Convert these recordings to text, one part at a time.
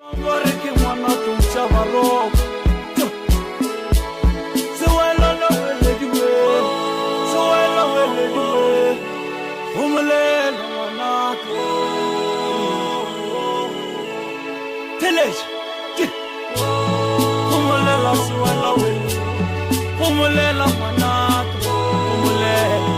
Gore ke ngwana tloša baroko sewelo le welediwe sewelo welediwe go molela ngwanaka teleša go molela sewelo welediwe go molela ngwanaka go molela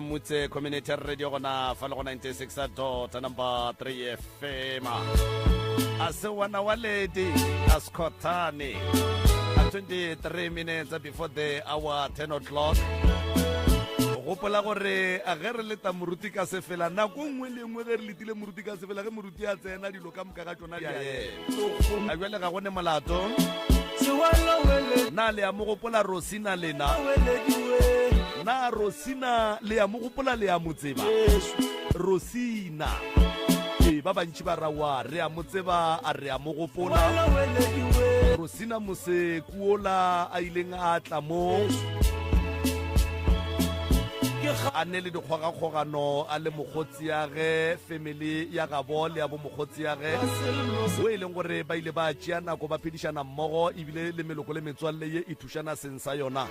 mutse community radio gona fa le go 96 number 3 FM a se wana wa lady a skotane at 23 minutes before the hour 10 o'clock gopola gore a ge re leta moruti ka sefela nako nngwe le nngwe ge re letile moruti ka sefela ge moruti a tsena dilo ka moka ka tsona di a a jwale ga gone molato na le ya mo gopola Rosina lena na Rosina le ya mo gopola le ya motseba Rosina ba bantši ba rawa re a motseba a re a mo gopola Rosina Mosekuola a ileng a tla mo a ne le dikgogakgogano a le mogotsi ya ge family ya gabo le ya bo mogotsi ya ge o e leng gore ba ile ba tšea nako ba phedišana mmogo ebile le meloko le metswalle ye e thušana seng sa yona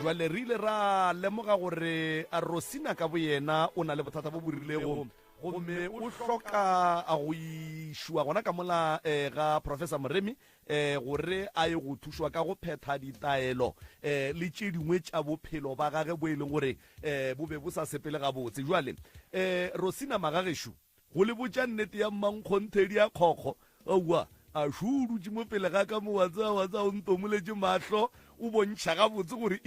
jwale re ile ra lemoga gore a Rosina ka bo yena o na le bothata bo bo rilego gomme o hloka a go išwa gona ka mola ga Professor Moremi gore a ye go thušwa ka go phetha ditaelo le tše dingwe tša bophelo ba gage bo e leng gore bo be bo sa sepele gabotse jwale Rosina Magageshu go le botša nnete ya mmankgonthedi ya kgokgo aua a šudutše mo pele ga ka mo watsa o ntomoletše mahlo o bontšha gabotse gore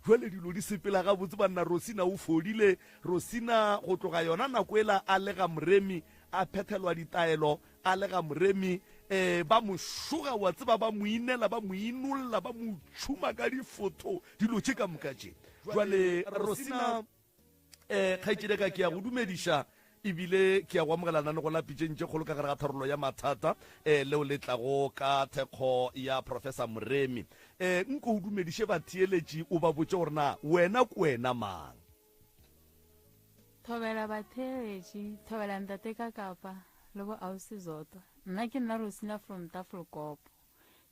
jwale dilo di sepela gabotse banna Rosina o fodile Rosina go tloga yona nako ela a lega Moremi a phethelwa ditaelo a lega Moremi ba mo šoga wa tseba ba mo inela ba mo inolola ba mo tšhuma ka difoto dilo tše ka moka tše jwale Rosina kgaetšedi ka ke ya go dumediša ebile ke ya go amogelana le go lapitšeng tše kgolo ka gare ga tharolo ya mathata leo le tlago ka thekgo ya Professor Moremi nko o dumediše batheeletši o ba botše gore na wena ke wena mang thobela batheeletši thobela ntate ka kapa le bo ausi zota nna ke nna Rosina from Tafelkopo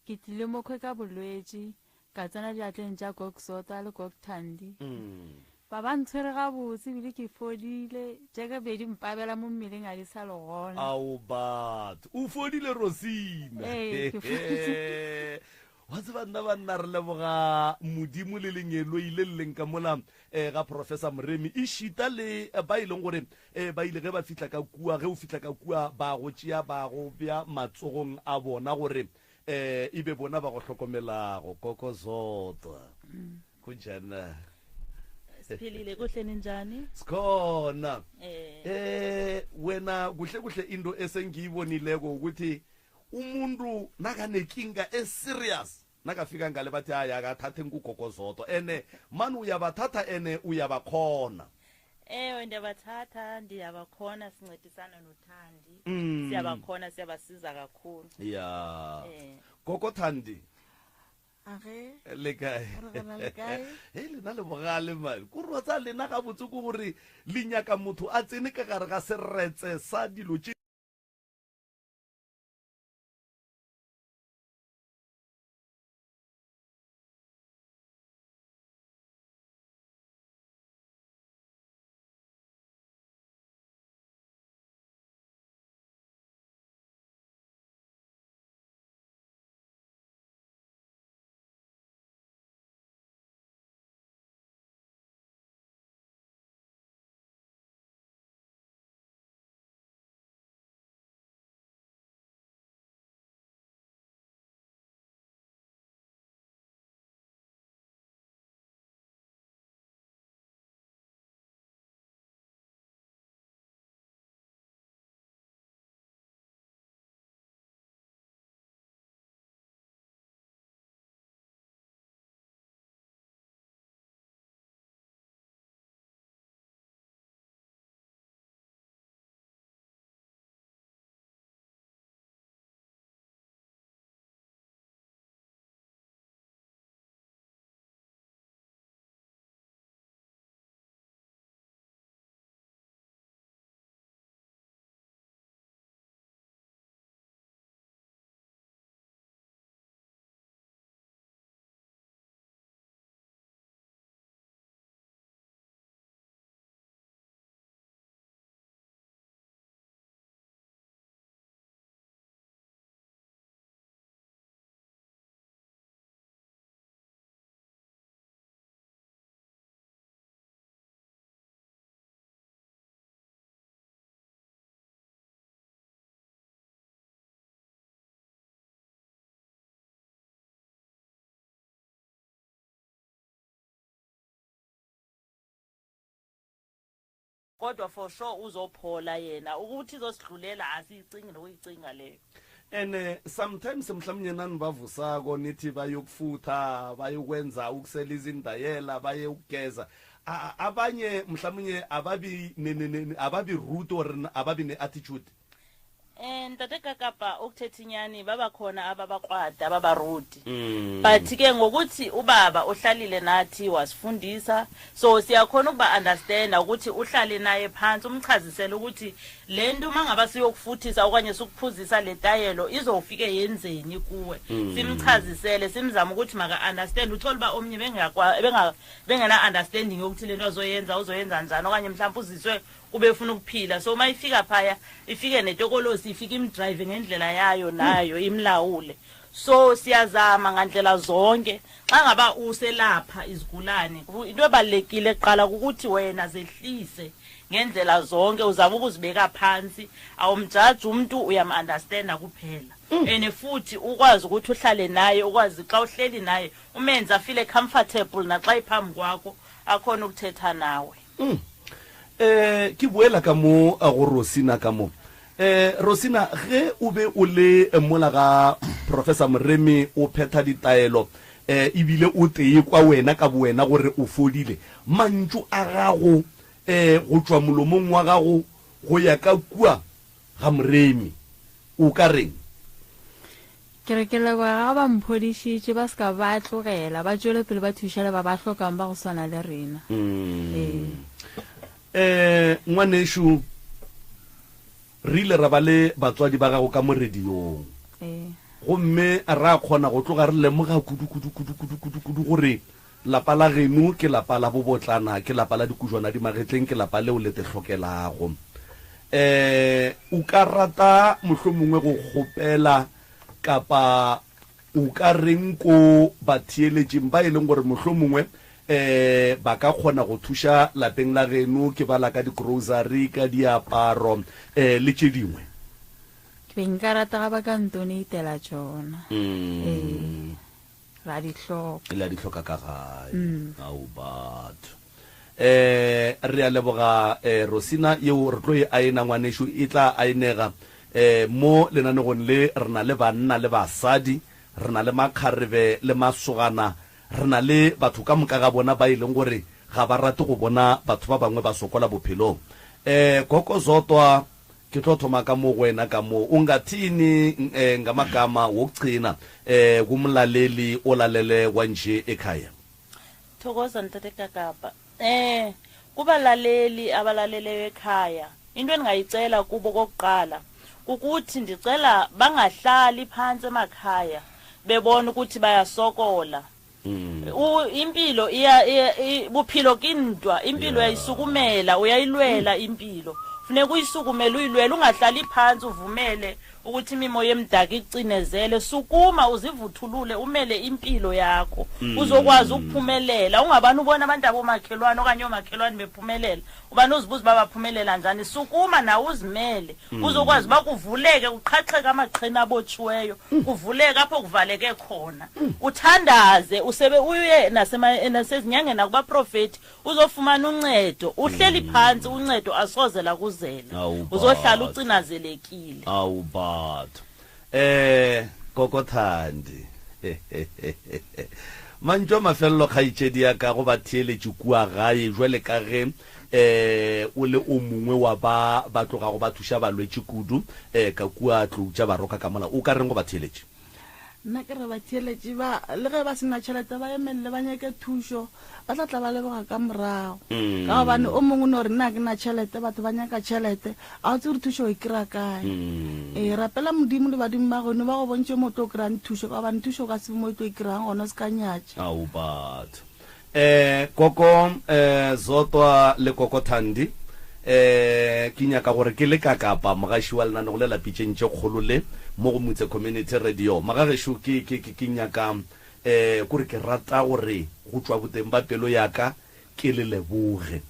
ke tlile mo kgwe ka bolwetši ka tsena diatleng tša Goksota le Gokthandi ba ba ntshwere gabotse ebile ke fodile jaaka bedi mpabela mo mmeleng a di sa le gona ao bat o fodile Rosina wa tseba nna banna re leboga modimo le lenyelo ile le leng ka mola ga Professor Moremi e šita le ba ileng gore ba ile ge ba fitla ka kua ge o fitla ka kua ba go tšea ba go bja matsogong a bona gore e be bona ba go hlokomelago Kokozotwa go jana siphilile kuhle ninjani sikhona wena kuhle into esengiyibonileko ukuthi umuntu nakanenkinga eserious nakafika ngale bathi haya akathathe ngugogozoto ene mani uyabathatha ene uyabakhona ewe ndiyabakhona sincedisana noThandi siyabakhona siyabasiza kakhulu ya gogo Thandi le kae he lena le bogale mane ko rotsa lena ga botse ko gore le nyaka motho a tsene ka gare ga seretse sa dilo kodwa for sure uzophola yena ukuthi izosidlulela asiyicingi nokuyicinga leyo. And sometimes mhlawumnye nani bavusako nithi bayokufutha bayokwenza ukusela izindayela baye ukugeza abanye mhlawumnye ababi rude or ababi ne-attitude. Ntate Kakapa ukuthetha inyani baba khona ababakwada ababarudi but ke ngokuthi ubaba uhlalile nathi wasifundisa so siyakhona ukuba understand ukuthi uhlale naye phansi umchazisele ukuthi lento mangaba siyokufuthisa okanye sokuphuzisa letayelo izofike yenzeni kuwe simchazisele simzama ukuthi maka understand uthola ba omnye bengena understanding ukuthi lento azoyenza uzoyenza njani okanye mhlawumbe uziswe kube ufuna ukuphila so mayifika phaya ifike netokolosi ifike imdrive ngendlela yayo nayo imlawule so siyazama ngandlela zonke xa ngaba uselapha izigulane into ebalekile eqala ukuthi wena zehlise ngendlela zonke uzama ukuzibeka phansi awumjaji umuntu uyam-understanda kuphela and futhi ukwazi ukuthi uhlale naye ukwazi xa uhleli naye umenza feel comfortable naxa iphambi kwakho akhona ukuthetha nawe. Ki boela ka mo a go Rosina ka mo Rosina ge o be o le mola ga Professor Moremi o pheta ditaelo ibile o tee kwa wena ka buena gore o fodile mantšu a gago go tswa molomong wa gago go ya ka kua ga Moremi o ka reng? ke re ke leboga ba mphodišitše ba ska ba tlogela ba tšwele pele ba thušele ba ba hlokang ba go swana le rena. Ngwaneshu re ile ra ba le batswadi ba gago ka mo radiong gomme ra kgona go tloga re lemoga kudu gore lapa la geno ke lapa la bobotlana ke lapa la dikujwana di magetleng ke lapa leo le te hlokelago o ka rata mohlomongwe go kgopela kapa o ka reng ko batheeletseng ba e leng gore mohlomongwe ba ka kgona go thuša lapeng la geno ke bala ka di-grocery ka diaparo le tše dingwe? ke be nka rata ga ba ka ntonatela tšona ra di hloka ka gae ao batho re a leboga Rosina yeo re tlo e aena ngwanesho e tla aenega mo lenanegong le re na le banna le basadi re na le makgarebe le masogana re na le batho ka moka ga bona ba e leng gore ga ba rate go bona batho ba bangwe ba sokola bophelong. Koko Zodwa ke tlo thoma ka mo wena ka mo ungathini ngamagama wokugcina kumlaleli olalele kwanje ekhaya? Thokoza Ntate Kakapa. Kubalaleli abalaleleyo ekhaya into engayicela kubo kokuqala ukuthi ndicela bangahlali phansi emakhaya bebona ukuthi bayasokola. Impilo buphilo kindwa impilo yayisukumela uyayilwela impilo funeka uyisukumela uyilwela ungahlali phansi uvumele ukuthi imimoya emdaka icinezele sukuma uzivuthulule umele impilo yakho uzokwazi ukuphumelela ungabani ubona abantu abomakhelwane okanye omakhelwane bephumelela ubani uzibuza babaphumelela njani sukuma na uzimele uzokwazi bakuvuleke uqhaqheke amaqhina abotshiweyo kuvuleke apho kuvaleke khona uthandaze usebe uye nasezinyangeni kuba prophet uzofumana uncedo uhleli phansi uncedo asoze la kuzela uzohlala ucinazelekile. Batho Kokothandi mantšo mafelelo kgaitšedi ya ka go batheeletše kua gae jwale ka ge o le o mongwe wa ba tloga go ba thuša balwetše kudu ka kua tloutša baroka ka mola o ka reng go batheeletše? nna ke re batheeletše ba le ge ba sena tšhelete ba emelele ba nyake thušo ba tla ba leboga ka morago ka gobane o mongwe no re nna ke na tšhelete batho ba nyaka tšhelete a o tse gore thušo o e kry-a kae rapela modimo le badimo ba gone ba go bontše mo tlo o kry-ang thušo ka gobane thušo o ka se mo e tlo e kry-ang gona o se ka nyatša. Ao batho Koko Zodwa le Kokothandi ke nyaka gore ke le Kakapa mogaši wa lenane go le lapitšentše kgolo le mo go Motse Community Radio magagesho ke nyaka kore ke rata gore go tswa boteng ba pelo yaka ke le leboge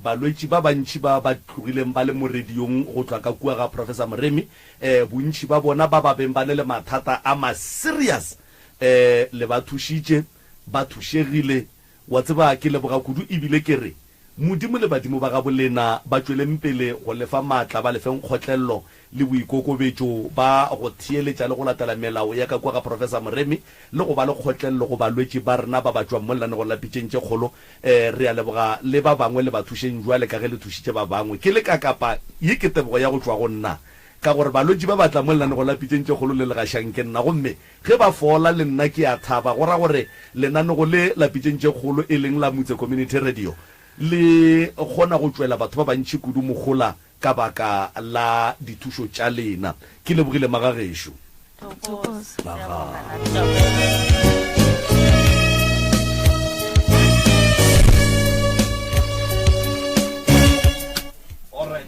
balwetši ba bantši ba tlogileng ba le mo radiong go tswa ka kua ga Professor Moremi bontši ba bona ba beng ba le mathata a ma serious le ba thušitše ba thušegile wa tseba ke leboga kudu ebile ke re modimo le badimo ba ga bolena ba tsweleng pele go lefa maatla ba lefeng kgotlelelo le boikokobetso ba go thieletša le go latela melao ya ka kwa ga Professor Moremi le go ba le kgotlelelo go balwetši ba rena ba ba tswang mo lane go lapitšeng tše kgolo re a leboga le ba bangwe le ba thušeng jwale ka ge le thušitše ba bangwe ke le ka kapa ye ke tebogo ya go tšwa go nna ka gore balwetši ba batla mo lane go lapitšeng tše kgolo le legašang ke nna gomme ge ba fola le nna ke a thaba go ra gore lenanego le lapitšeng tše kgolo e leng la Motse Community Radio le gona go tswela batho ba bantši kudu mogola ka baka la dithušo tša lena ke lebogile magagešo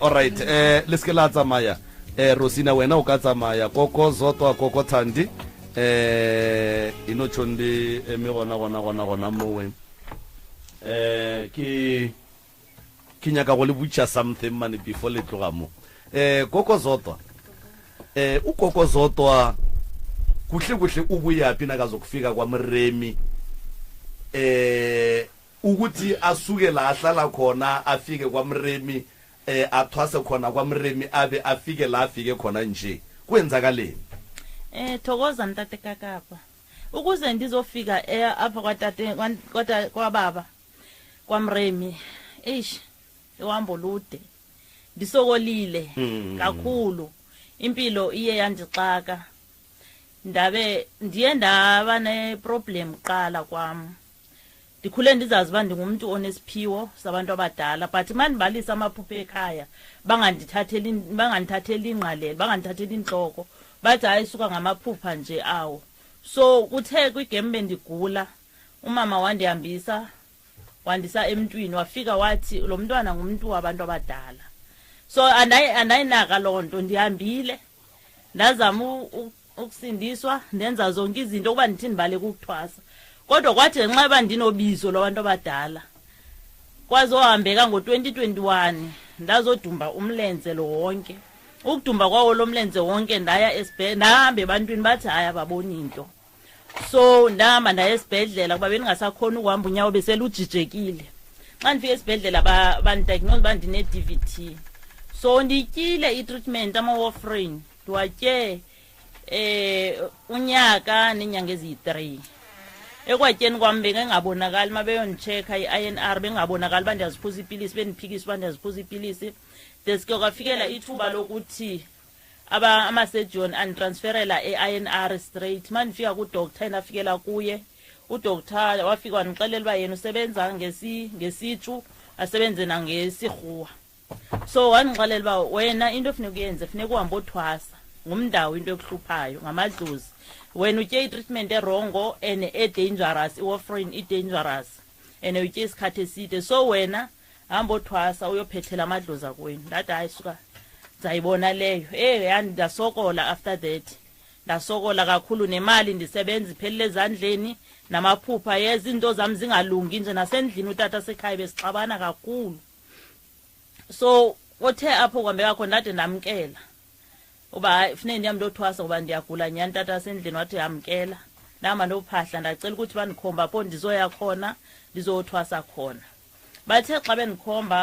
alright le se ke la tsamaya Rosina wena o ka tsamaya Koko Zotwa Koko Thandi ino tšhondi eme gona mowe ke nyaka go le butša something mane before le tloga mo Koko Zotwa uKoko Zotwa kuhle o buyaphi nakazokufika kwaMremi ukuthi asuke la ahlala khona afike kwaMremi athwase khona kwaMremi abe afike la afike khona nje kwenzakaleni Thokoza ntate kakapa ukuze ndizofika apha kwatate kwababa kwaMremi uhambo lude ndisokolile kakhulu impilo iye yandixaka ndiye ndaba neproblem qala kwam ndikhule ndizazi uba ndingumuntu onesiphiwo sabantu abadala but mandibalisa amaphupho ekhaya bangandithatheli ingqalelo bangandithatheli inhloko bathi hayi suka ngamaphupha nje awo so kuthe kwigame bendigula umama wandisa emntwini wafika wathi lo mntwana ngumuntu wabantu abadala so andayinaka loo nto ndihambile ndazama ukusindiswa ndenza zonke izinto ukuba ndithi ndibaleka ukuthwasa kodwa kwathi ngenxa yoba ndinobizo lwabantu abadala kwazohambeka ngo-2021 ndazodumba umlenze lo wonke ukudumba kwawo lo mlenze wonke ndaya esibhedlela ndahamba ebantwini bathi hayi ababoni into so ndahamba ndaya esibhedlela kuba bendingasakhona ukuhamba unyawo beselujijekile xa ndifika esibhedlela bandidiagnose uba ndine-DVT so ndityile i-treatment ama-warfarin ndiwatye unyaka neenyanga eziyi-3 ekwatyeni kwam bengengabonakali uma beyonditshekha i-INR bengabonakali uba ndiyaziphuza iipilisi bendiphikisa uba ndiyaziphuza iipilisi deske kwafikela ithuba lokuthi amasejoni anditransferela e-INR straight ma ndifika kudoktar endafikela kuye udoktar wafika wandixelela uba yena usebenza ngesitshu asebenze nangesirhuwa so wandixelela uba wena into efuneka uyenze funeka uhambe othwasa ngumndawo into ekuhluphayo ngamadlozi wena utye i-treatment erongo and e-dangerous i-warfarin i-dangerous and utye isikhathi eside so wena hamba othwasa uyophethela amadlozi akweni ndathi hayi suka ndizayibona leyo yani ndasokola after that ndasokola kakhulu nemali ndisebenza iphelele ezandleni namaphupha yezinto zami zingalungi nje nasendlini utata sekhaya besixabana kakhulu so othe apho kwambeka khona ndade ndamkela uba hayi funeke ndihambe ndothwasa ngoba ndiyagula nyani tata sendlini wathi yamkela ndahamba ndophahla ndacela ukuthi bandikhomba apho ndizoya khona ndizothwasa khona bathe xa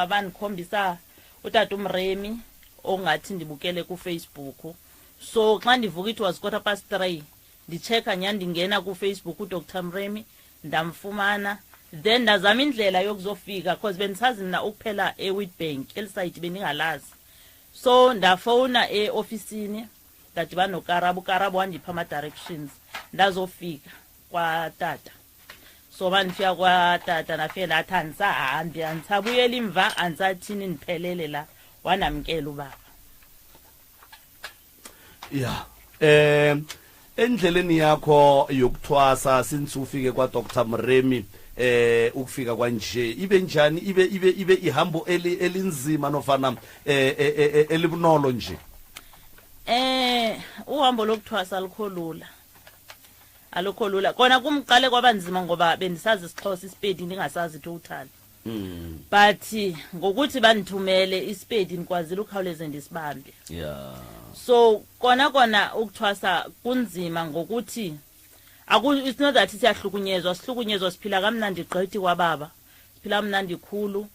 bandikhombisa utata uMremi ongathi ndibukele kuFacebook so xa ndivuka it was 3:15 ndicheka nyani ndingena kuFacebook uDr Mremi ndamfumana then ndazama indlela yokuzofika because bendisazi mina ukuphela eWitbank elisayidi bendingalazi so ndafowuna eofisini ndadibana noKarabo wandipha ama-directions ndazofika kwatata so bandifika kwatata nafike ndathi andisahambi andisabuyela imva andisathini ndiphelele la wanamkela ubaba ya endleleni yakho yokuthwasa since ufike kwaDr Mremi ukufika kwanje ibe njani ibe ihambo elinzima nofana elibunolo nje uhambo lokuthwasa alukho lula kona kumqale kwabanzima ngoba bendisazi isiXhosa isipedi ndingasazi total but ngokuthi bandithumele isipedi nikwazile ukhawuleze ndisibambe yeah so kona ukuthwasa kunzima ngokuthi it's not that siyahlukunyezwa siphila kamnandi gqithi kwababa siphila kamnandi khulu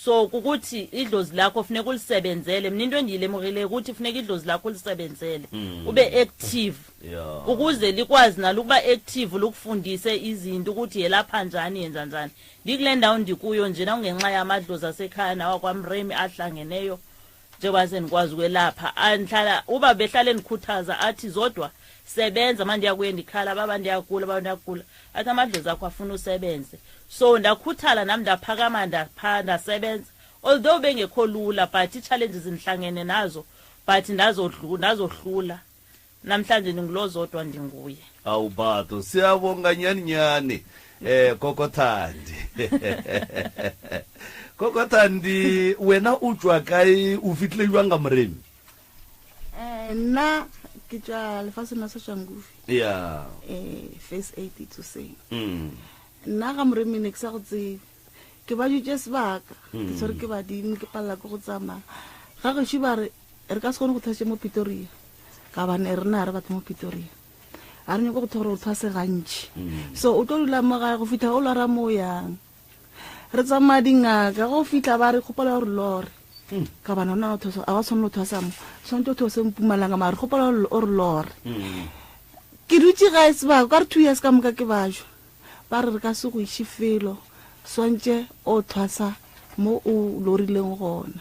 so kukuthi idlozi lakho funeka ulisebenzele mina into endiyilemukile ukuthi funeka idlozi lakho ulisebenzele ube active Yeah. ukuze likwazi nalo ukuba active lokufundise izinto ukuthi yelapha njani yenza njani ndikule ndawo ndikuyo nje nawungenxa yamadlozi asekhaya nawakwamremi ahlangeneyo njengoba senikwazi ukwelapha andihlala uba behlale ndikhuthaza athi zodwa sebenza manje ndiyakuye ndikhala baba ndiyagula athi amadlozi akho afuna usebenze so ndakhuthala nami ndaphakama ndasebenza although bengekho lula but i-challenges ndihlangene nazo but ndazohlula namhlanje ndingulozodwa ndinguye awubato siyabonga nyani Kokothandi Kokothandi wena utswa kae o fitlile jwang ka Moremi nna ke tswa lefatsheng la Soshanguve yeah face 80 to say mm nna ka Moremi ne ke sa go tsebe ke ba jutse sebaka ke tsore ke badimo ke palela ko go tsamaya ga go shiba re ka se kgone go thase mo Pretoria ka bane re na re batho mo Pretoria a re nyako go thora o thase gantši so o tlo dula mo gae go fitlha o lora mo yang re tsamaya dingaka go fitlha ba re kgopola gore lore ka bana ona a ba tshwanela o thwasa mo tshwanetse o those Mpumalanga mare kgopola o re lore ke dutse gae sebaka ka re 2 years ka moka ke bajwa ba re ka se go iše felo swantse o thwasa mo o lorileng gona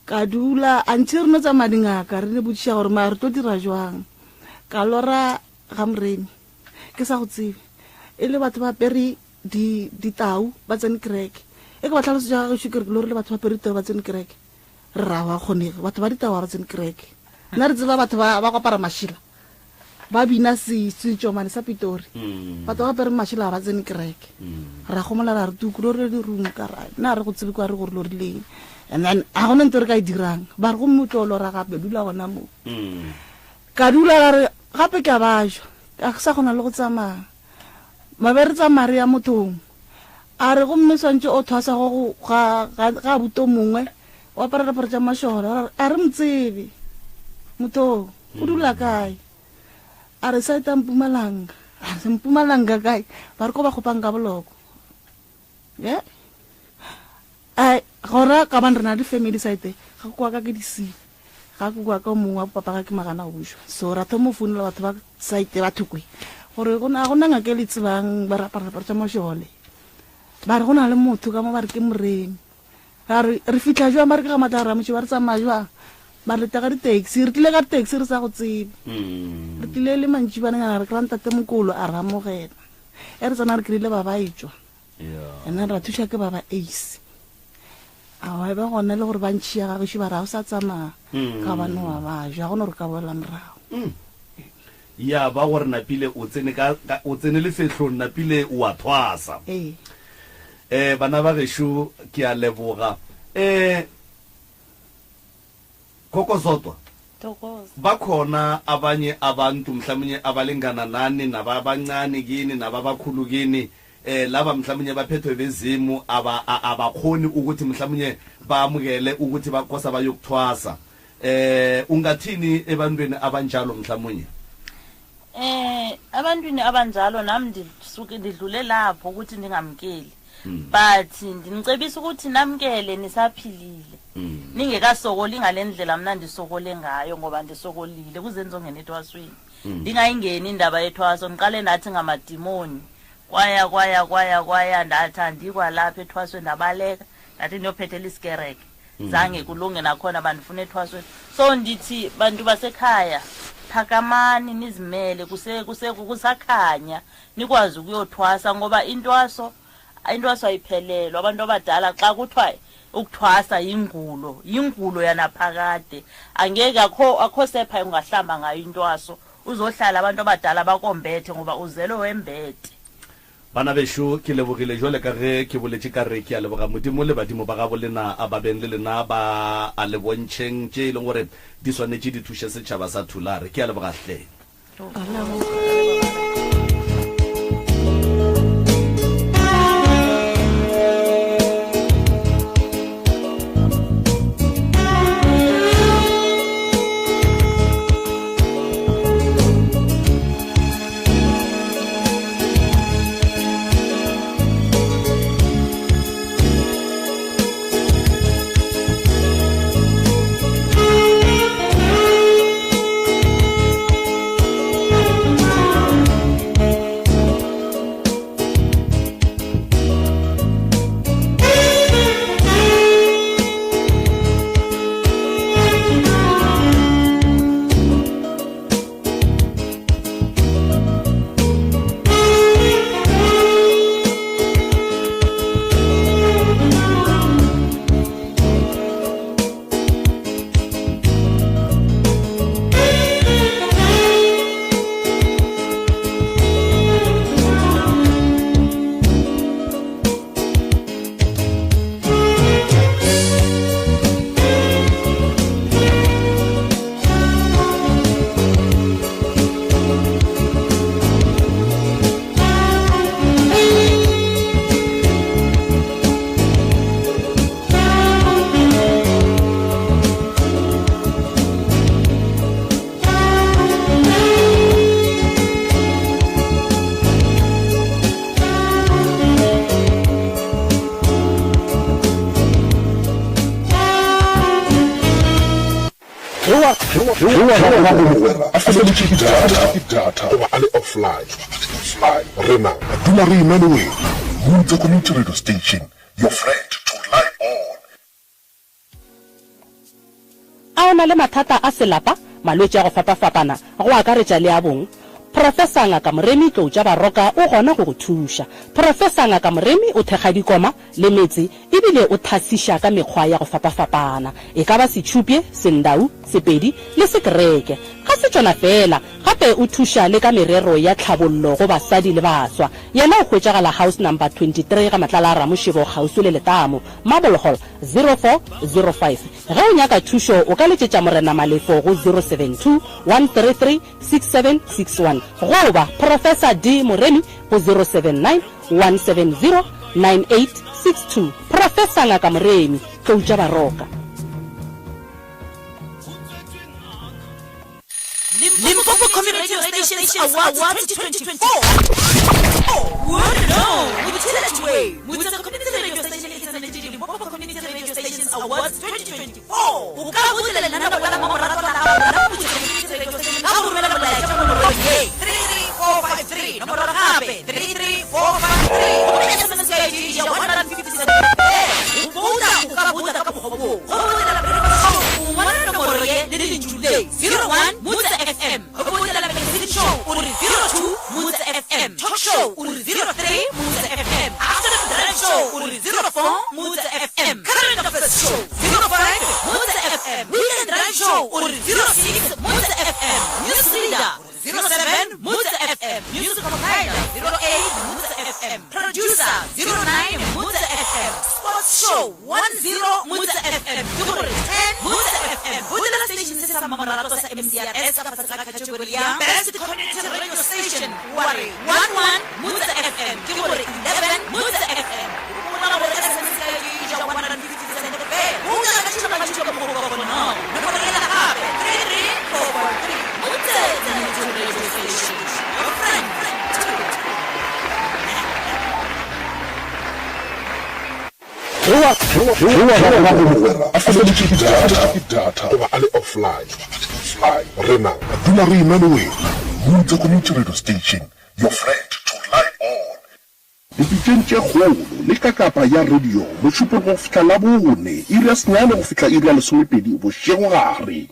ka dula antse re no tsamaya dingaka re ne botsiša gore mare re tlo dira jwang ka lora ga Moremi ke sa go tsebe e le batho ba pere ditau ba tsene kereke e ke ba tlhaloso ja gagešo ke re lore le batho ba pere ditau ba tsene kereke re ra wa kgonege batho ba ditau ba tsene kereke nna re tseba batho ba kopara mašila ba bina setsomane sa Pitori batho ba pere mašila ba tsene kereke ra gomola ra re tuku lore di rung ka ra nna re go tsebe kwa re gore lorileng and then a gona nte re ka e dirang ba re go motlo lora gape dula gona mo ka dula ra re gape ke a bajwa a sa gona le go tsamaya mabe re tsamaya re ya mothong a re gomme swantse o thwasa ga buto mongwe o aparerapare tša mašora a re motsebe mothong o dula kae a re saeta Mpumalanga a se Mpumalanga kae ba re ko ba kgopang ka boloko ye gora ka bane re na le family site ga kwa ka ke disi ga ke kwa ka mongwe wa papa ga ke magana go bušwa so ra thomo founela batho ba site ba thukwe gore go na ngake le tsebang ba rapara tša mašole ba re go na le motho ka mo ba re ke Moremi re fitlha jwa ba re ke ga matla ra motho ba re tsamaya jwang ba re tega di-taxi re tlile ka di-taxi re sa go tsebe re tlile le mantši banengana re kry-a ntate Mokolo a re amogela e re tsana re kry-ile ba ba etswa and then ra thuša ke ba ba ace a ba gona le gore ba ntšhia gagešo ba re ga o sa tsamaya ka bane wa bajwa gone gore ka boela morago ya ba gore napile o tsene le fetlhong napile o a thwasa bana ba gešo ke a leboga Kokozodwa ba khona abanye abantu mhlawumnye abalingana nani nababancane kini nababakhulu kini laba mhlawumnye baphethwe bezimu abakhoni ukuthi mhlawumnye bamukele ukuthi bakosa bayokuthwasa ungathini ebantwini abanjalo mhlawumnye abantwini abanjalo nami ndisuke ndidlule lapho ukuthi ndingamkeli but ndinicebisa ukuthi namkele nisaphilile ningekasokoli ngalendlela mina ndisokole ngayo ngoba ndisokolile kuzenzo ngene ethwasweni ndingayingeni indaba yethwaso ngiqale nathi ngamadimoni kwaya ndathi andikwa lapha ethwasweni ndabaleka ndathi ndiyophethela isikereke zange kulunge nakhona bandifuna ethwasweni so ndithi bantu basekhaya phakamani nizimele kusakhanya nikwazi ukuyothwasa ngoba intwaso ayiphelelwa abantu abadala xa kuthiwa ukuthwasa yingulo yanaphakade angeke akho sepha ungahlamba ngayo intwaso uzohlala abantu abadala bakombethe ngoba uzele wembete bana besho ke lebogile jole ka ge ke boletse ka re ke a leboga modimo le badimo ba ga bolena a ba beng le lena ba a le bontšheng tše e leng gore di swanetše di thuše setšhaba sa Thulare ke a leboga hle a feleletše ke data goba a le offline rena dula re imanoweng Mutse Community Radio Station, your friend to rely on. A ona le mathata a selapa malwetse a go fapafapana go akaretša le a bong. Professor Ngaka Moremi Tloja Baroka o gona go go thuša. Professor Ngaka Moremi o thekga dikoma le metsi ebile o thasiša ka mekgwa ya go fapafapana e ka ba setšhupye, sendau, sepedi le sekereke. Ga se tšona fela gape o thuša le ka merero ya tlhabollo go basadi le baswa. Yena o hwetšagala house number 23 ga Matlala a Ramošebo gaufi le Letamo, Marble Hall 0405. Ge o nyaka thušo o ka letšetša Morena Malefo go 072 133 6761 goba Professor D Moremi go 079 170 9862. Professor Ngaka Moremi Tloja Baroka. Limpopo Community Radio Station Awards 2024. Word no. Mutse Community Radio Station is an Limpopo Community Radio Station Awards 2024. Ukabutela nana bala mamorata la Mutse Community Radio Station. Kaburela la jambo 33453. Number hape 33453. SMS ya 150. Ukabuta kabuhobo. Umwana nomoro ye ni July 01 Mutse FM. Ukabuta la show uri 02 Mutse FM. Talk show uri 03 Mutse FM. After the drive show uri 04 Mutse FM. Current affairs show 05 Mutse FM. Weekend drive show uri 06 Mutse FM. News leader 07 Mutse FM. Music compiler 08 Mutse FM. Producer 09 Mutse FM. Sports show 10 Mutse FM. 10 Mutse FM. Budela station sa mamarato sa MCRS kapag sa kategoria Best Community Radio Station. Wari 11 Mutse FM. Kiburi 11 Mutse FM. Una la bola sa MCRS 150 pe. Una la chuma la chuma mo ko no. Nakorela hape 33443 Mutse Radio Station. Your friend. A feleletše ke data goba a le offline rena dula re imanoweng Mutse Community Radio Station, your friend to rely on. Dipitšeng tše kgolo le ka kapa ya radio mošupo go fihla la bone iri ya senyane go fihla iri ya lesomepedi bošego gare.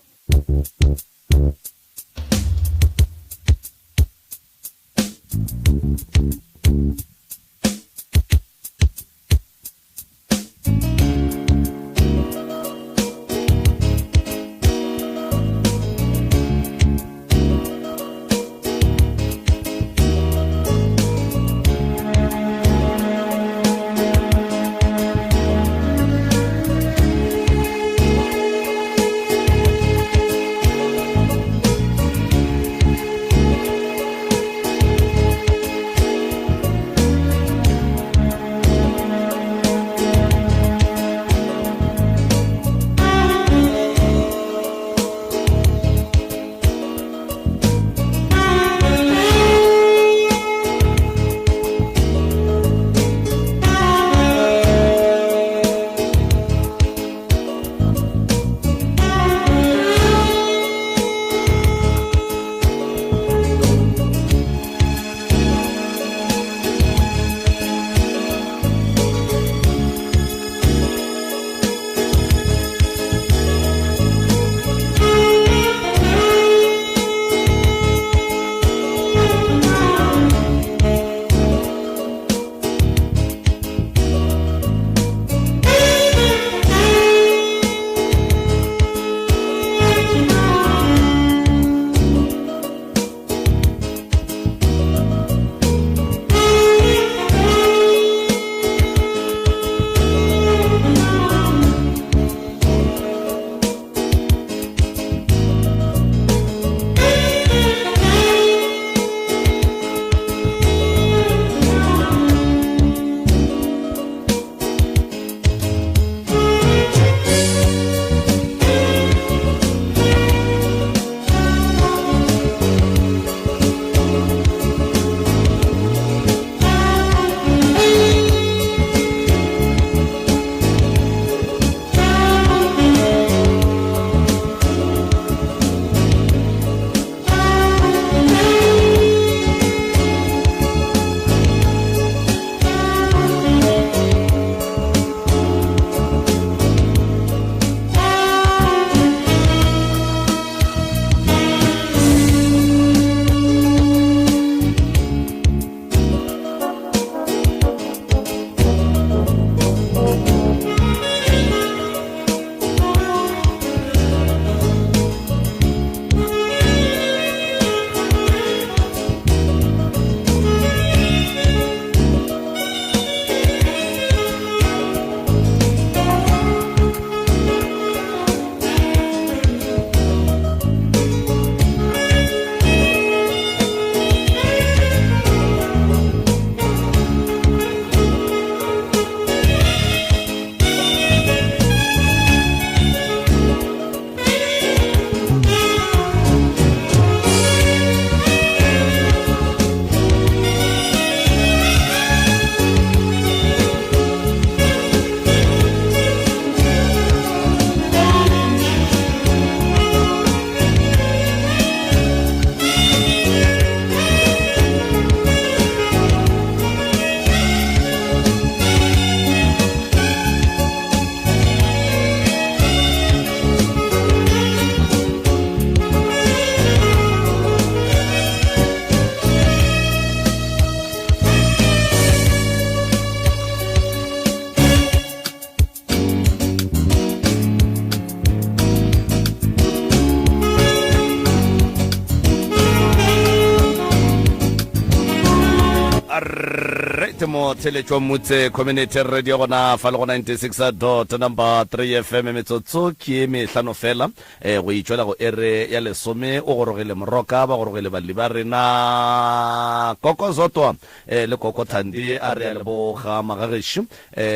Right mo telecho mutse community radio gona fa le go 96.3 FM metsotso ke me hlano fela go itšwela go ere ya lesome o gorogele moroka ba gorogele balli ba rena kokozotwa le kokothandi a re le boga magagesho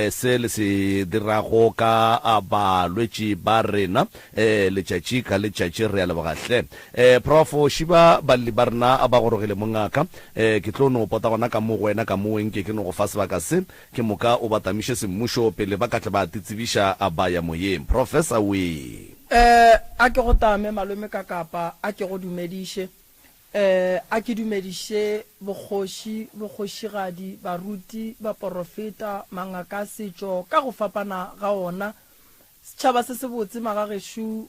se le se dirago ka abalwetši ba rena le tšatši ka le tšatši re ya le bogahle prof shiba balli ba rena a ba gorogele mongaka ke tlo no pota gona ka mo wena ka mo nke ke no go fa sebaka se ke moka o batamiše semmušo pele ba ka tla ba titsebisha a baya moyeng professor we a ke go tame malome ka kapa a ke go dumediše a ke dumediše bokgošigadi baruti ba porofeta mangaka setšo ka go fapana ga ona setšhaba se se botse magageshu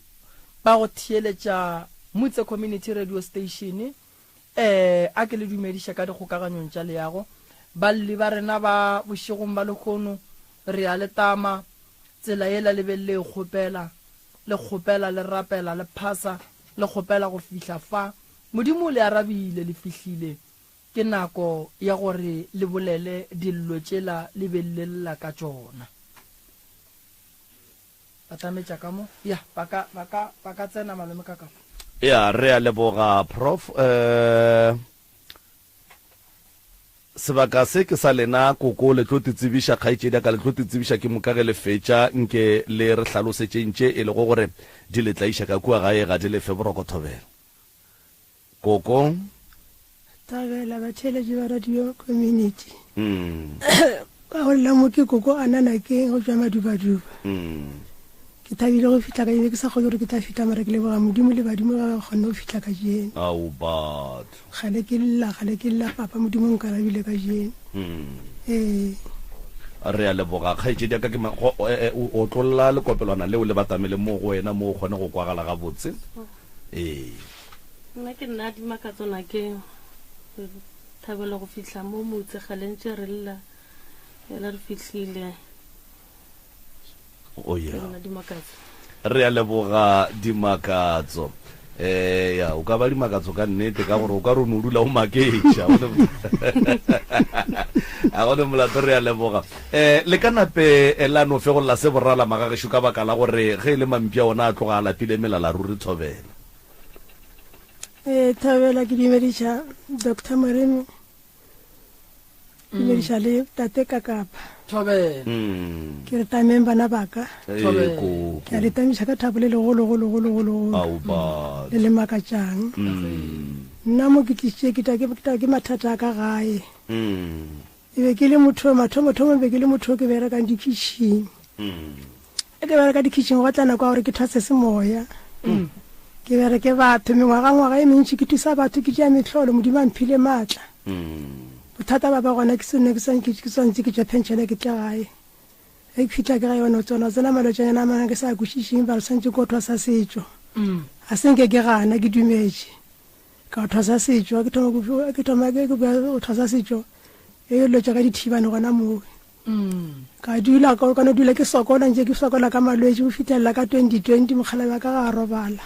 ba go theeletša Mutse community radio station a ke le dumediša ka dikgokaganyong tša leago balli ba rena ba bošegong ba lekgono re a letama tsela ela le be le kgopela le rapela le phasa le kgopela go fihla fa modimo le arabile le fihlile ke nako ya gore le bolele dillo tšela le be le lla ka tšona batametša ka mo ya ba ka tsena malome ka kafa ya re a leboga prof sebaka se ke sa lena koko le tlo titsebisha kgaitšedi ka le tlo titsebisha ke mokage le fetša nke le re hlalosetšentše e le go gore di le tlaiša ka kua gae ga di le feboroko thobela koko tabela batheletši ba radio community ka go lla mo ke koko ananakeng go tšwa madubaduba ke thabile go fitla ka ebe ke sa kgone gore ke tla fita mara ke leboga modimo le badimo ba kgonne go fitla ka jene au bad gale ke lla papa modimo nkarabile ka jene re a leboga kgaitšedi ka ke o tlolla le kopelwana leo le batamele mo go wena mo o kgone go kwagala ga botse nna ke nna dimakatsona ke thabela go fitla mo motse galentse re lla ela re fitlhile re a leboga dimakatso ya o ka ba dimakatso ka nnete ka gore o ka re o ne o dula o maketša a gone molato re a leboga le ka nape la no fe go lla se borala magagesho ka baka la gore ge e le mampia ona a tloga a lapile melala ruri thobela thobela ke dumediša Dr. Moremi dumediša le tate ka kapa thobela ke re tameng bana baka ke a le tamiša ka thabo le legologologologolo le le makatšang nna mo ke tlišitše ke mathata a ka gae e be ke le motho mathomo be ke le motho ke berekang dikitšhing e ke bereka dikitšhing go tla nako ya gore ke thwase semoya ke bereke batho mengwaga e mentši ke thusa batho ke tšea metlholo modimo a mphile maatla bothata ba gona ke swantse ke tša penšene ke tla gae e ke fitlha ke ga yone tsona malwetšanyana a mana ke sa kwešišeng ba re swantse ko thwasa setšo a senke ke gana ke dumetše ka go thwasa setšo ke thoma go thwasa setšo e lwetša ka dithibane gona moo ka dula ke sokola ntse ke sokola ka malwetši go fitlhelela ka 2020 mogala ba ka ga robala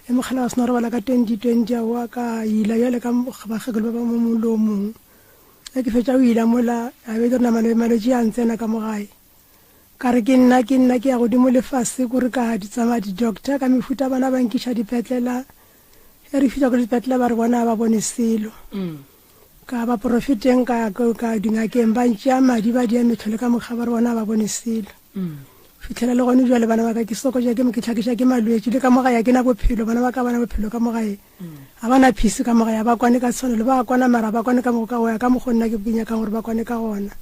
mogala wa sena robala ka 2020 wa ka ila yale ka bagekolo ba mo molomong ke fetša o ila mola a be dona malwetši a ntsena ka mogae ka re ke nna ke ya godimo lefase kore ka ditsamaya di-doctor ka mefuta bana ba nkiša dipetlela e re fitlha ko dipetlela ba re bona ba bone selo ka ba porofeteng ka dingakeng ba ntšea madi ba dia metlhole ka mokga ba re bona ba bone selo fitlhela le gone jwale bana ba ka ke sokoja ke tlhakiša ke malwetši le ka mogae ke na bophelo bana ba ka bana bophelo ka mogae ga bana phisi ka mogae ba kwane ka tshwanelo ba kwana mara ba kwane ka mogo ka goya ka mogonna ke kenyakang gore ba kwane ka gona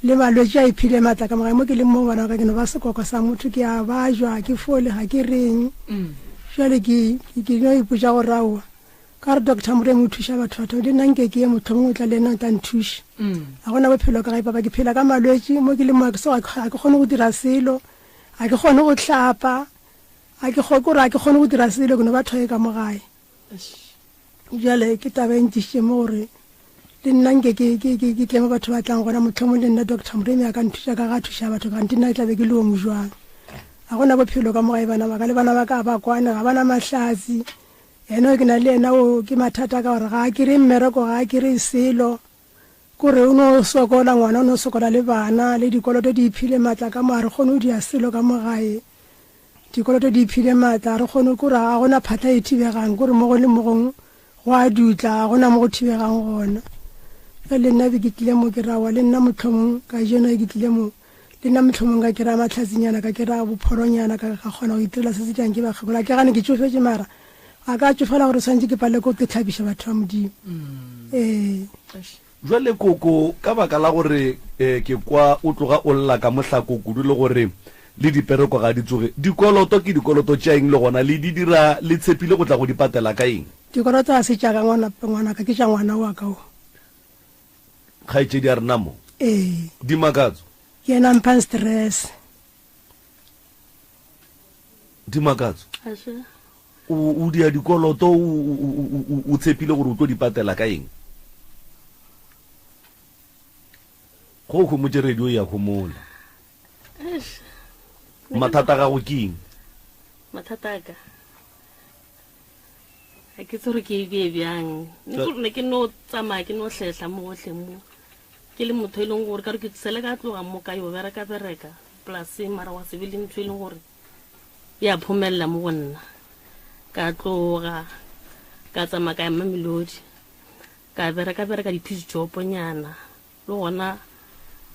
le malwetši a iphile maatla ka mogae mo ke leng mo bana ba ka keno ba sekoko sa motho ke a bajwa ke fole ga ke reng jwale ke no ipotša go raoa ka re Dr. Moremi o thuša batho le nanke ke ye motho mongwe tla le ena o tla nthuša ga gona bophelo ka gae papa ke phela ka malwetši mo ke le mo ga ke kgone go dira selo a ke kgone go tlhapa a ke kgone go dira selo ke no ba thoe ka mogae jale ke taba e ntšišitše mo gore le nna nke ke tlemo batho ba tlang gona motlhomo le nna Dr. Moremi a ka nthuša ka ga thuša batho kante nna ke tlabe ke le o mojwang ga gona bophelo ka mogae bana baka le bana ba ka ba kwane ga bana mahlatsi eno ke na le ena o ke mathata ka gore ga a kry mmereko ga a kry selo kore o no sokola ngwana o no sokola le bana le dikoloto di iphile matla ka mo a re kgone o di a selo ka mogae dikoloto di iphile matla re kgone kore ga gona phatla e thibegang kore mo go le mogong go a dutla ga gona mo go thibegang gona ge le nna be ke tlile mo ke rawa le nna motlhomong ka jeno ke tlile mo le nna motlhomong ka kera matlhatsinyana ka kera bopholonyana ka kgona go itirela se se jang ke bakgekola ke gane ke tsofetse mara a ka tsofela gore tshwanetse ke palele ko ke tlhabisa batho ba modimo jwale koko ka baka la gore ke kwa o tloga o lla ka mohlako kudu le gore le dipereko ga di tsoge dikoloto ke dikoloto tša eng le gona le di dira le tshepile go tla go di patela ka eng dikoloto a se tša ka ngwana ka ke tša ngwana wa ka o kgaetšedi a rena mo di makatso ke ena mphang stress di makatso o dia dikoloto o tshepile gore o tlo di patela ka eng go khomotse radio ya khomola mathata ga go ke eng mathata ka a ke tsore ke be bjang ne ke no tsamaya ke no hlehla mo gohle mo ke le motho e leng gore ka re ke tsele ka tloga mo ka yo bereka plus mara wa sebele ntho e leng gore ya phomella mo gonna ka tloga ka tsamaya ka ema melodi ka bereka di-piece job nyana le gona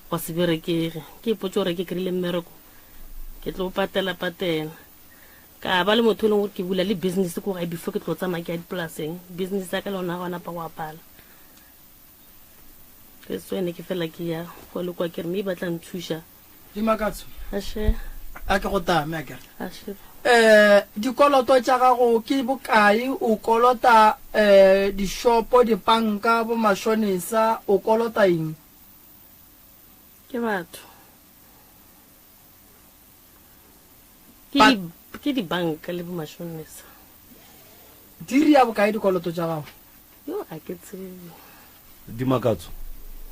wa se berekege ke ipotse gore ke kry-ile mmereko ke tlo patela ka ba le motho e leng gore ke bula le business ko gae before ke tlo tsamaya ke ya dipolaseng business ya ka le ona gona pa go apala ke tswene ke fela ke ya go le kwa ke re mme e batla nthuša di makatso ashe a ke go tame a kere ashe dikoloto tša gago ke bokae o kolota dishopo dipanka bo mashonisa o kolota eng ke batho ke dibanka le bo mashonisa di ria bokae dikoloto tša gago yo a ke tsebe di makatso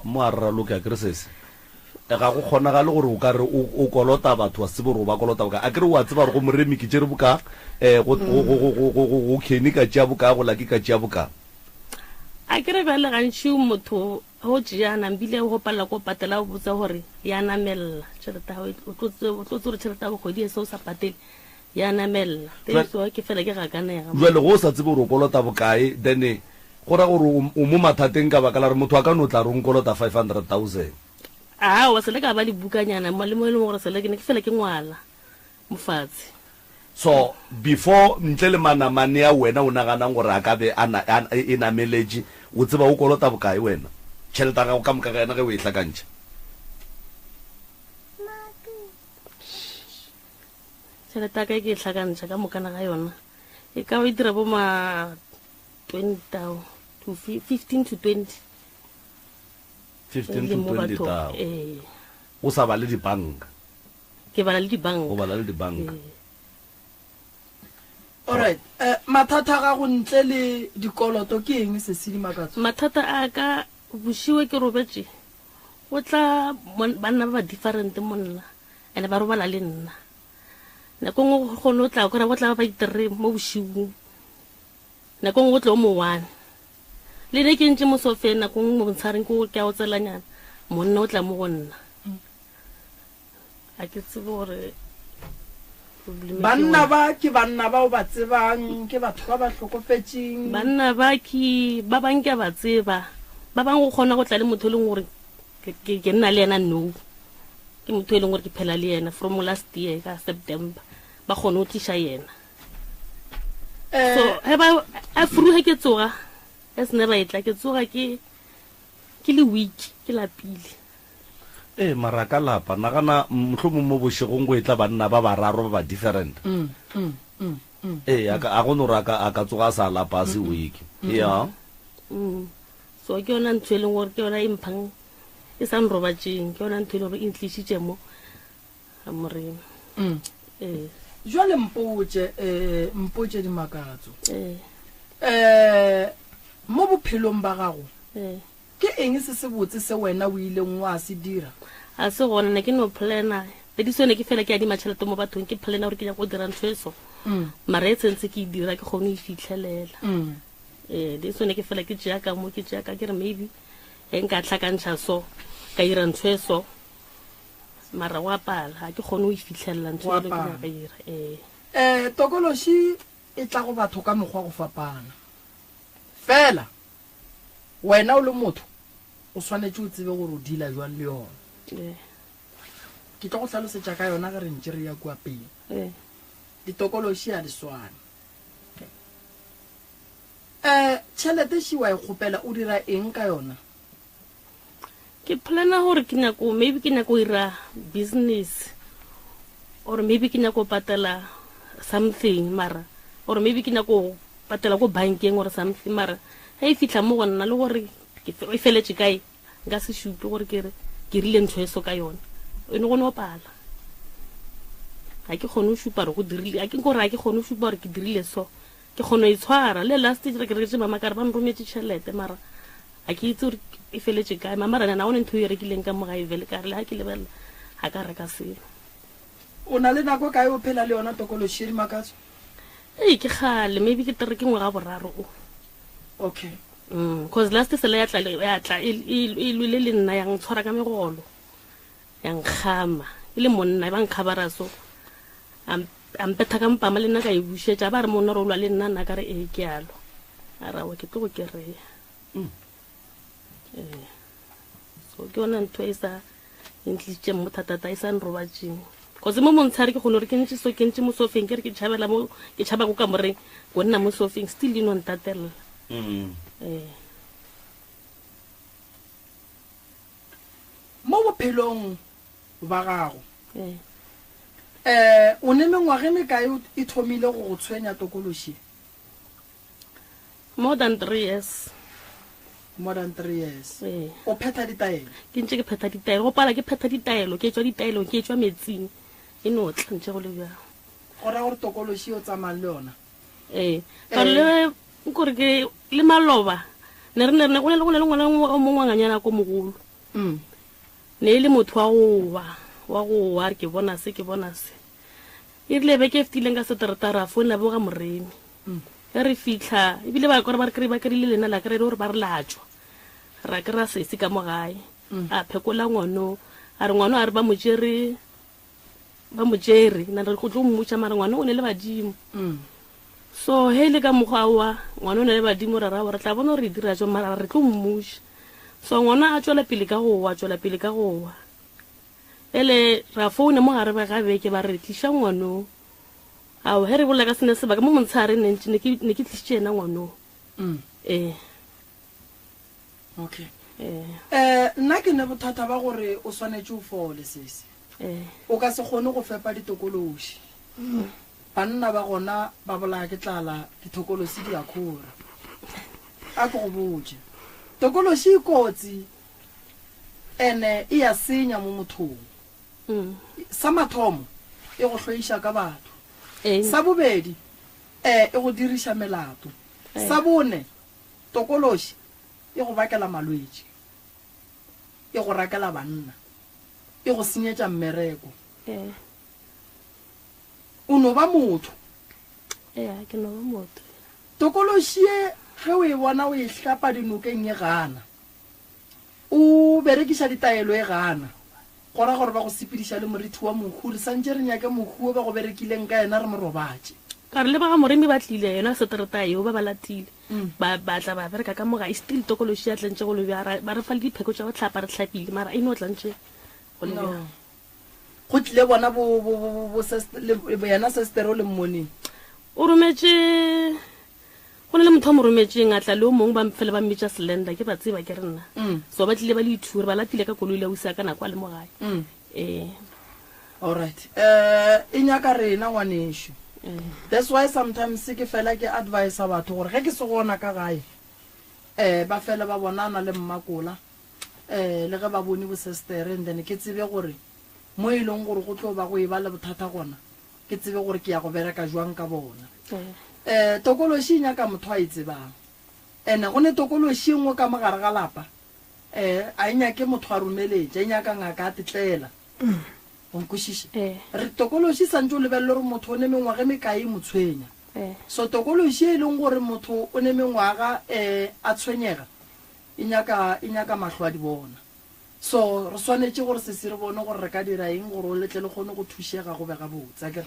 mo a rraloke a kere sese ga go kgonagale gore o ka re o kolota batho wa sebe gore o ba kolota boka a kere o a tseba gore go moremi ke tšere boka go kgeni ka tšea boka go laki ka tšea boka a kere bjale gantši motho go tšeana mbile go palela ko patela o botsa gore ya namelela tšhelete o tlo tsore tšhelete ya bokgwedi e se o sa patele ya namelela so ke fela ke gakanega jale go o sa tsebe gore o kolota bokae then go ra gore o mo mathateng ka baka la re motho a ka no tla re o nkolota 500,000 wa sele ka ba le bukanyana le mo e leng gore sele ke ne ke fela ke ngwala mofatshe so before ntle le manamane ya wena o naganang gore a ka be e nameletse o tseba o kolota bokae wena tšhelete ya gago ka moka ga ena ge o e tlhakantšha tšhelete ya ka e ke e tlhakantšha ka mokana ga yona e ka o e dira bo ma 15 to 20 15 to 20,000 o sa ba le dibanka ke bala le dibanka o bala le dibanka alright mathata ga go ntle le dikoloto ke eng se se di makatso mathata a ka bušiwe ke robetse o tla banna ba different monna ene ba robala le nna nako ngwe go kgone o tla kora go tla ba itere mo bošiung nako ngwe go tle o mo one le ne ke ntse mo sofeng nako ngwe mo bontshwareng ke a o tselanyana monna o tla mo go nna a ke tsebe gore banna ba ke banna ba o ba tsebang ke batho ba ba hlokofetseng banna ba ke ba bang ke ba tseba ba bang go kgona go tla le motho e leng gore ke nna le yena no ke motho e leng gore ke phela le yena from last year ka September ba kgone go tlisha yena so a furuge ke tsoga ya sene ba etla ke tsoga ke le week ke lapile maraka lapa nagana mohlomong mo bošegong go e tla banna ba bararo ba ba different a go no raka a ka tsoga sa lapa a se week ya so ke yona ntho e leng gore ke yona e mphang e sa nrobatseng ke yona ntho e leng gore e ntlišitše mo a morena jwale mpotse di makatso mo bophelong ba gago ke eng se se botse se wena o ileng wa se dira a se gona ne ke no plana le di sone ke fela ke a di matšhelete mo bathong ke plana gore ke ya go dira ntho eso mara e tsentse ke dira ke kgone e fitlhelela di sone ke fela ke tšea ka mo ke tšea ka ke re maybe nka tlhakantšha so ka ira ntho e so mara wa pala ga ke kgone o e fitlhelela ntho e le ke nyaka ira tokološi e tla go batho ka mokgwa go fapana fela wena o le motho o swanetse o tsebe gore o dila jwang le yona ke tla go tlhalosetša ka yona ge re ntse re ya kua pele ditokološi a di swane tšhelete šiwa e kgopela o dira eng ka yona ke plana gore maybe ke nyako ira business or maybe ke nyako patela something mara or maybe ke nyako patela ko bankeng or something mara ha e fitlha mo go nna le gore ke e feletse kae nka se šupe gore ke rile ntho e so ka yona e ne go no pala ha ke kgone o šupa gore go dirile a ke gore ha ke kgone o šupa gore ke dirile so ke kgone e tshwara le last year ke re ke mama ka re ba nrometse tšhelete mara a ke itse gore e feletse kae mama rana na one ntho e rekileng ka mo ga e vele ka re le ha ke lebella ha ka reka selo o na le nako kae o phela le yona tokološi makatso ke gale maybe ke tere ke ngwaga boraro o okay because last sele ya tla e lwile le nna yang tshwara ka megolo yang khama ile monna ba nkhabara so ampetha ka mpama le nna ka e bušetša ba re monna ro lwa le nna nna ka re ke yalo ara wa ke tlo go kereya so ke yona ntho e sa intlitše mothatata e sa nrobatšeng because mo montshare ke kgone gore ke ntse so ke ntse mo sofeng ke re ke tšhabela mo ke tšhaba go ka moreng go nna mo sofeng still di no ntatelela mo bophelong ba gago o ne mengwage mekae e thomile go go tshwenya tokološi more than 3 years o phetha ditaelo ke ntse ke phetha ditaelo go pala ke phetha ditaelo ke tswa ditaelo ke tswa metsing e no tla ntse go le bja gore gore tokološi o tsamang le yona ka le gore ke le maloba ne re go le ngwana o mongwanganyana ko mogolo ne le motho wa go wa ke bona se e rile be ke ftileng ka seteretara fo nna bo ga moremi re fitlha e bile ba gore ba re ba kerile lena la kere gore ba re latswa ra ke ra sese ka mogae a phekola ngwano a re ngwano a re ba mojere na re go tlo mmutša mara ngwano o ne le badimo so hele ka mokgwa wa ngwana o ne le badimo ra re tla bona re dira jo mara re tlo mmuša so ngwana a tswela pele ka gowa ele ra foune mo gare ba ga beke ba re tliša ngwano ao he re bolela ka sene sebaka mo montshare ne ke tlišitše ena ngwano okay nna ke ne bothata ba gore o swanetse o fole sese o ka se kgone go fepa ditokološi banna ba gona ba bolaya ke tlala ditokološi di a khora a ke go botse tokološi e kotsi ene e a senya mo mothong sa mathomo e go hloiša ka batho sa bobedi e go diriša melato sa bone tokološi e go bakela malwetši e go rakela banna e go senyetša mmereko o no ba motho ke no ba motho tokološi e ge o e bona o e hlapa dinokeng e gana o berekiša ditaelo e gana gora gore ba go sepediša le moriti wa mohu re santse re nyake mohu ba go berekileng ka ena re mo robatše ka re le ba ga moremi ba tlile yona setereta eo ba latile ba tla ba bereka ka moga e still tokološi ya tlantse go lebja ba re fa le dipheko tša go tlhapa re tlhapile mara e no tlantse go lebja go tlile bona yena sestero le mmoneng o rometse go ne le motho o mo rometseng a tla le o mongwe ba mfele ba mmetša slender ke ba tseba ke re nna so ba tlile ba le ithure ba latile ka koloi la usa ka nako a le mo gae alright e nyaka rena ngwanešo that's why sometimes ke fela ke advice batho gore ge ke se gona ka gae ba fela ba bonana le mmakola le ge ba bone bosestere and then ke tsebe gore mo e leng gore go tlo ba go e ba le bothata gona ke tsebe gore ke ya go bereka jwang ka bona tokološi nyaka motho a itsebang ene go ne tokološi engwe ka mogare ga lapa a e nyake motho a romeletša e nyaka ngaka a tetlela o nkwešiše re tokološi santse o lebelele gore motho o ne mengwaga mekae mo tshwenya so tokološi e leng gore motho o ne mengwaga a tshwenyega e nyaka mahlo a di bona so re swanetse gore se se re bone gore re ka dira eng gore o letle le kgone go thušega go bega botsa ke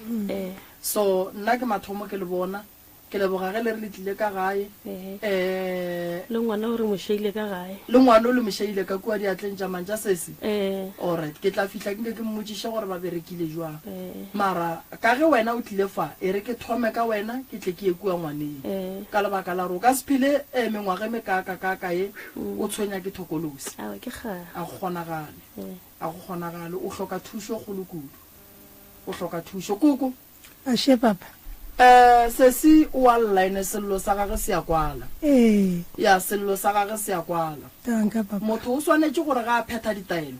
so nna ke mathomo ke le bona ke leboga ge le re le tlile ka gae le ngwana o re mošaile ka gae le ngwana o le mošaile ka kua diatleng tša mantša sese alright ke tla fihla ke ke mmotšiše gore ba berekile jwang mara ka ge wena o tlile fa e re ke thome ka wena ke tle ke ye kua ngwaneng ka lebaka la gore o ka sephile mengwaga mekaka ye o tshwenya ke thokolosi a go kgonagale o hloka thušo kgolo kudu o hloka thušo koko ashe papa sesi o online sello sa gagwe se ya kwala ya sello sa gagwe se ya kwala tanka papa motho o swanetse gore ga a phetha ditaelo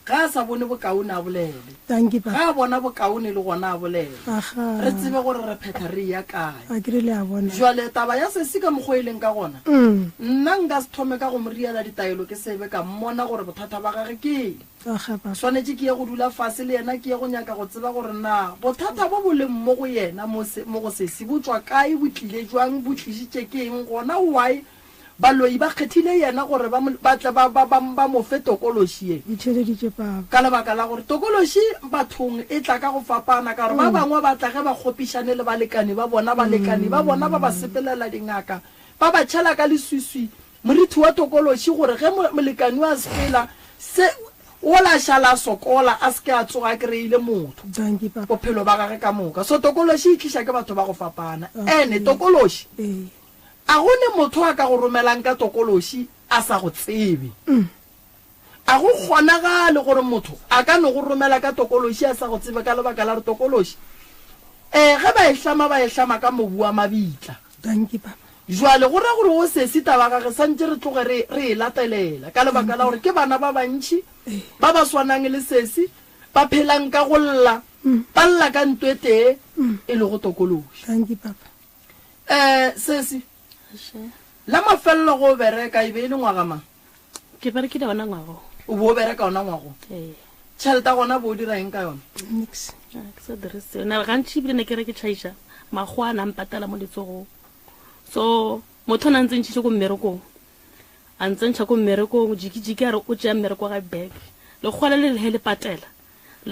ga a sa bone bokaone a bolele tanki papa ga a bona bokaone le gona a bolele re tsebe gore re phetha re ya kae a kire le a bona jwale taba ya sesi ka mogoeleng ka gona nna nka se thome ka go moriela ditaelo ke sebe ka mmona gore bothata ba gage ke swanetse ke ye go dula fase le yena ke ye go nyaka go tseba gore na bothata bo bo leng mo go yena mo go sesi bo tswa kae bo tlile jwang bo tlisitse ke eng gona why baloi ba kgethile yena gore ba tle ba mo fe tokološi e ka lebaka la gore tokološi bathong e tla ka go fapana ka gore ba bangwe ba tla ge ba kgopišane le balekani ba bona ba ba sepelela dingaka ba ba tšhela ka leswiswi morithi wa tokološi gore ge molekani wa sepela se ola shala sokola a se a tsoga kreile motho bophelo ba gage ka moka so tokološi e tliša ke batho ba go fapana ene tokološi a gone motho a ka go romelang ka tokološi a sa go tsebe a go kgonagale gore motho a ka no go romela ka tokološi a sa go tsebe ka lebaka la re tokološi ge ba e hlama ka mobu wa mabitla jwale go ra gore o sesi taba gage santse re tloge re e latelela ka lebaka la gore ke bana ba bantšhi ba ba swanang le sesi ba phelang ka go lla ba lla ka ntwe tee e le go tokološi sesi la mafelelo go bereka e be e le ngwaga mang ke berekile gona ngwago o bo bereka ona ngwago tšhelete gona bo o dira eng ka yona ke sa dirise na gantši ebile ne ke re ke tšhaiša mago a nampatala mo letsogong so motho na ntsentšhiše ko mmerekong a ntsentšha ko mmerekong jiki a re o tšea mmereko ga bag lekgwala le lehe le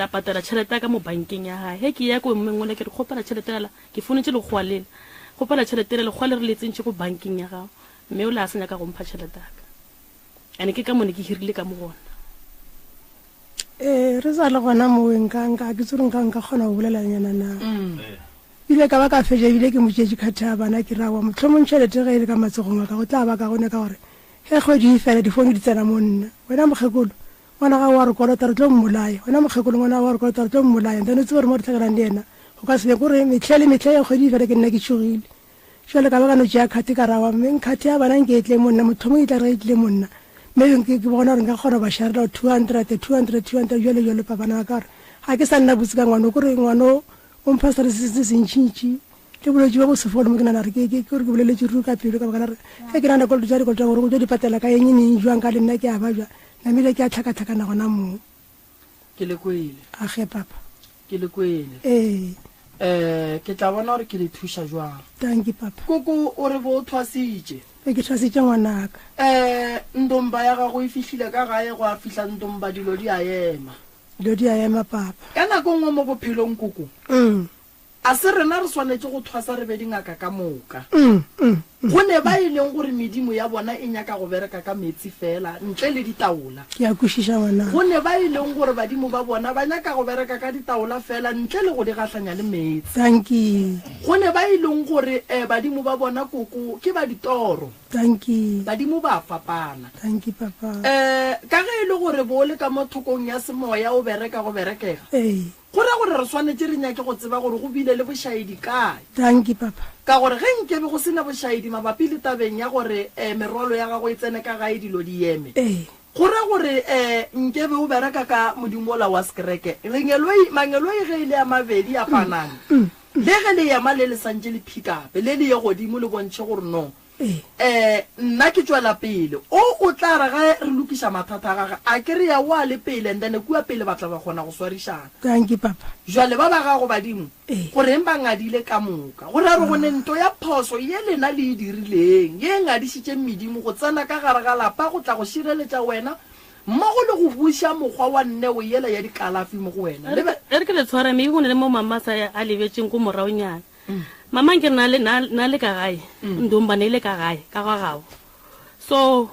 patela tšhelete ka mo bankeng ya gae he ke ya ko mengwele ke re kgopela tšhelete ela ke fonetse lekgwalele kgopela tšhelete ela lekgwale re letsentšhe ko bankeng ya gago mme o le a senya ka go mpha tšhelete aka ane ke ka mone ke hirile ka mo gona re sa le gona moeng ka ke tsore nka kgona go bolelanyana na bile ka ba ka fetša bile ke motšetše kgatha bana ke rawa motlhomong tšhelete ge e le ka matsogong a ka go tla ba ka gone ka gore ge kgwedi e fela difone di tsena mo nna wena mokgekolo ngwana ga wa re kolota re tlo mmolaya wena mokgekolo ngwana wa re kolota re tlo mmolaya then o tse gore mo re tlhakelang le ena go ka sebe kore metlha le metlha ya kgwedi e fela ke nna ke tšhogile jale ka ba ka no tšea kgate ka rawa mme nkgate ya bana nke e tle monna motlhomong e tla re e tlile monna mme ke bona gore nka kgona ba šarela 200 jale papana ka gore ga ke sa nna botse ka ngwana kore ngwano ompasare se sentšintši le bolwetse ba go sefolo mo ke nana re ke gore ke boleletse ruri ka pelo ka baka la re ge ke nana koloto tša dikoloto gore go tlo dipatela ka eng neng jwang ka le nna ke a ba jwa namile ke a tlhakatlhakana gona moo ke le kwele a ge papa ke le kwele ke tla bona gore ke le thuša jwang tanki papa koko o re bo o thwasitše ke thwasitše ngwanaka ndomba ya gago e fihlile ka gae go a fihla ndomba dilo di a ema papa ka nako nngwe mo bophelong koko a se rena re swanetse go thwasa re be dingaka ka moka go ne ba e leng gore medimo ya bona e nyaka go bereka ka metsi fela ntle le ditaola ke a kwešiša ngwana go ne ba e leng gore badimo ba bona ba nyaka go bereka ka ditaola fela ntle le go di gahlanya le metsi tanki go ne ba e leng gore badimo ba bona koko ke ba ditoro tanki badimo ba fapana tanki papa ka ge e le gore bo le ka mo thokong ya semoya o bereka go berekega gore gore re swanetse re nyake go tseba gore go bile le bošaedi kae tanki papa ka gore ge nkebe go sena bošaedi mabapi le tabeng ya gore merwalo ya gago e tsene ka gae dilo di eme gore gore nkebe o bereka ka modimola wa skereke mangeloi ge ile ya mabedi a panang le ge le yama le le santse le pikape le le ye godimo le bontšhe gore no nna ke tswela pele o tla ra ga re lokisa mathata a gage a ke re ya wa le pele and then kua pele batla ba kgona go swarishana kanke papa jwale ba ba gago badimo goreng ba ngadile ka moka go ra re go ne nto ya phoso ye lena le e dirileng ye ngadišitše medimo go tsena ka gare ga lapa go tla go šireletša wena mmogo le go buša mokgwa wa nneo yela ya dikalafi mo go wena e re ke le tshwara mme go ne le mo mama sa a lebetseng ko moraonyana mama ke na le ka gae ndomba ne le ka gae ka ga gago so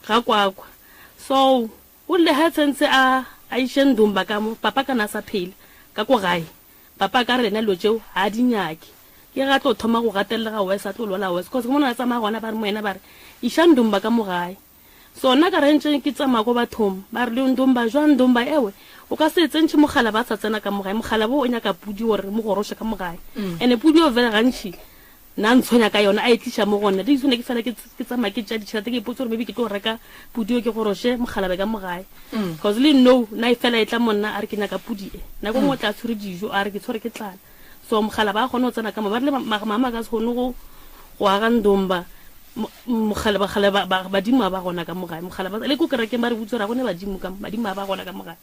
ga kwakwa so o le ha tsentse a ishe ndomba ka mo papa kana sa phele ka ko gae papa ka rena lo tseo ha dinyaki ke ga tlo thoma go gatelela ga wesa tlo lola wesa cause mona tsa magona ba re moena ba re isha ndomba ka mo gae so nna ka rentse ke tsama go bathong ba re le ndomba jwa ndomba ewe o ka se tsentse mogala ba sa tsena ka mogae mogala bo o nyaka pudi gore mo goroshe ka mogae ene pudi o vela gantši na ntshonya ka yona a etliša mo gona di tsone ke fela ke tsama ke tša ditšhelete ke ipotse gore maybe ke tlo reka pudi o ke goroshe mogala be ka mogae cause le no na e fela e tla monna a re ke nyaka pudi e nako ngwe o tla tshwere dijo a re ke tshwere ke tlala so mogala ba kgone go tsena ka mo ba re le mama ka se kgone go aga ndomba mogala badimo ba gona ka mogae mogala le ko kerekeng ba re butse ra gone badimo ba gona ka mogae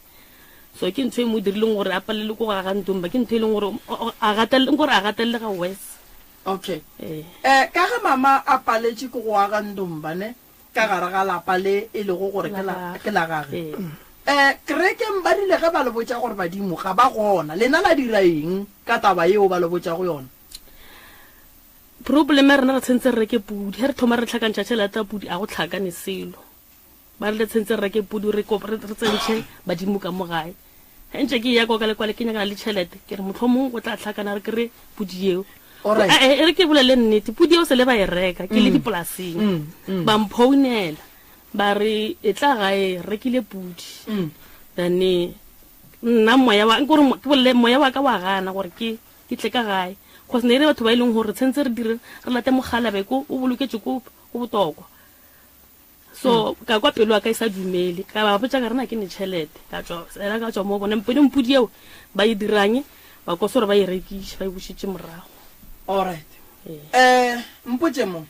so ke ntho e mo dirileng gore a palele ko ga ntomba ke ntho e leng gore a gatelele ga wes okay ka ga mama a paletse ko go aga ntomba ne ka gare ga lapa le e le go gore ke la gage kerekeng ba rile ge ba le botsa gore badimo ga ba gona lena la dira eng ka taba yeo ba le botsa go yona problem rena re tshentse re reke pudi he re thoma re tlhakantšha tšhelete pudi a go tlhakane selo ba re le tshentse re reke pudi re tsentšhe badimo ka mogae ntse ke ya kwa ka lekwale ke nyakana le tšhelete ke re motlhomong o tla tlhakana re kry pudi eo e re ke bolele nnete pudi eo se le ba e reka ke le dipolaseng ba mphounela ba re e tla gae rekile pudi then nna moya wa ka wa gana gore ke tle ka gae cause ne re batho ba ileng gore tshentse re dire re late mogalabe ko o boloketse ko botokwa so ka kwa pelo ka isa dumele ka ba botsa ka rena ke ne tšhelete ka tswa mo bona mpudi eo ba e diranye ba ko sore ba e rekisha ba e bušitše morago alright mpotse mo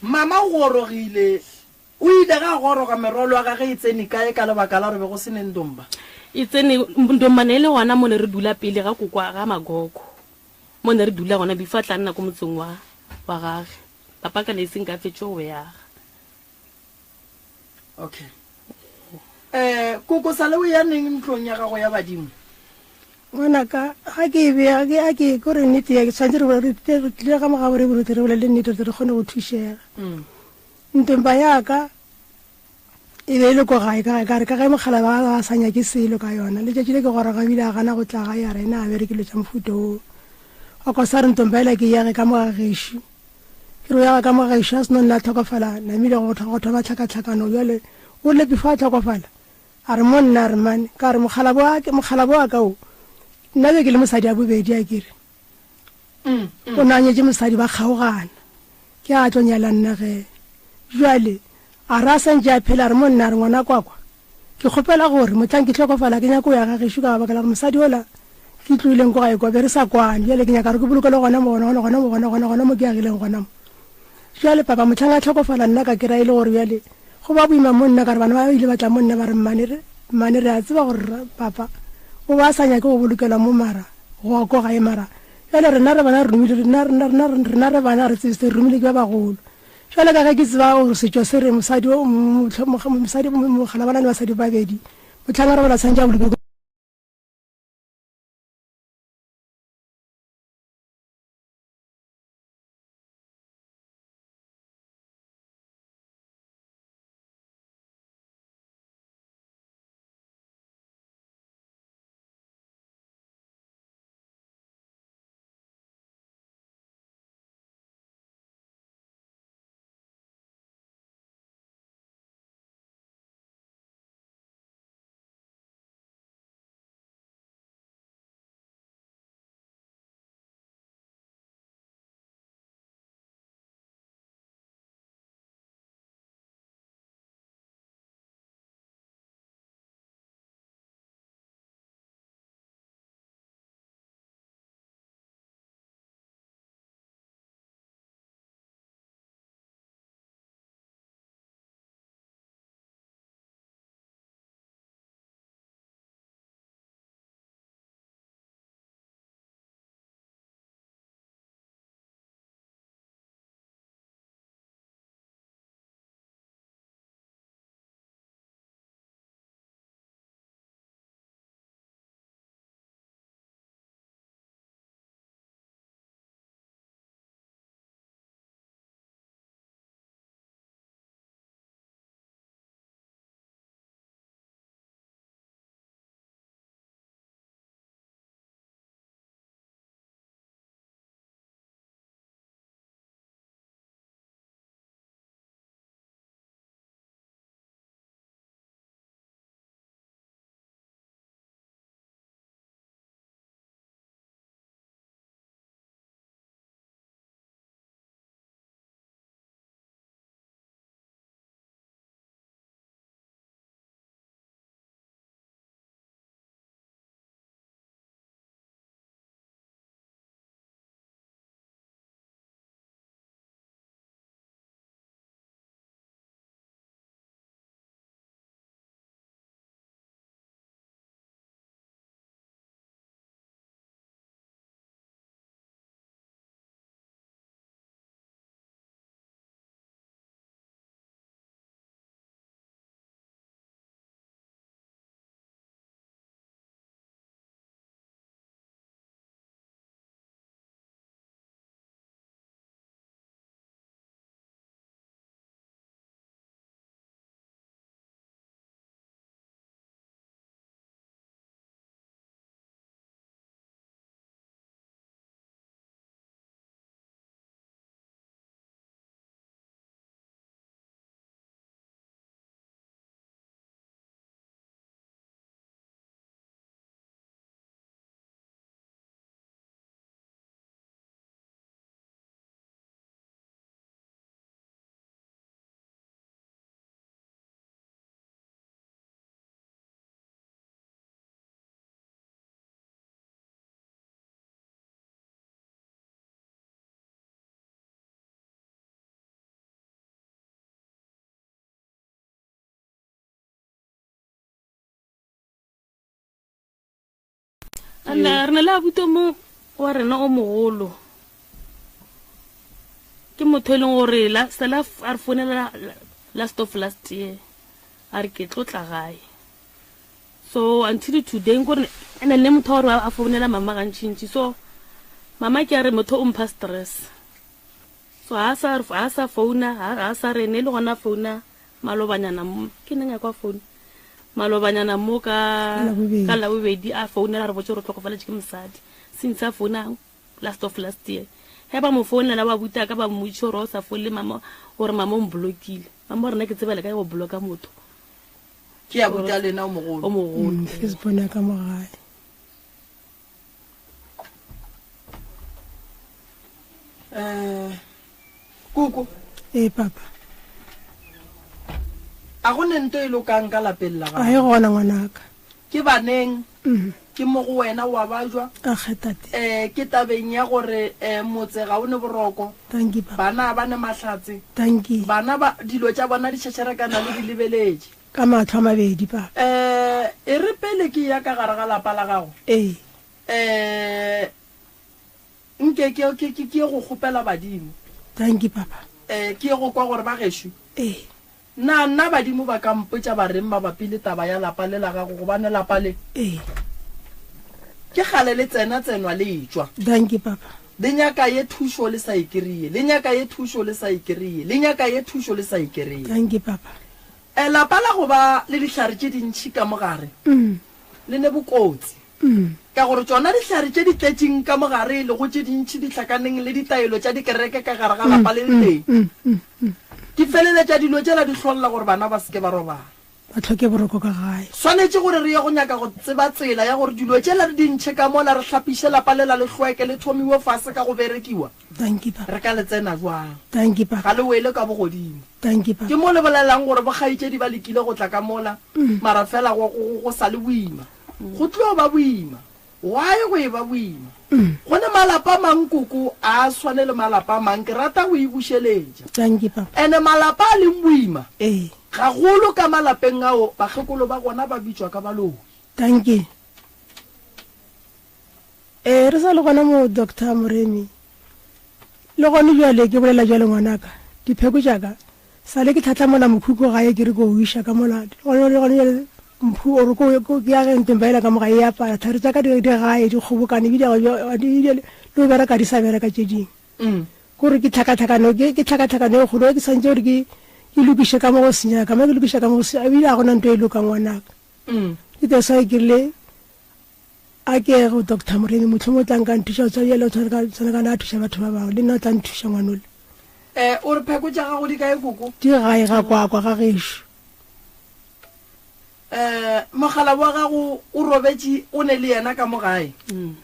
mama o gorogile o ile ga goroga merolo ga ge e tsene kae ka lebaka la re be go se neng ndomba e tsene ndomba ne le gona mo ne re dula pele ga kokwa ga magogo mo ne re dula gona before tla nna ko motseng wa gage papa ka ne seng ka fetšo o yaga okay koko sa le o ya neng ntlong ya gago ya badimo ngwanaka ga ke bea ke kore nnete ya ke tshwanetse re tlile ga moga gore borute re bolele nnete re kgone go thušega ntomba yaka e be e le ko gae ka re ka ge mogala ba sanya ke selo ka yona letšatši le ke goroga bile a gana go tla ga ya rena a berekile tša mofuta o a ko sa re ntomba ela ke yage ka mogagešo ke re o yaga ka mogagešo a seno nna tlhokofala namile go thoma tlhakatlhakano jale o le before a tlhokofala a re mo nna re mane ka re mogala bo wa ka o nna be ke le mosadi a bobedi a kere o nanyetse mosadi ba kgaogana ke a tlo nyala nna ge jale a ra santse a phela re mo nna re ngwana kwakwa ke kgopela gore motlang ke tlhokofala ke nyako ya gagešo ka baka la gore mosadi ola ke tloileng ko gae kwa be re sa kwane jale ke nyaka re ke bolokele gona mo ke agileng gona mo jale papa motlhang a tlhokofala nna ka kera e le gore jale go ba boima mo nna ka re bana ba ile batla mo nna ba re mane re a tseba gore papa o ba sanya ke go bolokela mo mara go ko gae mara jale rena re bana re bana re tsese rumile ke ba bagolo jale ka ge ke tseba gore setšo se re mosadi mogala bana le basadi babedi motlhang a re bola santse a bolokele re na le abuto mo wa rena o mogolo ke motho e leng gore sela a re founela last of last year a re ke tlotla gae so until today nkore ene le motho gore a founela mama gantšintši so mama ke a re motho o mpha stress so ha sa founa ha sa rene le gona founa malobanyana ke neng ya kwa founa malobanyana mo ka labobedi a founela re botse re tlhokofaletše ke mosadi since a founa last of last year he ba mo founela ba buta ka ba mmotše gore o sa foule mama gore mama o mblokile mama rena ke tsebele ka go bloka motho ke ya buta lena o mogolo Facebook ka mogae kuku papa a go ne nto e lokang ka lapeng la a e gona ngwanaka ke baneng ke mo go wena wa bajwa a kgetate ke tabeng ya gore motse ga o ne boroko thank you papa bana ba ne mahlatse thank you bana ba dilo tša bona di tšhetšherekana le di lebeletse ka matlho a mabedi papa e re pele ke ya ka gare ga lapa la gago nke ke go kgopela badimo thank you papa ke go kwa gore ba gešo nna badimo ba ka mpotša ba reng mabapi le taba ya lapa le la gago gobane lapa le ke gale le tsenwa le etswa thank you papa le nyaka ye thušo le sa ikereye le nyaka ye thušo le sa ikereye le nyaka ye thušo le sa ikereye thank you papa lapa la go ba le dihlare tše dintšhi ka mogare le ne bokotsi ka gore tsona dihlare tše di tletseng ka mogare le go tše dintšhi di hlakaneng le ditaelo tša dikereke ka gare ga lapa le le teng di feleletša dilo tšela di hlolola gore bana ba seke ba robala ba tlhoke boroko ka gae swanetše gore re ye go nyaka go tseba tsela ya gore dilo tšela re dintšhe ka mola re hlapiše lapa lela le hlweke le thomiwe fase ka go berekiwa thank you papa re ka le tsena jwang thank you papa ga le wele ka bogodimo thank you papa ke mo le bolelang gore bokgaitšedi ba lekile go tla ka mola mara fela go sa le boima go tlo ba boima why go e ba boima go ne malapa mang kuku a swane le malapa mang ke rata go e bušeletša thank you papa ene malapa a leng boima ga golo ka malapeng ao bagekolo ba gona ba bitswa ka baloi thank you re sa le gona mo Dr. Moremi le gone jwale ke bolela jwale ngwanaka dipheko jaaka sa le ke tlhatlamola mokhuko gae ke re ko o iša ka mola gone mphu o re ko ya ge nteng baela ka moga e apara thare tsa ka di gae di kgobokane le bereka di sa bereka tše dingwe kore ke tlhakatlhakano e kgolo ke santse gore ke lokiše ka mo go senyaka mo ke lokiša ka mo go senyaka ebile a gona nto e lokang ngwanaka ke tesa e kerile a ke go Dr. Moremi motlho mo tlang ka nthuša o tsayele o tshwane ka na a thuša batho ba bangwe le nna o tla nthuša ngwanole o re pheko tša gago di kae koko di gae ga kwakwa ga gešo mogala wa gago o robetse o ne le yena ka mo gae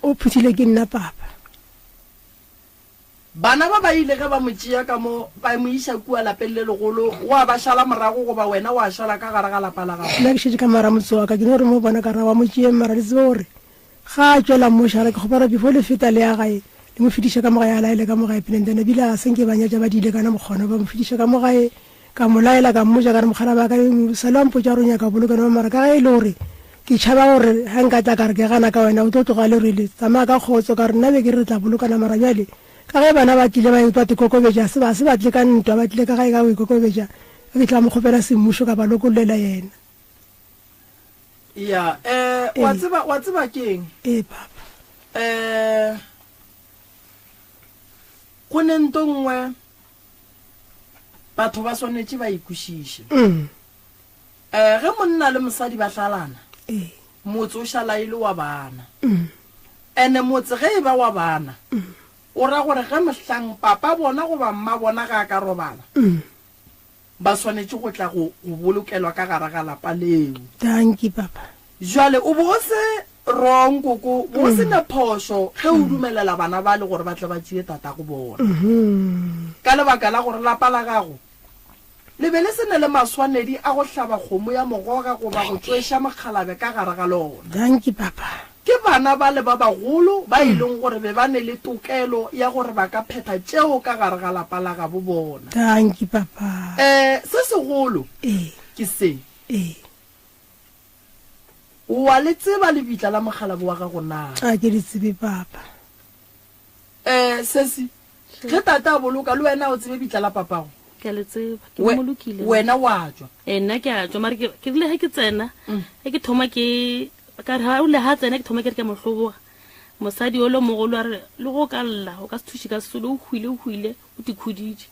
o phuthile ke nna papa bana ba ile ge ba mo tšea ka mo ba mo iša kua lapeng le legolo wa ba šala morago goba wena wa šala ka gare ga lapa la gago nna ke šetse ka mara motse wa ka ke ne gore mo bona ka ra wa mo tšee mara le tsebe gore ga a tswela mošara ke kgopara before le feta le ya gae le mo fetiša ka mogae a laele ka mogae pelentene ebile a senke banyatša ba diile kana mokgona ba mo fetiša ka mogae ka mo laela ka mmoja ka re mogala ba ka salampotša gore nyaka bolokana ba mara ka ge e le gore ke tšhaba gore ga nka tla ka re ke gana ka wena o tlo tloga le rele tsamaya ka kgotso ka re nna be ke re tla bolokana mara bjale ka ge bana ba tlile ba etwa tekokobetša se ba tle ka ntwa ba tlile ka gae ka go ikokobetša ba ke tla mo kgopela semmušo ka ba lokololela yena ya wa tseba keng papa go ne nto nngwe batho ba swanetše ba ikwešiše ge monna le mosadi ba hlalana motse o šala e le wa bana ene motse ge e ba wa bana o ra gore ge mohlang papa bona goba mma bona ga ka robala ba swanetše go tla go bolokelwa ka gare ga lapa leo thank you papa jwale o bo se wrong koko bo se na phošo ge o dumelela bana ba le gore ba tle ba tšee tata go bona ka lebaka la gore lapa la gago le be le se ne le maswanedi a go hlaba kgomo ya mogoga goba go tšweša mokgalabe ka gare ga lona thank you papa ke bana ba le ba bagolo ba e leng gore be ba ne le tokelo ya gore ba ka phetha tšeo ka gare ga lapa la gabo bona thank you papa se segolo ke se wa le tseba lebitla la mogala wa ga go na a ke di tsebe papa sesi ge tata a boloka le wena o tsebe bitla la papago ke a le tseba ke molokile wena wa tswa nna ke a tswa mare ke rile ge ke tsena ge ke thoma ke ka re ha o le ha tsena ke thoma ke re ke mohloboga mosadi o le mogolo a re le go ka lla o ka se thuše ka sesolo o hwile o dikhuditše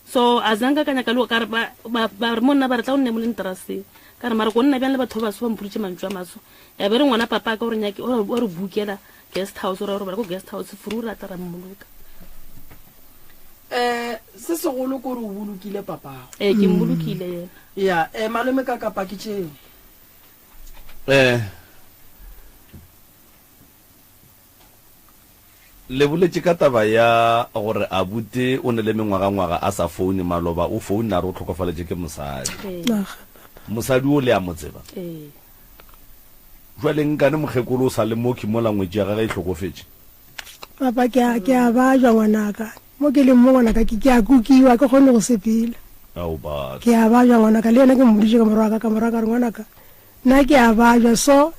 so a zanka ka nyaka le ka re ba re monna ba re tla o nne mo le interase ka re mare go nna bjang le batho ba baso ba mphoditše mantšu a maso ya be re ngwana papa ka o re bookela guest house o re ba ko guest house furu o rata ra mmoloka se segolo ko re o bolokile papago ke mmolokile yena ya malome ka kapa ke tšeo le boletse ka taba ya gore a bute o ne le mengwaga a sa foune maloba o foune a re o tlhokofaletše ke mosadi o le a motseba jwale nkane mokgekolo o sa le mo khimola ngwetši ya gage e tlhokofetše papa ke a bajwa ngwanaka mo ke leng mo ngwanaka ke a kukiwa ke kgone go sepela ke a bajwa ngwanaka le yena ke mmoditše ka moraga ka re ngwanaka nna ke a bajwa so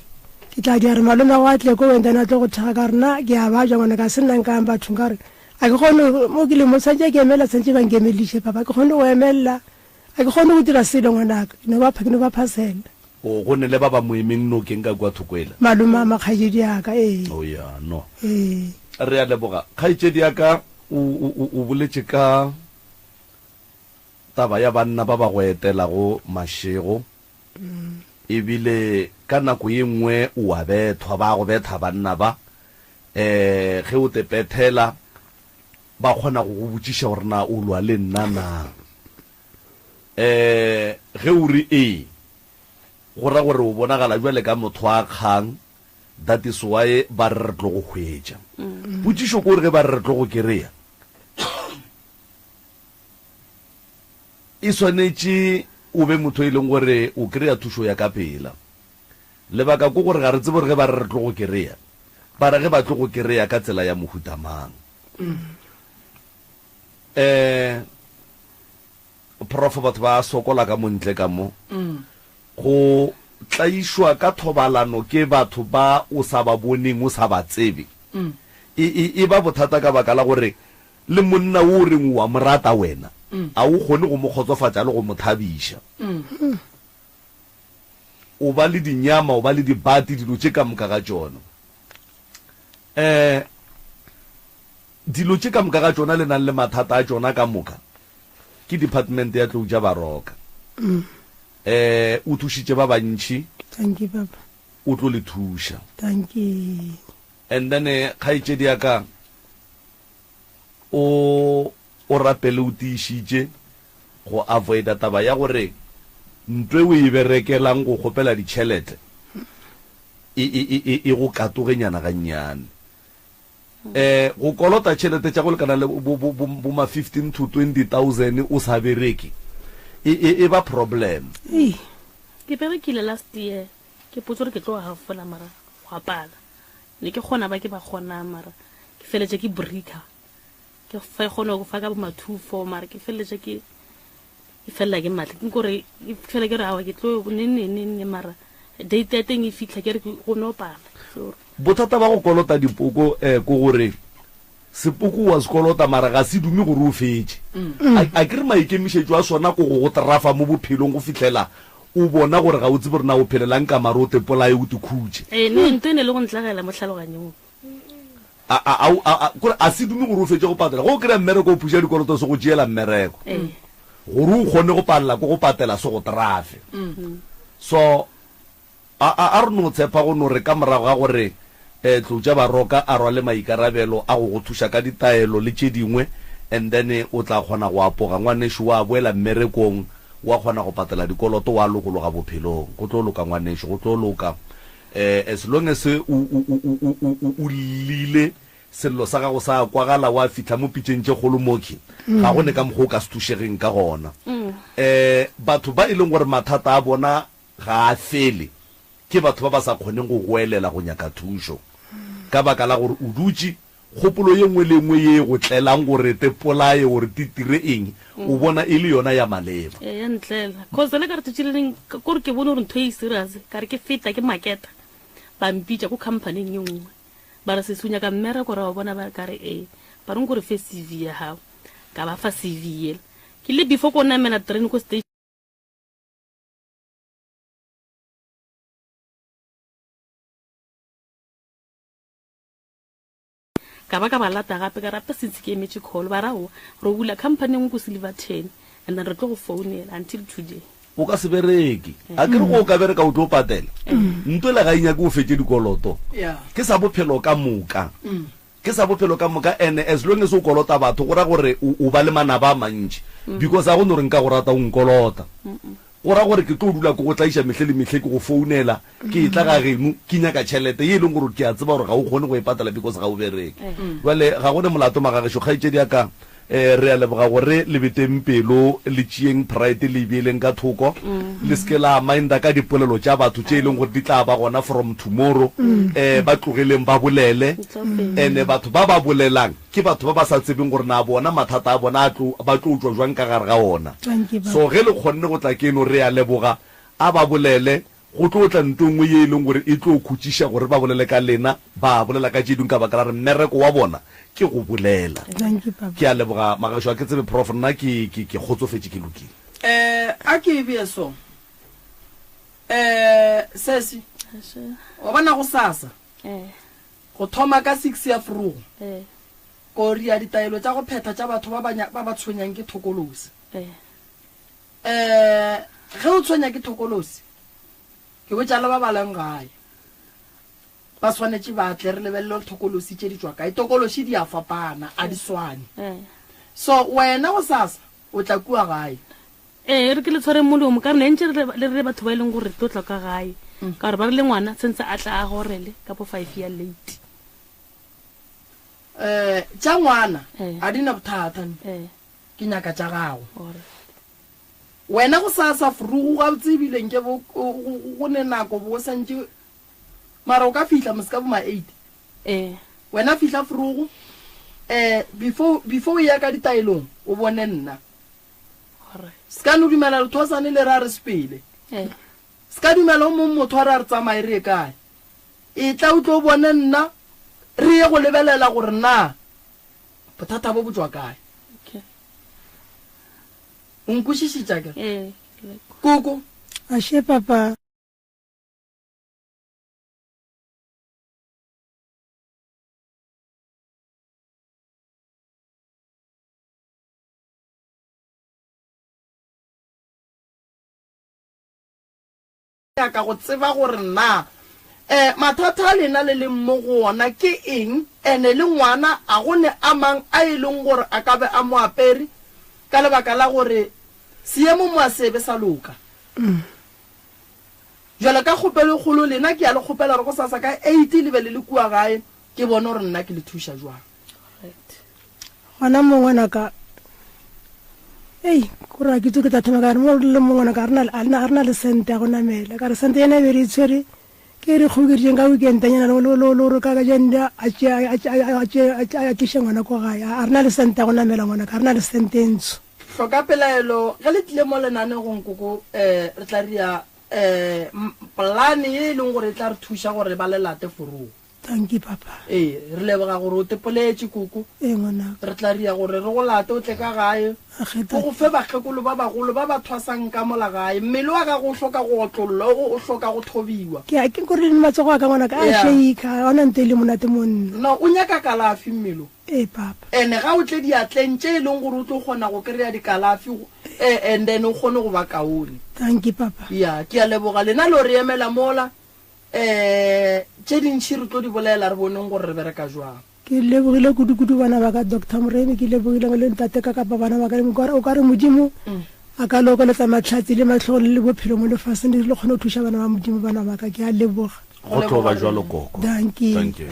ke tla di a re malome go a tle ko wentane a tle go thega ka rena ke a bajwa ngwana ka se nnang kang bathong ka re a ke kgone mo ke leng mo santse ke emela santse ba nkemediše papa ke kgone go emelela a ke kgone go dira selo ngwanaka ke no ba phasela o go ne le ba ba moemeng nokeng ka kwa thokwela malome a makgaedi aka ya no re a leboga kgaitsedi yaka o boletse ka taba ya banna ba ba go etelago mašego ebile ka nako ye nngwe o a bethwa ba go betha banna ba ge o te pethela ba kgona go go botšiša gore na o lwa le nna na ge o re go ra gore o bonagala jwale ka motho a kgang that is why ba re tlo go hwetša botšišo ko gore ge ba re tlo go kereya e swanetše o be motho e leng gore o kereya thušo ya ka pela lebaka ko gore ga re tsebe gore ge ba re tlo go kereya ba re ge ba tlo go kereya ka tsela ya mohutamang prof batho ba sokola ka montle ka mo go tlaišwa ka thobalano ke batho ba o sa ba boneng o sa ba tsebe e ba bothata ka baka la gore le monna o reng wa morata wena a o kgone go mo kgotsofatša le go mo thabiša o ba le dinyama o ba le dibati dilo tše ka moka ga tšona dilo tše ka moka ga tšona le nang le mathata a tšona ka moka ke department ya tlou ja baroka o thušitše ba bantšhi o tlo le thuša and then kgaitšedi yaka o rapele o tiišitše go avoida taba ya gore ntwe o e berekelang go kgopela ditšhelete e go katogenyana gannyane go kolota tšhelete tša go lekana le boma 15 to 20,000 o sa bereke e ba problem ke berekile last year ke potse gore ke tlo gafola mara go apala ne ke kgona ba ke ba kgona mara ke feletse ke breaker ke fa kgona go fa ka boma 2-4 mara ke feletse ke fela ke matla ke gore ke fela ke re awa ke tlo ne mara date ya teng e fitlha ke re go no pala bothata ba go kolota dipoko ko gore sepoko wa sekolota mara ga se dume gore o fetse a ke re maikemišetšo a sona ko go trafa mo bophelong go fitlhela o bona gore ga o tse borena o phelelang ka mare o tepolae o tikhutše ntho ene le go ntlagela mo tlhaloganyong a se dume gore o fetse go patela go kry-a mmereko o phuša dikoloto se go tšeela mmereko gore o kgone go palela ko go patela se go trafe so a re no tshepa go no re ka morago ga gore tlou ja baroka a rwale maikarabelo a go thuša ka ditaelo le tše dingwe and then o tla kgona go apoga ngwanešo wa boela mmerekong wa kgona go patela dikoloto wa lokologa bophelong go tlo loka ngwanešo go tlo loka as long as o lile sello sa gago sa kwagala wa fitlha mo pitšeng tše kgolo moki ga go ne ka mokgwa o ka se thušegeng ka gona batho ba e leng gore mathata a bona ga a fele ke batho ba ba sa kgoneng go goelela go nyaka thušo ka baka la gore o dutše kgopolo ye nngwe le nngwe ye go tlelang gore te polaye gore te tire eng o bona e le yona ya maleba ya ntlela cause le ka re tšheleng kore ke bone gore ntho e serious ka re ke feta ke maketa ba mpitša ko companyng ye nngwe ba re sesunya ka mmereko ra wa bona ba ka re ba reng gore fe CV ya gago ka ba fa CV ele ke le before ko namela train ko station ka ba lata gape ka rape sentse ke emetse call ba rago re bula company ngwe ko Silver 10 and then re tlo go founela until today o ka se bereke a ke re go ka bereka o tlo patela ntwe la ga inya ke o fetse dikoloto ke sa bophelo ka moka ke sa bophelo ka moka and as long as o kolota batho go ra gore o ba le manaba a mantši because a go no re nka go rata o nkolota go ra gore ke tlo dula ko go tlaiša mehle le mehle ke go founela ke tla ga geno ke nyaka tšhelete ye e leng gore ke a tseba gore ga o kgone go e patala because ga o bereke jale ga gone molato magagešo kgaetšedi yaka re a leboga gore le beteng pelo le tšeeng pride le beeleng ka thoko le seke la minda ka dipolelo tša batho tše e leng gore di tla ba gona from tomorrow ba tlogeleng ba bolele and batho ba ba bolelang ke batho ba ba sa tsebeng gore na bona mathata a bona ba tlo utswa jwang ka gare ga ona so ge le kgonne go tla keno re a leboga a ba bolele go tlo tla ntongwe ye e leng gore e tlo khutšiša gore ba bolele ka lena ba bolela ka tšedung ka baka la re mmereko wa bona ke go bolela ke a leboga magašo a ke tsebe prof nna ke kgotsofetse ke lokile a ke be so sesi o bona go sasa go thoma ka 6 ya frugo ko ria ditaelo tša go phetha tša batho ba ba tshwenyang ke thokolosi ge o tshwenya ke thokolosi ke botjala ba balang gae ba swanetse ba tle re lebelele thokolosi tše di tswa kae tokolosi di a fapana a di swane so wena go sasa o tla kua gae re ke le tshware molomo ka re ne ntse le re batho ba e leng gore tlo tla ka gae ka gore ba re le ngwana tshentse a tla a gorele ka po 5 year late tša ngwana a di na bothata ke nyaka tša gago wena go sasa frugo ga tsebileng ke go ne nako bo santse mara o ka fihla moska bo ma 8 wena fihla frugo before ya ka ditaelong o bone nna ska no dumela le thosane le ra re sepele ska dumela o motho ra re tsamaye re kae e tla o tlo bone nna re ye go lebelela gore na bothata bo botswa kae unkwishisitša ke koko ashe papa ka go tseba gore na mathata a lena le leng mo go ona ke eng ene le ngwana a gone a mang a e leng gore a ka be a mo apere ka lebaka la gore seemo mo a sebe sa loka jalo ka kgopelo kgolo lena ke a le kgopela re go sasa ka 8 le be le kua gae ke bone gore nna ke le thuša jwang gona mongwana ka kora ke tsoke tathoma ka re mo le mongwana ka rena le sente ya go namela ka re sente ena be re itshwere ke re kgokeritšeng ka weekendanyana lore ka janda a tliše ngwana ko gae a rena le sente ya go namela ngwana ka rena le sente e ntsho hloka pelaelo ge le tlile mo lenanegong koko re tla ria polane e leng gore e tla re thuša gore ba lelate forogo thank you papa re leboga gore o tepoletse koko ngwana re tla ria gore re go late o tle ka gae go go fe bakgekolo ba bagolo ba ba thwasang ka mola gae mmele wa ka go hloka go otlollo o hloka go thobiwa ke kore le matsogo a ka ngwana ka a sheika ona nte le monate monna no o nyaka kalafi mmelo papa ene ga o tle diatleng tše e leng gore o tlo kgona go kry-a dikalafi and then o kgone go ba kaone thank you papa ya ke a leboga lena le re emela mola tše dintšhi re tlo di bolela re boneng gore re bereka jwang ke lebogile kudu bana ba ka Dr. Moremi ke lebogile le ntate ka kapa bana ba ka o ka re modimo a ka lokoletsa matlhatsi le matlhogo le bophelo mo lefaseng le kgone go thuša bana ba modimo bana ba ka ke a leboga go tlo ba jwalo koko thank you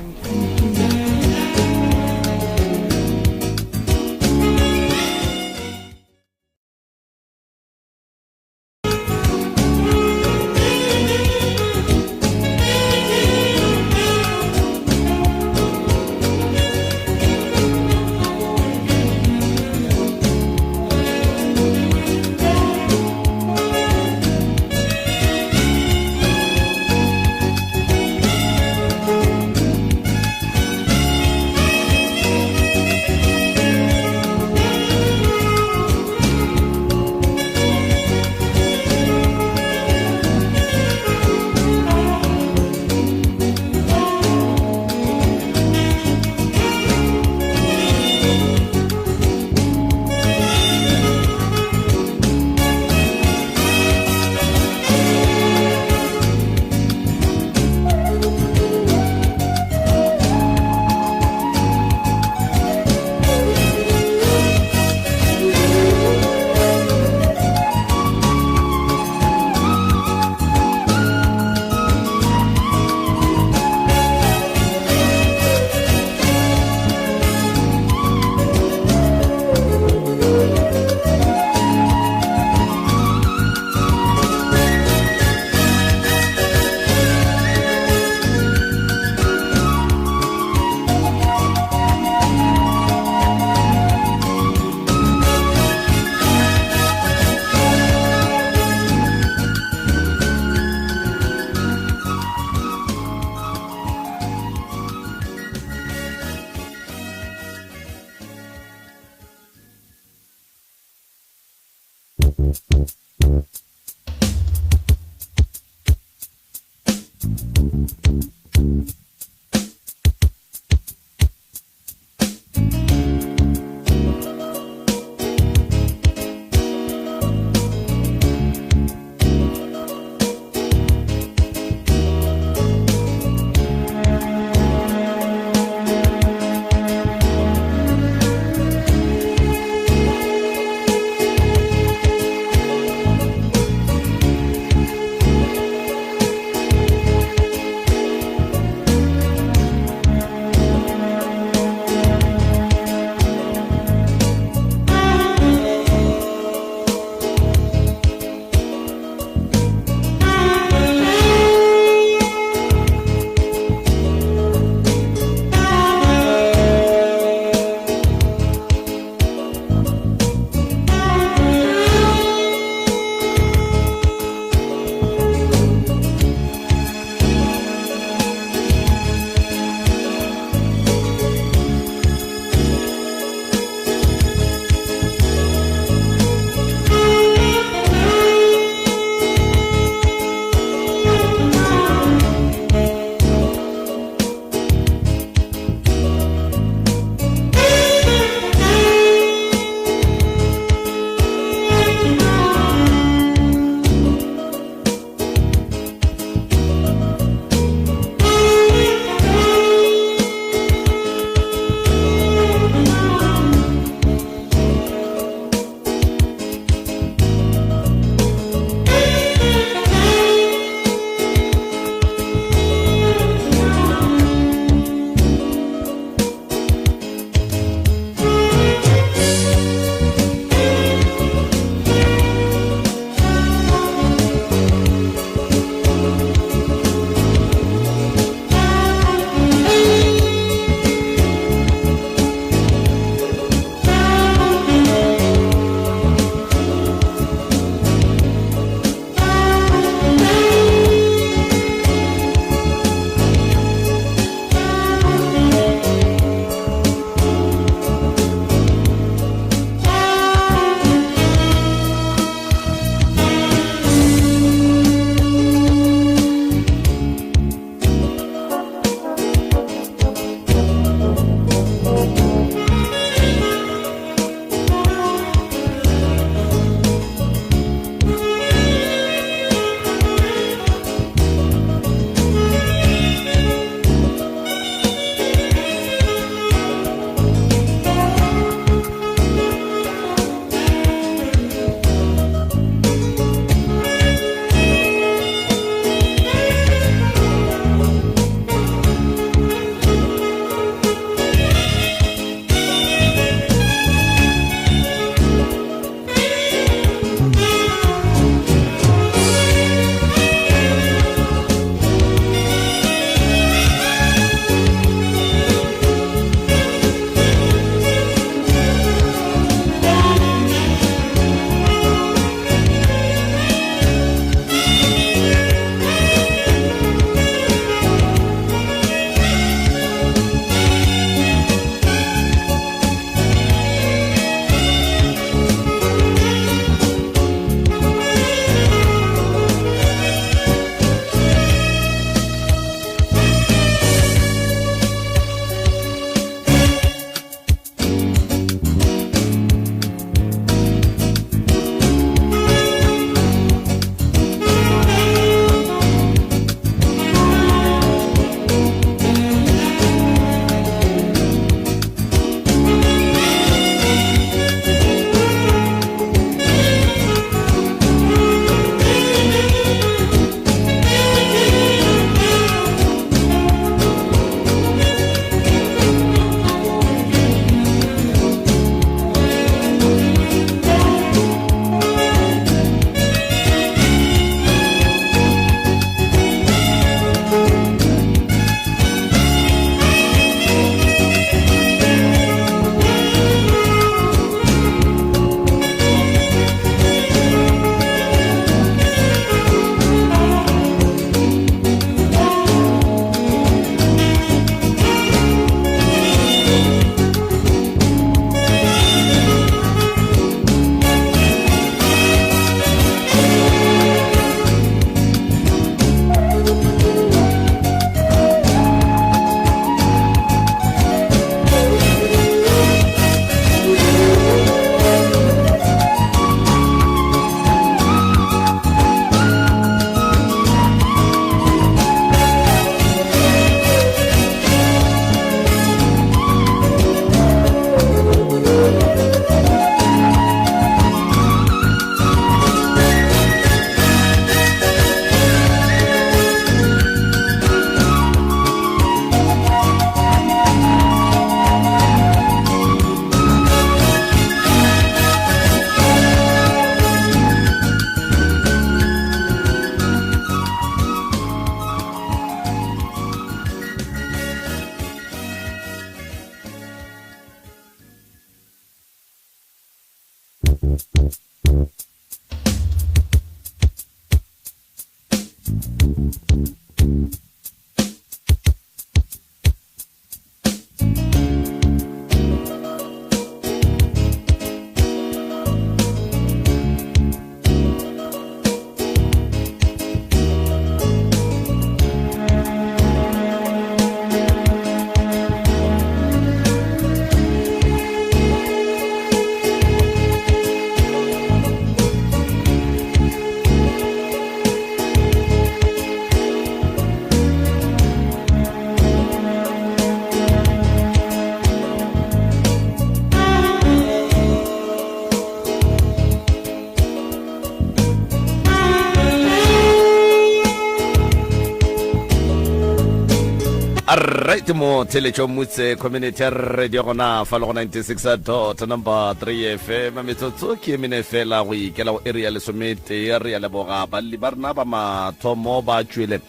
right mo telecho mutse community radio gona fa lo 96 number 3 FM metsotso ke mine fela go ikela go area le somete area le boga ba li barna ba mathomo ba tshwele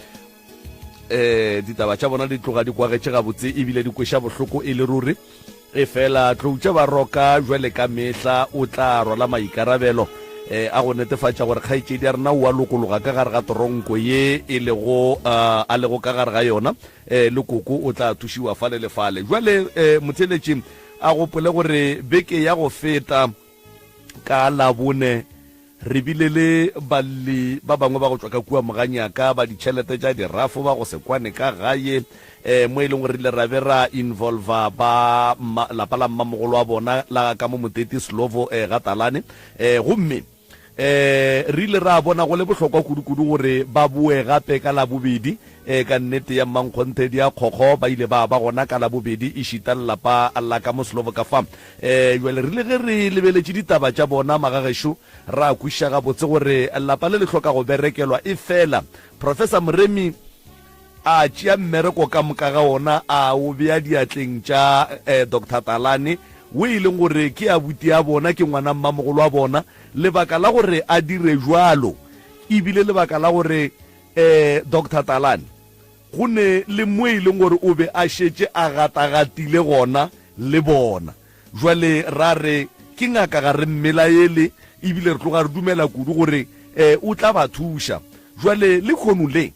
ditaba tša bona di tloga di kwagetse ga botse ebile di kwesha bohloko e le ruri e fela tloutša ba roka jwele ka mehla o tla rola maikarabelo a go netefatša gore kgaetšedi a rena wa lokologa ka gare ga toronko ye e lego a lego ka gare ga yona le koko o tla thušiwa fale le fale jwale motheletši a gopole gore beke ya go feta ka labone re bile le balli ba bangwe ba go tswa ka kua moganyaka ba ditšhelete tša dirafo ba go se kwane ka gae mo e leng gore ile ra be ra involva ba lapa la mmamogolo wa bona la ka mo moteti slovo ga talane gomme re ile ra bona go le bohlokwa kudu-kudu gore ba bue gape ka la bobedi ka nnete ya mmankgonthe di a kgokgo ba ile ba gona ka la bobedi e šita lelapa alla ka mo slovo ka fa jwale re le ge re lebeletše ditaba tša bona magagešo ra kwiša gabotse gore lelapa le le hloka go berekelwa e fela Professor Moremi a tšea mmereko ka moka ga ona a o bea diatleng tša Dr. Talane o e leng gore ke abuti ya bona ke ngwana mmamogolo wa bona lebaka la gore a dire jwalo ebile lebaka la gore Dr. Talane go ne le mo e leng gore o be a šetše a gatagatile gona le bona jwale ra re ke ngaka ga re mmelaele ebile re tloga re dumela kudu gore o tla ba thuša jwale le kgono le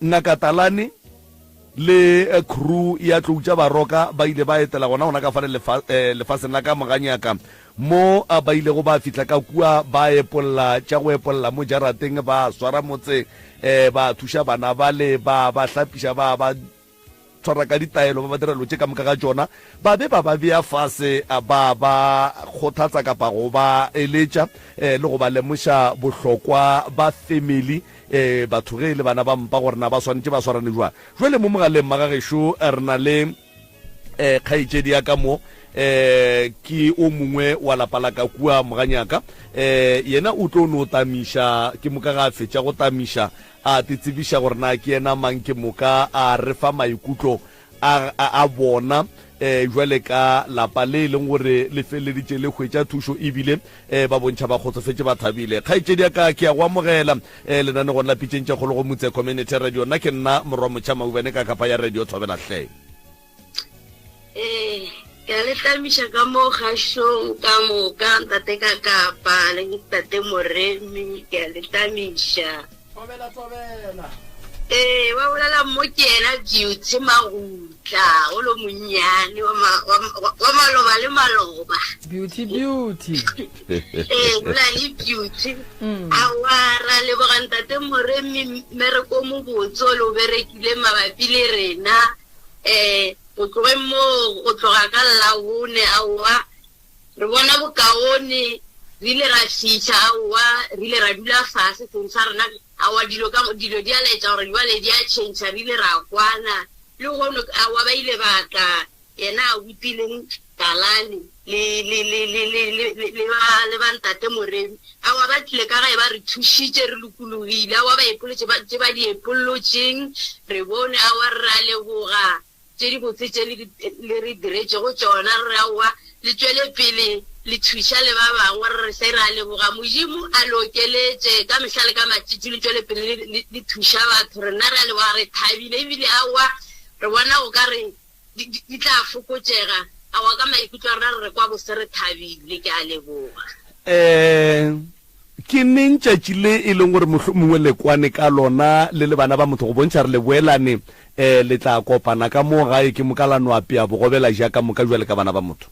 ngaka Talane le crew ya tloutša baroka ba ile ba etela gona gona ka fane lefaseng la ka moganyaka mo ba ile go ba fitla ka kua ba epolla tša go epolla mo jarateng ba swara motse ba thuša bana ba le ba hlapiša ba tshwara ka ditaelo ba dira lotše ka moka ga tšona ba be ba bea fase ba kgothatsa kapa go ba eletša le go ba lemoša bohlokwa ba family batho ge le bana ba mpa gore na ba swanetse ba swarane jwa jwale mo mogaleng magagešo re na le kgaetšedi ya ka mo ke o mongwe wa lapa la ka kua moganyaka yena o tlo no tamiša ke moka ga fetša go tamiša a tsebiša gore na ke yena mang ke moka a re fa maikutlo a bona jwale ka lapa le leng gore le feleditše le hwetša thušo ebile ba bontšha ba kgotsofetse ba thabile kgaetšedi ya ka ke ya go amogela lenane go nna pitšeng tša kgolo go motse community radio nna ke nna morwa motšha maubane ka kapa ya radio thobela hle ke a le tamiša ka mo kgašong ka moka ntate ka kapa le ntate Moremi ke a le tamiša wa bolela mo ke ena Beauty Magutla o lo monnyane wa maloba le maloba beauty bola le Beauty a wara le bogantate Moremi mmereko mo botse o lo berekile mabapi le rena o tloge mo go tloga ka Labone aowa re bona bokaone re ile ra fitlha aowa re ile ra dula fase seng sa rena awa dilo di a laetša gore jwale di a change re ile ra kwana le gono awa ba ile batla yena a butileng Talane le ba ntate Moremi awa ba tlile ka gae ba re thušitše re lokologile awa ba epolotše ba di epolotšeng re bone awa re ra leboga tše di botse tše le re diretše go tšona re awa le tšwele pele le thuša le ba bangwe re se ra leboga Modimo a lokeletše ka mehla le ka matšatši le tšwele pele le thuša batho rena re a leboga re thabile ebile awa re bona go ka re di tla fokotšega a wa ka maikutlo a rena re kwa bose re thabile ke a leboga ke neng tšatši le e leng gore mohlomongwe le kwane ka lona le bana ba motho go bontšha re le boelane le tla kopana ka mo gae ke mokalano apea bogobela jaaka moka jwa le ka bana ba motho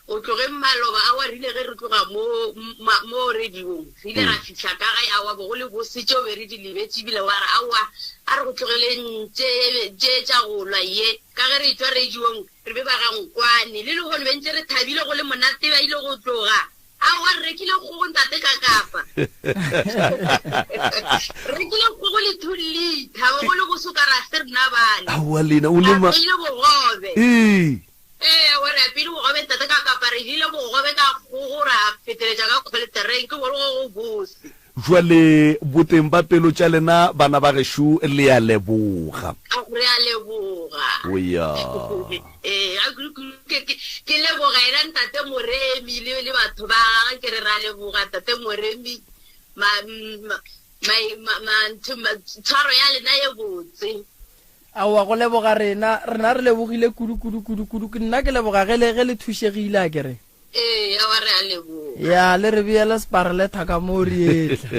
o tloge maloba a wa rile ge re tloga mo radiong re ile ra fitlha ka gae a wa bo go le bosetse o be re di lebetse ebile wa re aowa a re go tlogeleng tše tša go lwa ye ka ge re tswa radiong re be ba gankwane le legone bentse re thabile go le monate ba ile go tloga a wa re rekile kgogo ntate ka kapa rekile kgogo le 2 liter ba go le go soka ra se rena bana aowa lena o le bogobe wa re apile bogobe ntate ka kapa re ile bogobe ka kgogo ra feteletša ka kholetereng ke bore go bose jwale boteng ba pelo tša lena bana ba gešo le ya leboga re a leboga oya ke leboga ena ntate Moremi le batho ba ke re ra leboga tate Moremi tshwaro ya lena ye botse aowa go leboga rena re lebogile kudu ke nna ke leboga ge le thušegile a kere a wa re a leboga ya le re beela separele thaka mo re etla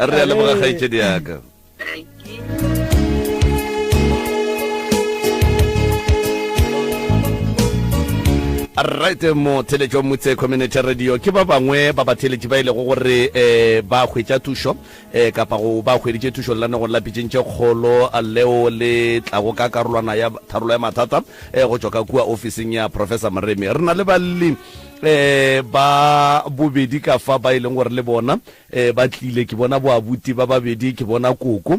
re a leboga kgaetšedi yaka right mo theletšo motse community radio ke ba bangwe ba batheletši ba ile go gore ba hwetša thušo kapa go ba hweditše thušo le lane go lapitšentše kgolo leo le tlago ka karolwana ya tharolo ya mathata go tšwa ka kua ofising ya Professor Moremi re na le balli ba bobedi ka fa ba ileng gore le bona ba tlile ke bona bo abuti ba babedi ke bona koko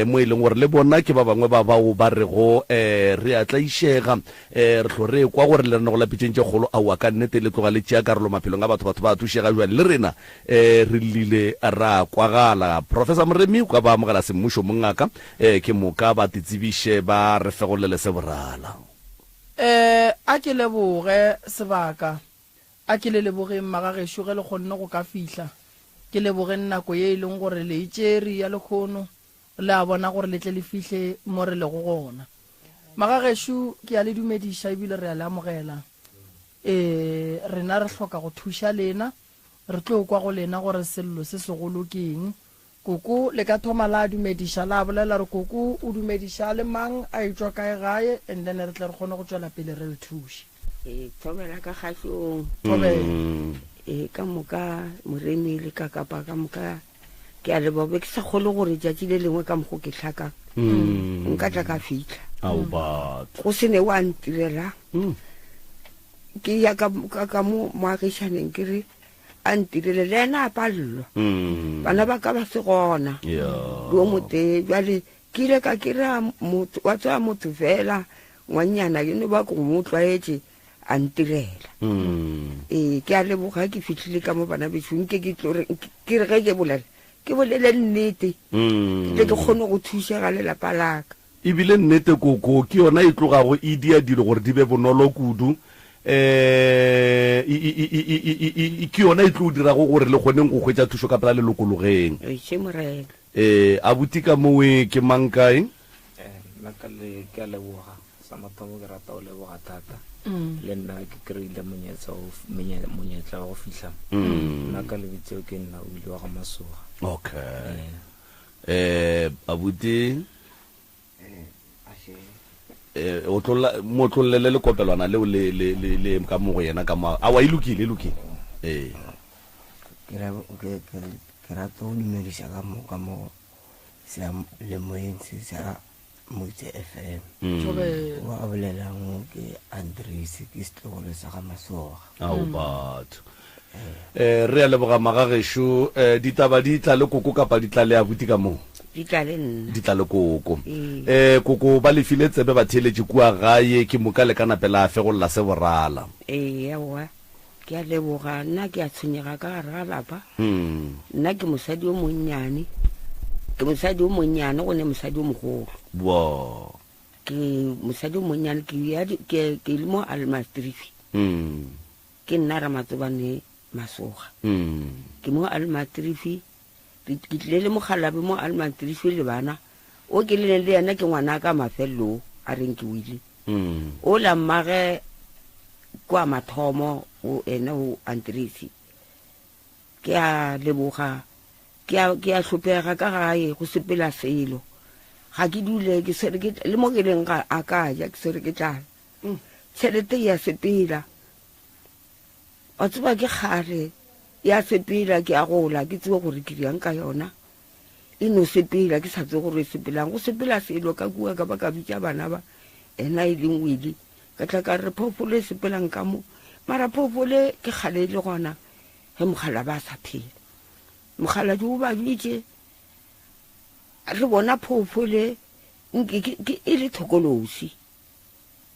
mo ileng gore le bona ke ba bangwe ba bao ba re go re a tlaišega re tlo re kwa gore le rena go lapitšentše kgolo a wa ka nnete le tloga le tšea karolo maphelong a batho ba thušega jwale le rena re lile ra kwagala Professor Moremi ka ba amogela semmušo mongaka ke moka ba titsebiše ba re fegolele se borala a ke leboge sebaka a ke le lebogeng magagešo ge le kgonne go ka fihla ke lebogeng nako ye e leng gore le itšeri ya lekgono le a bona gore le tle le fihle mo re lego gona magagešo ke a le dumediša ebile re a le amogela rena re hloka go thuša lena re tlo kwa go lena gore sello se segolo ke eng koko le ka thoma la dumediša la bolela re koko o dumediša le mang a etswa kae gae and then re tle re kgone go tšwela pele re le thuše thobela ka kgatlhong ka moka Moremi le ka kapa ka moka ke a leboga ke sa kgole gore tšatši le lengwe ka mokgo ke tlhakang nka tla ka fitlha go se ne wa ntirela ke ya ka mo moagišaneng ke re a ntirele le ena a palelwa bana ba ka ba se gona dio mote jale ke ile ka kry-a wa tswa motho fela ngwannyana ke ne ba ko mo tlwaetse a ntirela ke a leboga ke fitlhile ka mo bana besong ke re ge ke bolele nnete ke kgone go thušega lelapa laka ebile nnete koko ke yona e tlogago e dia dilo gore di be bonolo kudu ke yona e tlo o dirago gore le kgoneng go hwetša thušo ka pela lelokologeng abuti ka mowe ke mang kae ke a leboga sa mathomo ke rata o leboga thata le nna ke kry-ile monyetla wa go fitlha nna ka lebitseo ke nna o ile wa ga Masoga okay abuti o mo tlollele le kopelwana leo le ka mo go yena ka mo a wa ilukile ke rata o dumediša ka mo sa lemoeng se sa Motse FM wa bolelang ke Andres ke setlogolo sa ga Masoga ao batho re a leboga magagešo ditaba di tla le koko kapa di tla le abuti ka moo di tla le nna di tla le koko koko ba lefile tsebe ba theletše kua gae ke moka le ka napela a fegolola se borala yawa ke a leboga nna ke a tshwenyega ka gare ga lapa nna ke mosadi o monnyane ke mosadi o monnyane go ne mosadi o mogolo ke mosadi o monnyane ke le mo Almastrifi ke nna Ramatsobane Masoga ke mo Almastrifi ke tlile le mogalabe mo Almastrifi le bana o ke le yena ke ngwana ka mafello a reng ke wile o la mmage kwa mathomo o ene o Andresi ke a leboga ke a hlopega ka gae go sepela selo ga ke dule ke sere ke le mo ke leng ga a ka ja ke sere ke tla tšhelete ya sepela a tseba ke gare ya sepela ke a gola ke tsebe gore ke diang ka yona e no sepela ke sa tsebe gore sepelang go sepela selo ka kua ka ba ka bitša bana ba ena e leng wele ka tla ka re phofolo e sepelang ka mo mara phofolo ke kgale le gona ge mogala ba sa phela mogala di o ba bitše re bona phofolo e le thokolosi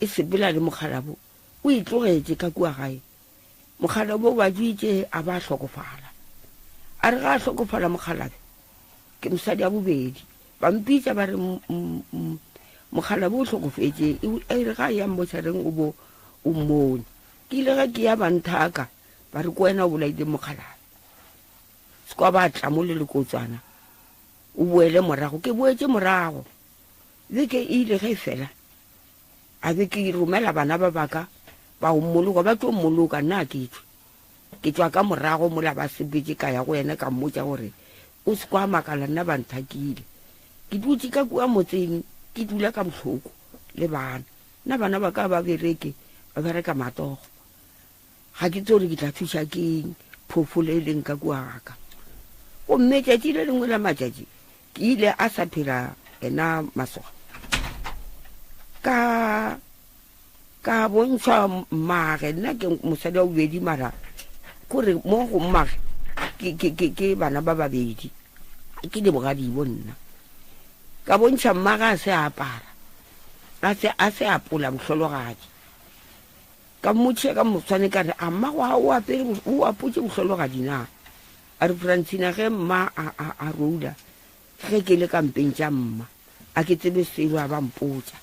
e sepela le mogala bo o itlogetse ka kua gae mogala bo ba bitše a ba hlokofala a re ga a hlokofala mogalabe ke mosadi a bobedi ba mpitša ba re mogala bo o hlokofetse e re ga ya mbotšhareng o bo o mmone ke ile ge ke ya banthaka ba re ko wena o bolaile mogalabe sekwa ba tla mo le lekotswana o boele morago ke boetse morago beke e ile ge fela a be ke romela bana ba baka ba o mmoloka ba tlo mmoloka nna ke tswa ka morago mola ba sepetse ka ya go ena ka mmotsa gore o se kwa makala nna ba nthakile ke dutse ka kua motseng ke dula ka botlhoko le bana nna bana ba ka ba bereke ba bereka matogo ga ke tsore ke tla thuša keng phofolo e leng ka kua ka gomme tšatši le lengwe la matšatši ke ile a sa phela ena masoga ka bontšha mmage nna ke mosadi wa bobedi mara kore mo go mmage ke bana ba babedi ke di bogadibo nna ka bontšha mmage a se apara a se apola bohlologadi ka mmotšhe ka motshwane ka re a mmago a o apotse bohlologadi na a re Francina ge mma a roula ge ke le kampeng tša mma a ke tsebe selo a ba mpotsa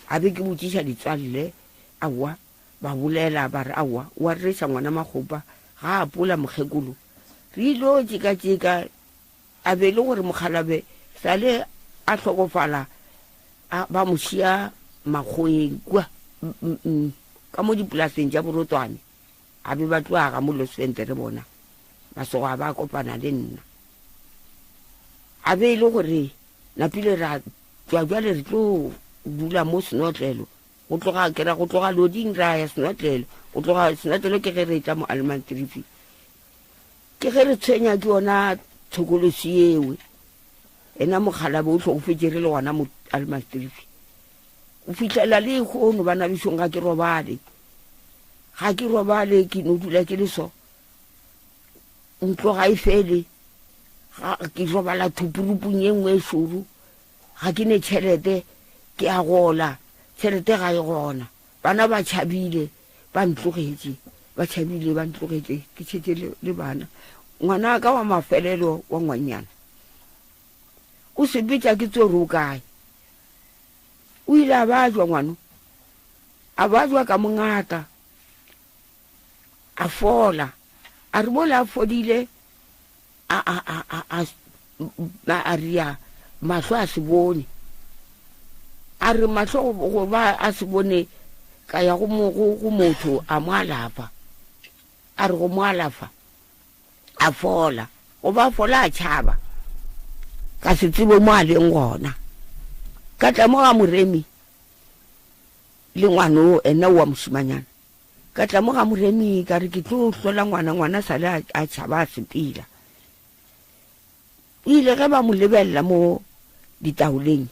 a be ke botšiša ditswalle awa ba bolela ba re awa wa reša ngwana magopa ga a pola mokgekolo re ilo tšeka a be le gore mogalabe sa le a hlokofala ba mošia makgoeng kua ka mo dipolaseng tša borotwane a be ba tloaga mo Losvente re bona masogo a ba kopana le nna a be le gore napile ra tswa jwale re tlo dula mo senotlelo go tloga loding ra ya senotlelo go tloga senotlelo ke ge re tla mo Almantrifi ke ge re tshwenya ke yona thokolosi ewe ena mogala bo o tlhokofetse re le gona mo Almantrifi o fitlhela le kgono bana bisong ga ke robale ke no dula ke le so ntlo ga e fele ke robala thupurupung e nngwe e šoro ga ke ne tšhelete ke a gola tšhelete ga e gona bana ba tšhabile ba ntlogetse ke tšhetse le bana ngwana ka wa mafelelo wa ngwanyana o sepetša ke tsore o kae o ile a bajwa ngwano a bajwa ka mongata a fola a re mola a fodile a ria mahlo a se bone a re mahlo go ba a se bone ka ya go motho a mo alafa a re go mo alafa a fola go ba fola a tšhaba ka se tsebo mo a leng gona ka tla mo ga Moremi le ngwano ena wa mosimanyana ka tla mo ga Moremi ka re ke tlo hlola ngwana sa le a tšhaba a sepela ile ge ba mo lebella mo ditaoleng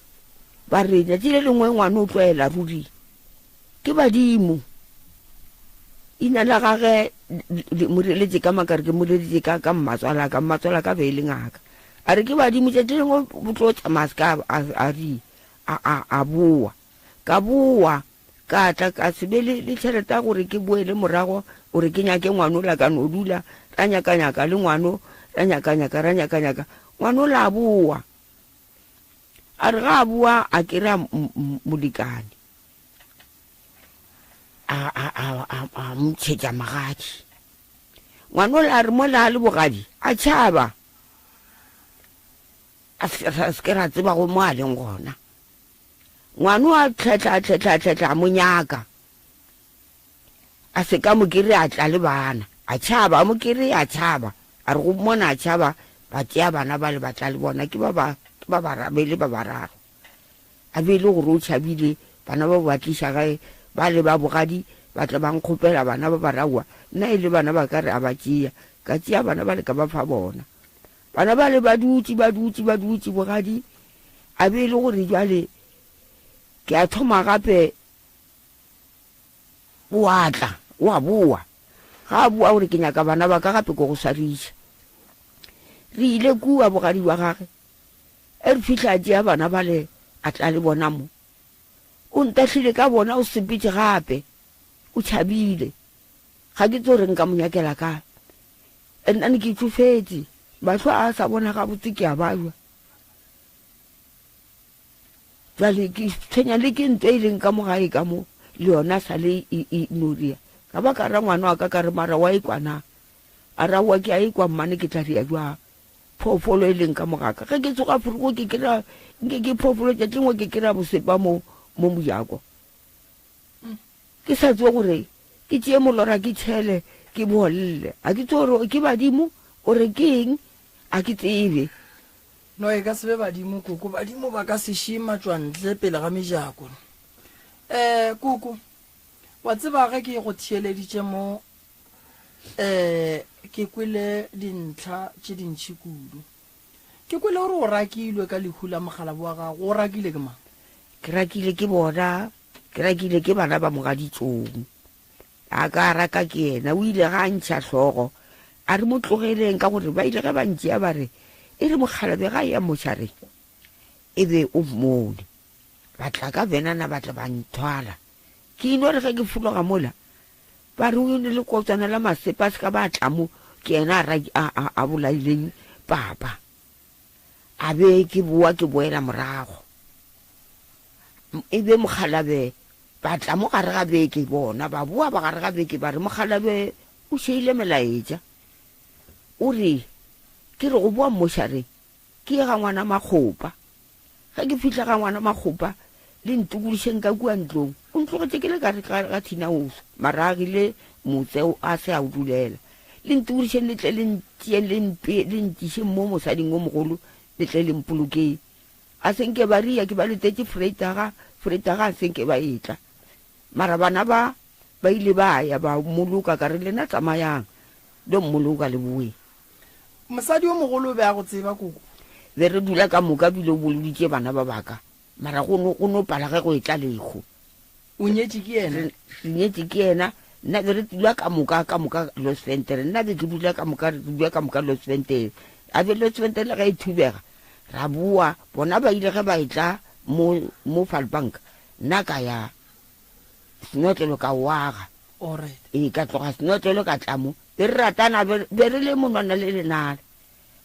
ba re tšatši le lengwe ngwana o tloela ruri ke badimo ina la gage mo reletse ka makare ke mo reletse ka mmatswala ka be le ngaka a re ke badimo tšatši lengwe bo tlo tsamaya ska a boa ka boa ka tla ka sebe le tšhelete gore ke boele morago gore ke nyake ngwano la ka no dula ra nyakanyaka le ngwano ra nyakanyaka ngwano la boa a re ga a boa a kry-a molekane a motšhetša magadi ngwano la re mola le bogadi a tšhaba a se ke ra tseba go mo a leng gona ngwana wa tlhatla mo nyaka a se ka mo kere a tla le bana a tšhaba a mo kere a tšhaba a re go mona a tšhaba ba tšea bana ba le batla le bona ke ba barabele ba bararo a be le gore o tšhabile bana ba batliša gae ba le ba bogadi ba tla bang kgopela bana ba baraua nna e le bana ba ka re a ba tšea ka tšea bana ba le ka ba fa bona bana ba le ba dutse bogadi a be le gore jwale ke a thoma gape wa tla wa boa ga a boa gore ke nyaka bana ba ka gape ko go sariša re ile kua bogadi wa gage e re fitlha tšea bana ba le a tla le bona mo o ntatlhile ka bona o sepetse gape o tšhabile ga ke tso re nka monyakela kae nnane ke tsofetse batlho a sa bona gabotse ke a bajwa jale ke tshwenya le ke ntho e leng ka mogae ka mo le yona sa le e noria ka ba ka ra ngwana wa ka ka re mara wa ikwana a rawa ke a ikwa mmane ke tla ria jwa phofolo e leng ka mogaka ge ke tsoga phoroko ke kera nke ke phofolo tša tlengwe ke kera bosepa mo mojako ke sa tsoe gore ke tšee molora ke tšhele ke bolle a ke tsoe gore ke badimo ore ke eng a ke tsebe no e ka sebe badimo koko badimo ba ka se šima tšwantle pele ga mejako koko wa tseba ge ke go theeleditše mo ke kwele dintlha tše dintšhi kudu ke kwele gore o rakilwe ka lehu la mogalabo wa gago o rakile ke mang ke rakile ke bona ke rakile ke bana ba mogaditsong a ka raka ke ena o ile ga ntšha tlhogo a re mo tlogeleng ka gore ba ile ge ba ntšea ba re e re mogalabe ga ya mošare e be o mmone ba tla ka venana ba tla ba nthwala ke ino re ge ke fuloga mola ba re o ne le kotswana la masepa se ka ba tla mo ke ena a bolaileng papa a be ke boa ke boela morago e be mogalabe ba tla mo gare ga beke bona ba boa ba gare ga beke ba re mogalabe o šeile melaetša o re ke re go boa mošare ke ga ngwana makgopa ga ke fitlha ga ngwana makgopa le ntokodišeng ka kua ntlong o ntlogetse ke le ka re ga thina oso maragile motse a se a o dulela le ntokodišeng letle le ntišeng mo mosading o mogolo letle le mpolokeng a senke ba ria ke ba letetse freitaga a senke ba etla mara bana ba ile ba ya ba moloka ka re lena tsamayang do mmoloka le boe mosadi o mogolo o be a go tseba koko be re dula ka moka bile o boloditše bana ba baka mara go no pala ge go e tla lego o nyetse ke ena re nyetse ke ena nna be re dula ka moka Los Ventere nna be ke dula ka moka Los Ventere a be Los Ventere ga e thubega ra bua bona ba ile ge ba etla mo Falbank nna ka ya senotlelo ka waga e ka tloga senotlelo ka tlamo be re ratana be re le monwana le lenale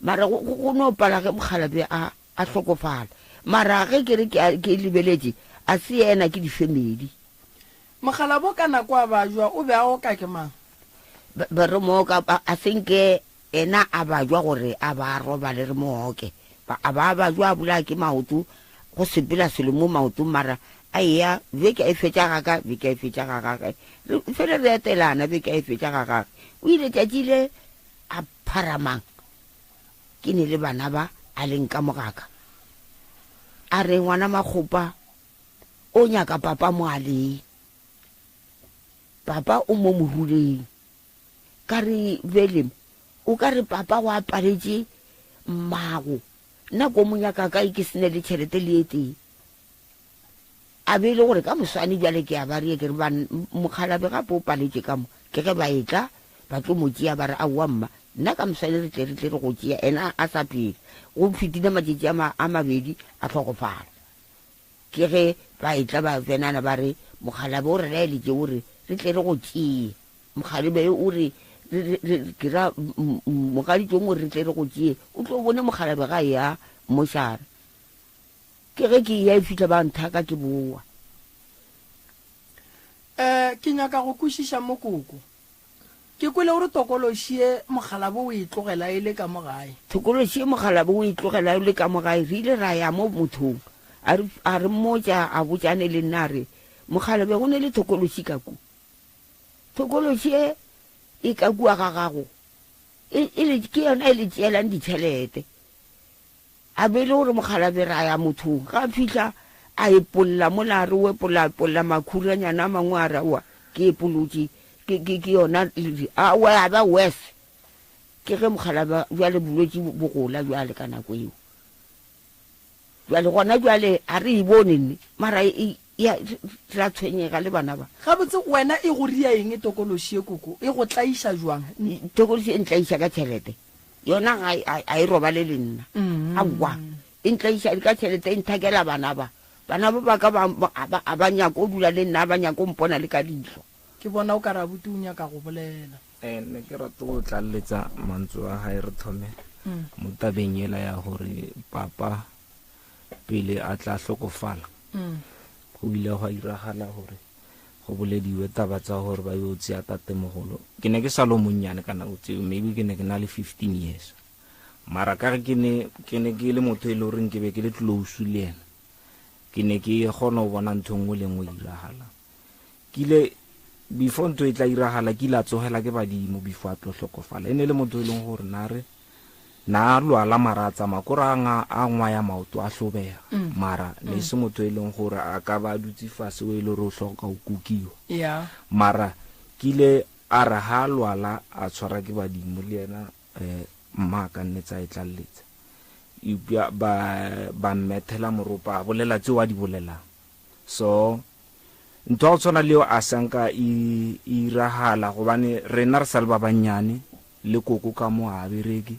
mara go no pala ge mogalabe a hlokofala mara ge ke re ke lebeletše a se ena ke difamily mogalabo ka nako a bajwa o be a go ka ke mang ba re mooka a senke ena a bajwa gore a ba roba le re mooke a ba bajwa a bula ke maoto go sepela selemo maoto mara a ya beke a e fetša gaka fele re etelana beke a e fetša gaka o ile tšatšile a pharamang ke ne le bana ba a leng ka mogaka a re ngwana makgopa o nyaka papa mo aleng papa o mo moruleng ka re belem o ka re papa wa paletše mmago nna ko mo nyaka kae ke sene le tšhelete le eteng a be le gore ka moswane bjale ke a ba rie ke re mokgalabe gape o paletše ka mo ke ge ba etla ba tlo mo tšea ba re aowa mma nna ka moswane re tle re go tšea ena a sa pele go fetile matšatši a mabedi a tlhokofala ke ge ba etla ba venana ba re mogalabe o re laeletše o re re tle re go tšee mogalabe o re ke ra mogaditšong o re tle re go tšee o tlo bone mogalabe ga ya mošare ke ge ke ya e fitlha ba nthaka ke boa ke nyaka go kwešiša mo koko ke kwele gore tokološie mogalabo o e tlogela e le ka mo gae tokološie mogalabo o e tlogela e le ka mo gae re ile ra ya mo mothong a re mmotsa a botsane le nna re Mokgalabe go ne le thokološi ka ku thokološi e ka kua ga gago ke yona e le tšeelang ditšhelete a be le gore Mokgalabe ra ya mothong ga fitlha a epolola mola re o epolola makhuranyana a mangwe a rawa ke epolotse ke yona a ba west ke ge Mokgalabe jwale bolwetse bogola jwale ka nako eo jwale gona jwale a re e bone nne mara ya ra tshwenyega le bana ba ga botse wena e go ria eng tokološi e koko e go tlaiša jwang tokološi e ntlaiša ka tšhelete yona a e robale le nna aowa e ntlaiša ka tšhelete e nthakela bana ba ka ba nyako o dula le nna ba nyako mpona le ka ditlho ke bona o ka ra bute o nyaka go bolela ne ke rata go tlaleletsa mantswe a gae re thome mo tabeng ela ya gore papa pele a tla hlokofala go ile go iragala gore go bolediwe taba tsa gore ba yo tsia tatemogolo ke ne ke sa lo monnyane ka nako tseo maybe ke ne ke na le 15 years mara ka ke ne ke le motho e le goreng ke be ke le close le ena ke ne ke gona go bona ntho nngwe le nngwe iragala kile before ntho e tla iragala ke la tsogela ke badimo before a tlo hlokofala ene le motho e leng gore na lwala mara tsa makoranga a ngwa ya maoto a hlobega mara ne se motho e leng gore a ka ba dutse fase o ile ro hloka o kukiwa mara kile a ra ha lwala a tshwara ke badimo le yena mma ka nne tsa e tlalletsa ba mmethela moropa a bolela tse wa di bolelang so ntho a tsona leo a sanka iragala gobane rena re sa le ba bannyane le koko ka mo a bereke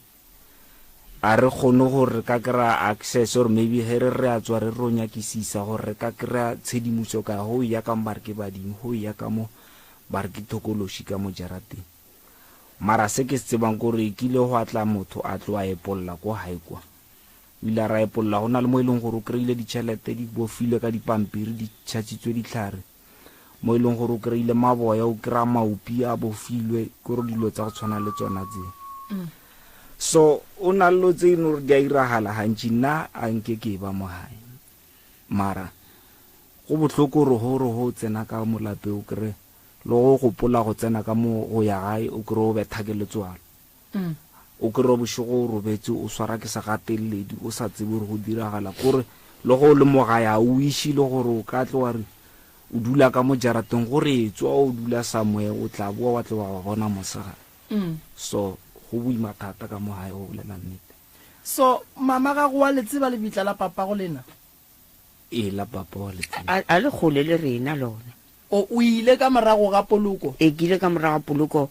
a re kgone gore ka kry-a access or maybe he re a tswa re ro nyakisisa gore re ka kry-a tshedimoso ka go ya ka mo ba re ke badimo go ya ka mo ba re ke thokološi ka mo jarateng mara se ke se tsebang kore kile go atla motho a tlo a epolola ko hae kwa ile ra epolola go na le mo e leng gore o kry-ile ditšhelete di bofilwe ka dipampiri di tšhatšitswe ditlhare mo e leng gore o kry-ile maboya o kry-a maupi a bofilwe kore dilo tsa go tshwana le tsona tse so o na lo tse eno re di a iragala gantši nna a nke ke ba mo gae mara go botlhoko gore go tsena ka molape o kry le go gopola go tsena ka mo go ya gae o kry o betha ke letswalo o kry bošego o robetse o swara ke sa gateledi o sa tsebe gore go diragala kore le go le mo gae a o išile gore o ka tle wa re o dula ka mo jarateng gore e tswa o dula somewhere o tla boa wa tle wa bona mosega so go buima thata ka mo gae go bolela nnete so mama ga go wa letseba le bitla la papa go lena la papa wa letseba a le gole le rena lona o ile ka morago ga poloko ke ile ka morago ga poloko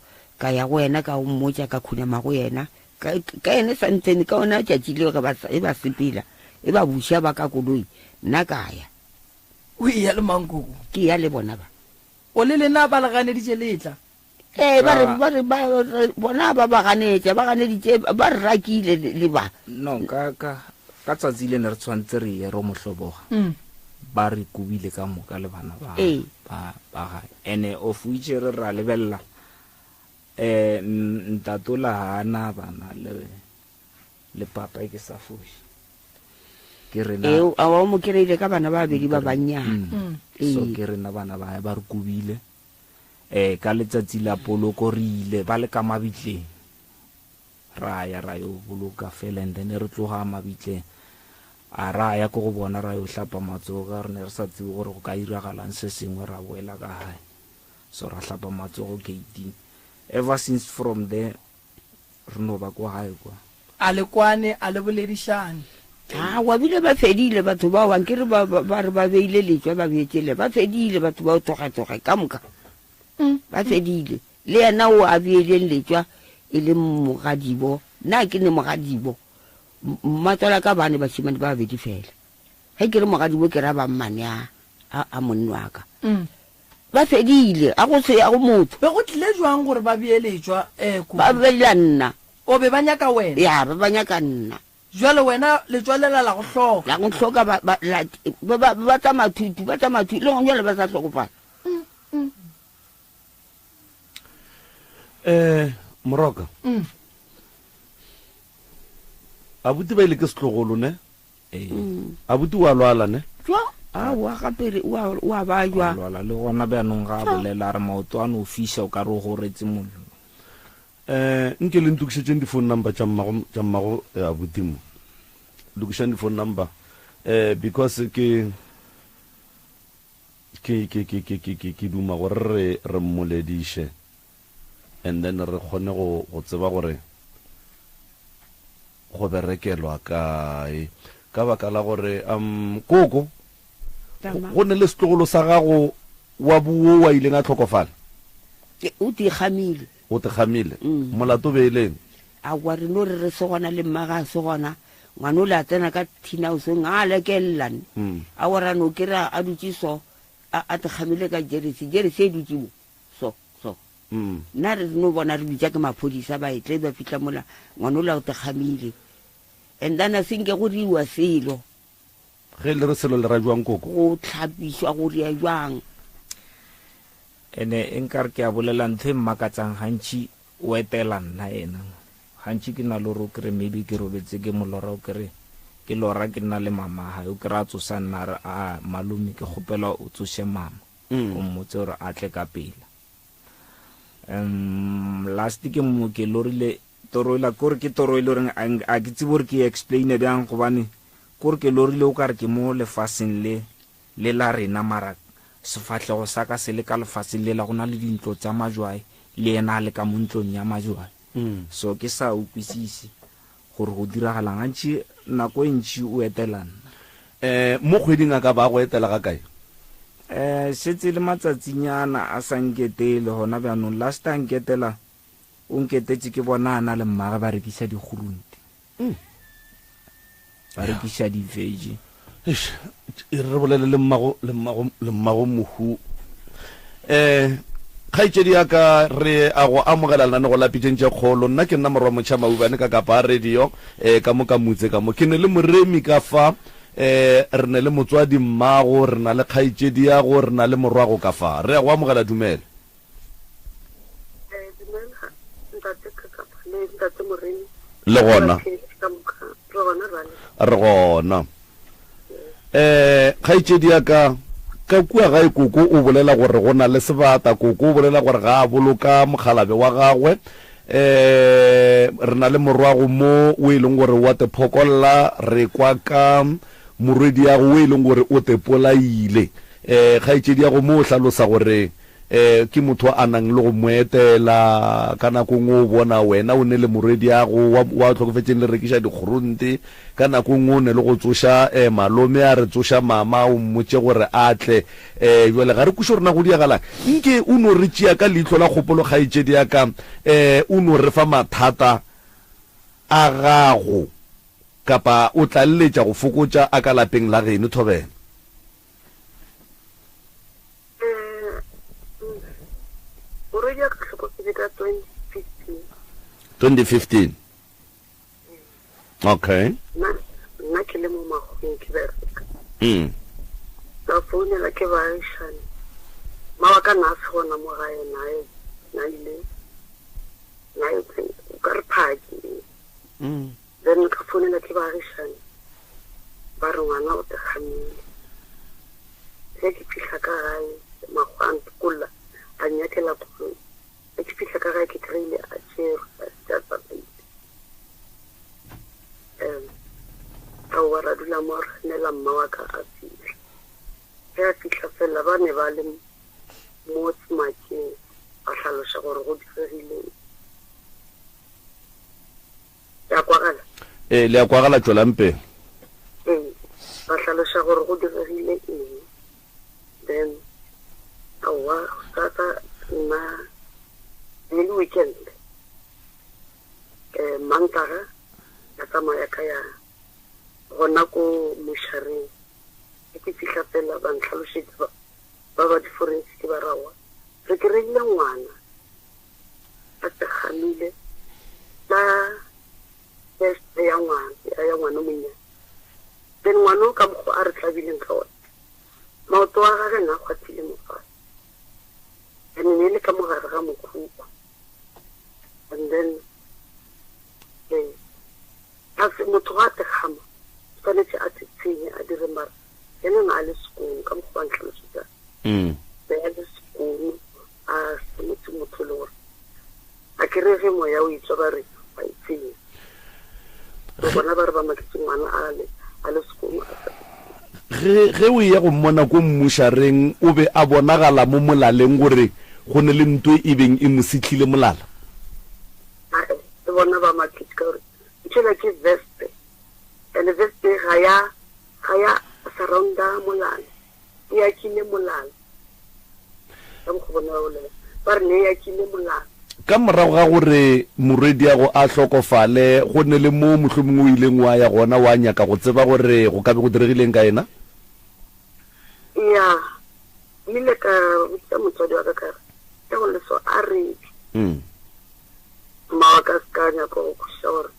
ka ya go wena ka o mmotsa ka khunama go yena ka ene santsene ka ona tšatši le ge ba sepela e ba buša ba ka koloi nna ka ya o ya le mankoko ke ya le bona ba o le lena ba le ganeditše letla bona ba ganetša ba ganeditše ba re rakile le ba no ka tsatsi le ne re tshwantse re ye ro mohloboga ba re kubile ka moka le bana ba gae ene of which re ra lebelela ntatola hana bana le papa ke sa fuši ke rena a wa mo kry-ile ka bana ba babedi ba bannyane so ke rena bana ba ba re kubile ka letsatsi la poloko re ile ba le ka mabitleng ra ya ra yo boloka fela and then re tloga mabitleng a ra ya go bona ra yo hlapa matsogo ka re ne re sa tsebe gore go ka iragalang se sengwe ra boela ka gae so ra hlapa matsogo gating ever since from there re no ba kwa gae kwa a le kwane a le boledišane wa bile ba fedile batho ba wan ke re ba re ba beile letswa ba beetsele ba fedile batho ba o tsoga ka moka ba fedile le yena o a beeleng letswa e le mogadibo nna ke ne mogadibo mmatswala ka bane bašimane ba babedi fela ge ke re mogadibo ke ra ba mmane a monni wa ka ba fedile a go se ya go motho be go tlile jwang gore ba beeletswa ba beela nna o be ba nyaka wena ya ba nyaka nna jwale wena letswa lela la go hloka ba tsa mathutu le go jwale ba sa tlhokofala moroka abuti ba ile ke setlogolo ne abuti wa lwala ne wa gape wa ba jwa lwala le gona bjanong ga bolela re maoto a no fisa o ka re go retse mollo nke le ntukišetseng di-phone number tša mmago abuti mo lokišang di-phone number because ke duma gore re mmolediše and then re kgone go tseba gore go berekelwa kae ka baka la gore koko go ne le setlogolo sa gago wa buo wa ileng a tlhokofala o tigamile molato beeleng a wa re no re se gona le mmaga se gona ngwana o le a tsena ka tinausong a lekelelane a ora no kera a dutse so a tigamile ka jeresi e dutse mo so nna re no bona re bitsa ke maphodisa ba etle ba fitlha mola ngwana o le a tigamile and then a senke go riwa selo ge le re selo le ra jwang koko go tlhapiswa go ria jwang ene nkare ke a bolela ntho e mmakatsang gantši o etela nna ena gantši ke na le gore o kry maybe ke robetse ke molora o kry ke lora ke nna le mama gae o kry a tsosa nna re a malome ke kgopela o tsose mama o mmotse gore a tle ka pela last ke mo ke lorile toroila kore ke toroile gore a ke tsebe gore ke explain bjang gobane kore ke lorile o kare ke mo lefaseng le la rena mara sefatlego sa ka se le ka lefaseng le la go na le dintlo tsa majwae le ena a le ka mo ntlong ya majwae so ke sa ukwisise gore go diragalang gantši nako e ntši o etelana mo kgweding a ka ba go etela ga kae setse le matsatsinyana a sa nketele gona bjanong last time nketela o nketetse ke bona a na le mmaga ba rekisa digurunte ba rekisa di-vege re bolele le mmago mohu kgaitsedi yaka re a go amogela lena ne go lapitšeng tše kgolo nna ke nna morwa motšha maubane ka kapa radio ka mo ka motse ka mo ke ne le moremi ka fa re ne le motswadi mmago re na le kgaitsedi yago re na le morwago ka fa re a go amogela dumele le gona re gona kgaitsedi yaka ka kua gae koko o bolela gore go na le sebata koko o bolela gore ga a boloka mogalabe wa gagwe re na le morwago mo o e leng gore wa te phokolla re kwa ka morwedi yago o e leng gore o te polaile kgaitsedi yago mo o hlalosa gore ke motho a nang le go moetela ka nako ngwe o bona wena o ne le morwedi yago wa tlhokofetseng le rekiša dikgurunte ka nako ngwe o ne le go tsoša malome a re tsoša mama o mmotse gore a tle jale ga re kuše rena go diagalang nke o no re tšea ka leitlho la kgopolo kgaitsedi yaka o no re fa mathata a gago kapa o tla leletša go fokotša a ka lapeng la geno thobela already ka tlhokofetse ka 2015 okay nna ke le mo magong ke bereka ka founela ke baagišane mabaka na a se gona mo gae nae o ka re phaki then ka founela ke baagišane ba re ngwana o tegamile ge ke fitlha ka gae mago a ntokolla a nyakela kgolo ge ke fitlha ka gae ke kry-ile a tšere a tsapaile aowa ra dula mo re nela mma wa ka a fitlha ge a fitlha fela ba ne ba le mo semakeng ba tlhaloša gore go diregileng ya kwagala le ya kwagala tswelampe ba tlhaloša gore go diregile eng then aowa sasa nna le weekend mantaga ya tsamaya ka ya gona ko mošareng e ke fitlha fela ba ntlhalošetse ba di-forensic ba rawa re kry-ile ngwana a tegamile ka teste ya ngwana monyane then ngwana o ka mokgo a re tlabileng ka one maoto wa gage na kgwathile mofase and ne le ka mogare ga mokhukhu and then a se motho ga tegama tshwanetse a beya le sekolo a semetse motho le gore a kere ge moya o itswa ba re ba itsenya re bona ba re ba maketse ngwana a le sekolo ge o ya go mmona ko mmušareng o be a bonagala mo molaleng gore go ne le ntwe e beng e mo setlhile molala le bona ba maketse ka gore ntšhela ke veste and veste ga ya surrounda molala e yakile molala ka mo go bona ba re ne yakile molala ka morago ga gore morwediago a hlokofale go ne le mo mohlomongwe o ileng wa ya gona wa nyaka go tseba gore go ka be go diregileng ka ena ya ile ka botsa motswadi wa ka kare ke go leso a reke mmawa ka skanya go khuša gore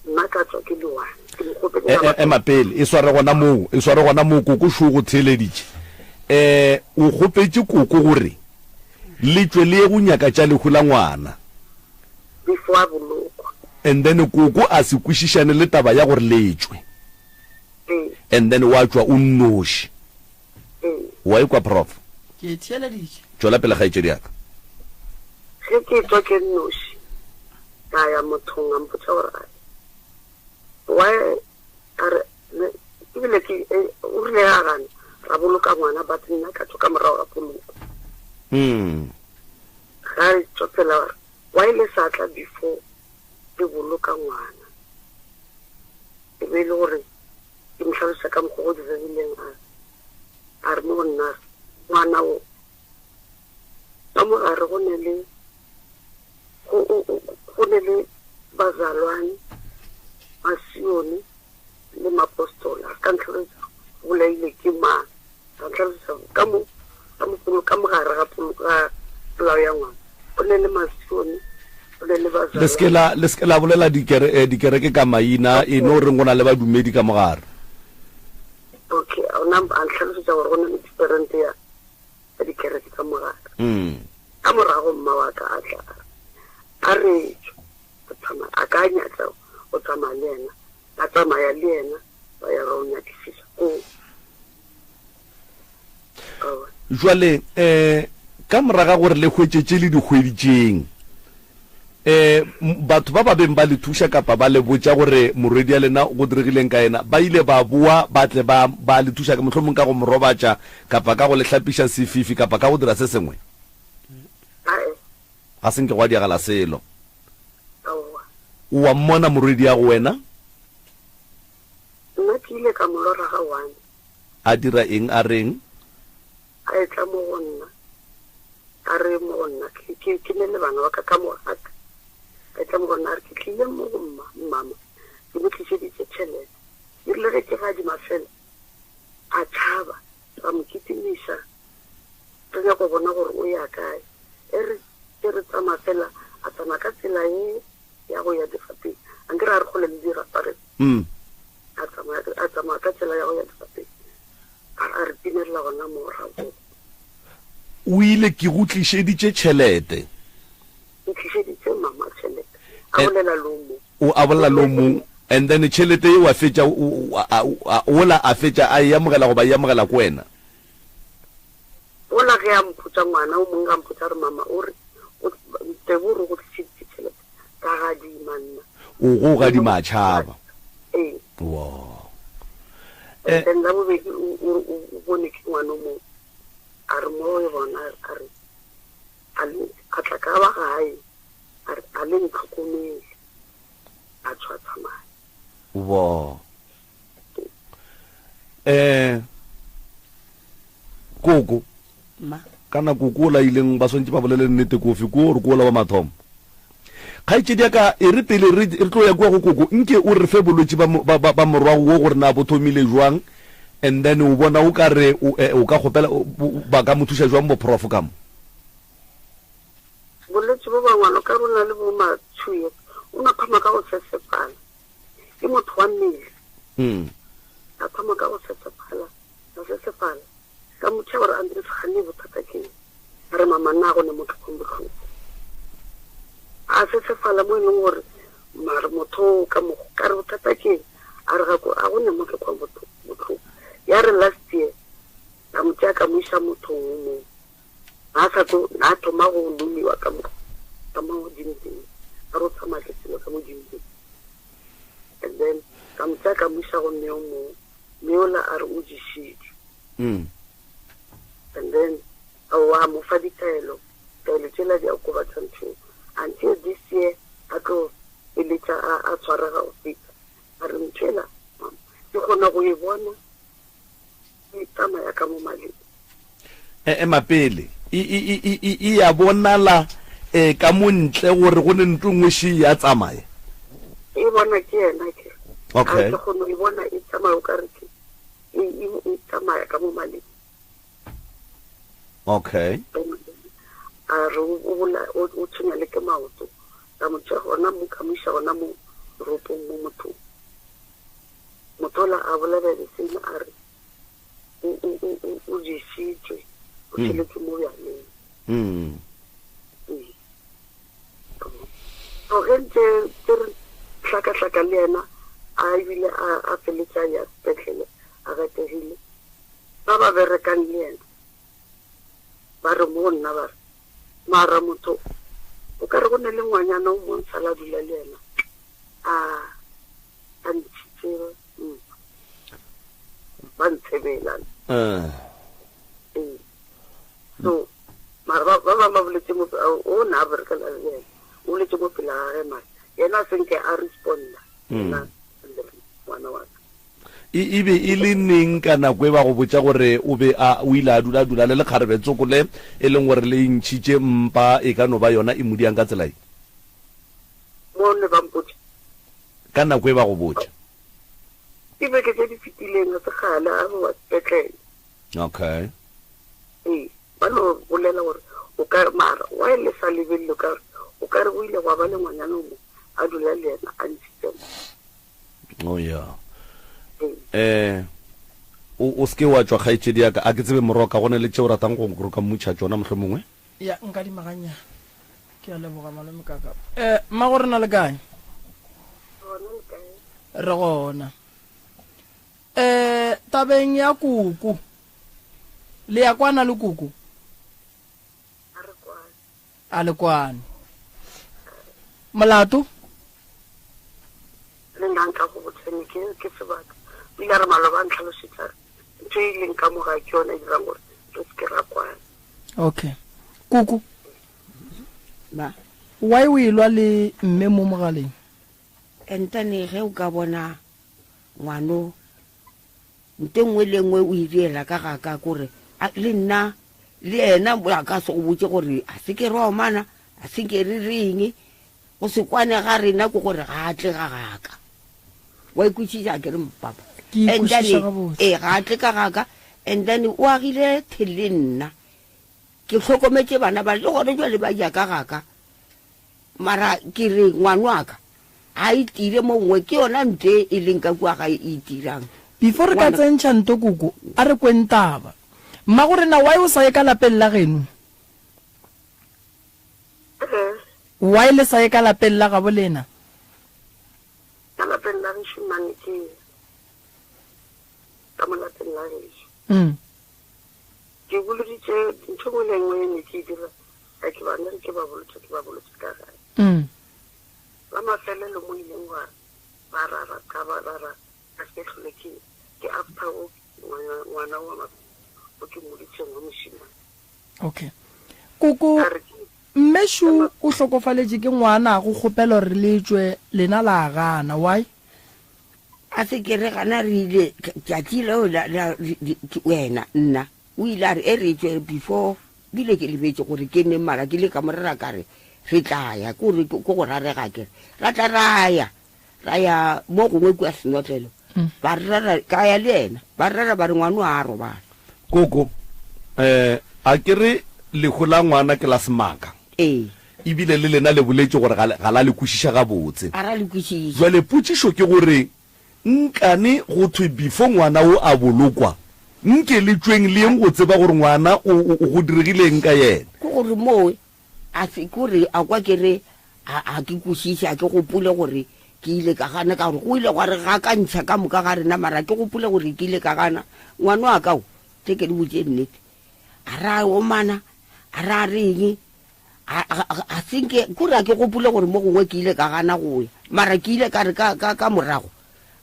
nna ka tswa ke le wane ke mokgopedi emapele e sware gona moo koko šo go theeleditše o kgopetse koko gore letswe le ye go nyaka tša lehu la ngwana before a bolokwa and then koko a se kwešišane le taba ya gore letswe and then wa tšwa o nnoši wa ekwa prof ke theeleditše tšwela pele kgaetšedi yaka ge ke tswa ke nnoši ka ya mothong a mpotsa gore ebile o rile ya gane ra boloka ngwana but nna ka tswa ka morago ga poloko ga e tswapela gore wa ile satla before ke boloka ngwana e be e le gore ke motlhalosa ka mokgwa go diregileng a re mo go nna ngwana o ka mogare go ne le bazalwane masione le mapostola ka ntlhalosa bolaile ke mang ka ntlhalosa ka mogare ga polao ya ngwana o ne le masione o ne le bazalwane le seke la bolela dikereke ka maina e no reng go na le badumedi ka mogare okay a ntlhalosetsa gore go ne le different ya dikereke ka mogare ka morago mma wa ka a tla a retso a ka nyatla o tsamaya le ena a tsamaya le ena ba ya ro nyakisisa jwale ka moraga gore le hwetšetše le dikgweditšeng batho ba beng ba le thuša kapa ba le botša gore morwedi ya lena go diregileng ka ena ba ile ba boa ba tle ba le thuša ka mohlomong ka go morobatša kapa ka go le hlapiša sefifi kapa ka go dira se sengwe ga senke go a diagala selo wa mmona morwedi ya go wena nna ke ile ka molora ga one a dira eng a reng a etla mo go nna a re mo go nna ke ne le bana ba ka ka mogaka a etla mo go nna a re ke tlile mo go mmama ke mo tlišeditše tšhelete e rile ge ke gadima fela a tšhaba ba mo kitimiša re nyako bona gore o ya kae e re tsamaya fela a tsamaya ka tsela e ya go ya difapeng a nkere a re kgole le dirapare a tsamaya ka tsela ya go ya difapeng a re pinelela gona morago o ile ke go tlišeditše tšhelete ke tlišeditše mama tšhelete a bolela lomo o a bolela lomo and then tšhelete e wa fetša ola a fetša a iamogela goba iamogela ko wena ola ge a mphutsa ngwana o mongwe a mphutsa re mama o re tebo re go tlišeditše tšhelete ka gadima nna o go gadima tšhaba wow then la bobedi o bone ke ngwana o mongwe a re mo e bona a re a tla ka ba gae a le ntlhokomele a tshwa tsamaya wow koko kana koko la ileng ba swantse ba bolele nnete kofi ko re ko la ba mathomo kgaitšedi yaka e re pele re tlo ya kwa go koko nke o re fe bolwetse ba morwago wo gore na bo thomile jwang and then o bona o ka re o ka kgopela ba ka mo thuša jwang bo prof ka mo bolwetse bo bangwana ka rona le bo matšhuye o na phama ka go sesepala ke motho wa mmele a phama ka go sesepala ka motho gore andre se gane bothata keng a re mama nna go ne motho go botlhoko a sesefala mo e leng gore mare motho ka mogo ka re bothata keng a re a go ne motho go botlhoko ya re last year a mo motse ka mo isa motho mo ha sa go na thoma go lumiwa ka mo dintseng a ro tsama ke selo ka mo dintseng and then ka motse ka mo isa go neola a re o jishitse and then wa mo fa ditaelo taelo tsela di a go batsa ntho until this year a tlo eletsa a tshwara ga o fita a re ntshela ke gona go e bona e tsamaya ka mo maleng mapele e ya bonala ka montle gore go ne ntlo nngwe shi ya tsamaya e bona ke yena ke okay ke gona e bona e tsamaya o ka re ke e tsamaya ka mo maleng okay a re o tshwenya le ke maoto ka motho gona mo kamisa gona mo ropong mo motola a bolela le sena a re o jesitswe o tshiletse mo yaneng so gente re tlhaka le yena a ebile a feletsa ya sepetlele a gategile ba ba berekang le yena ba re mo nna ba mara motho o ka re go ne le ngwanyana o montsha la dula le yena a ntshitse ba ntshebela so mara ba boletse mo o na a berekela le yena o boletse mo pela gage mara yena a senke a responda yena ngwana wa e be e le neng ka nako e ba go botsa gore o ile a dula le lekgarebe tsokole e leng gore le ntšhitše mpa e ka no ba yona e modiang ka tsela mo ne ba mpotsa ka nako e ba go botsa e be ke tse di fitileng a segala a go wa sepetlele okay ba no bolela gore o ka mara wa le sa lebelele o ka re o ile wa ba le ngwanyana mo a dula le yena a ntshitse oh yeah o ske wa tswa kgaitsedi ya ka a ke tsebe moroka go ne le tšeo ratang go ka mmutšha tsona motlho mongwe ya nka di maganya ke a leboga malome kaka mma go rena le kae re gona tabeng ya kuku le ya kwana le kuku a le kwane molato le nka go botsene ke sebaka ile re maloba ntlhalositsa ntho e leng ka moga ke yona e dirang gore re se ke ra kwana okay kuku ba why o ilwa le mme mo mogaleng entane ge o ka bona ngwano nte nngwe le nngwe o iriela ka gaka kore le nna le ena a ka se go botse gore a se ke re omana a se ke re reng go se kwane ga rena ko gore ga tle ga gaka wa ikutsitsa ke re mpapa ga tle ka gaka and then o agile thele nna ke tlhokometse bana ba le gore jwa le ba ja ka gaka mara ke re ngwana wa ka a itire mo ngwe ke yona nte e leng ka kwa ga e itirang before ka tsentšha nto kuku a re kwentaba mma gore na why o sa ye ka lapeng la geno why le sa ye ka lapeng la gabo lena ka lapeng la gešo mane ke ka mo lapeng la gešo ke boloditše ntho ngwe le nngwe ne ke dira a ke bana ke ba bolotse ka gae ba mafelelo mo ileng ba rara ka ba rara a se tlhole ke after o ngwana wa o ke moditšeng wa mošimane okay kuku mmeshu o hlokofaletše ke ngwana go kgopela gore le tswe lena la gana why a se ke re gana re ile tšatši leo wena nna o ile a re e re tswe before bile ke lebetse gore ke ne mara ke le ka morera ka re re tlaya ko go rarega ke ra tla raya mo gongwe kwa senotlelo ba rara ka ya le ena ba rara ba re ngwana a robala koko a ke re le gola ngwana ke la semaka ebile le lena le boletse gore ga la le kwešiša gabotse jwale potšišo ke gore nkane go thwe before ngwana o a bolokwa nke le tsweng le eng go tseba gore ngwana o go diregileng ka yena ko gore moe a se kore a kwa ke re a ke kwešiša ke gopole gore ke ile ka gana ka gore go ile gwa re ga ka ntšha ka moka ga rena mara ke gopole gore ke ile ka gana ngwana wa kao teke di botse nnete a ra o mana a ra reng a thinke kura ke gopole gore mo gongwe ke ile ka gana go ya mara ke ile ka re ka morago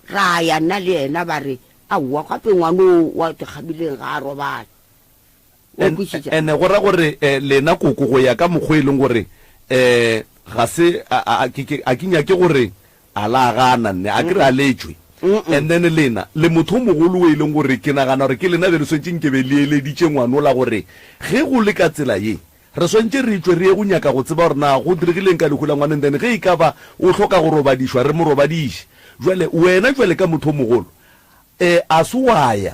ra ya nna le ena ba re aowa gape ngwano wa tegabileng ga a robala ene go ra gore lena koko go ya ka mokgwa e leng gore ga se a ke nyake gore a la gana nne a kry a letswe and then lena le motho mogolo o e leng gore ke nagana gore ke lena be le swetseng ke be leeleditše ngwano la gore ge go le ka tsela ye re swantse re tswe re ye go nyaka go tseba gore na go diregileng ka legola ngwaneng then ge e ka ba o tlhoka go robadišwa re mo robadiše jale wena jale ka motho mogolo a se wa ya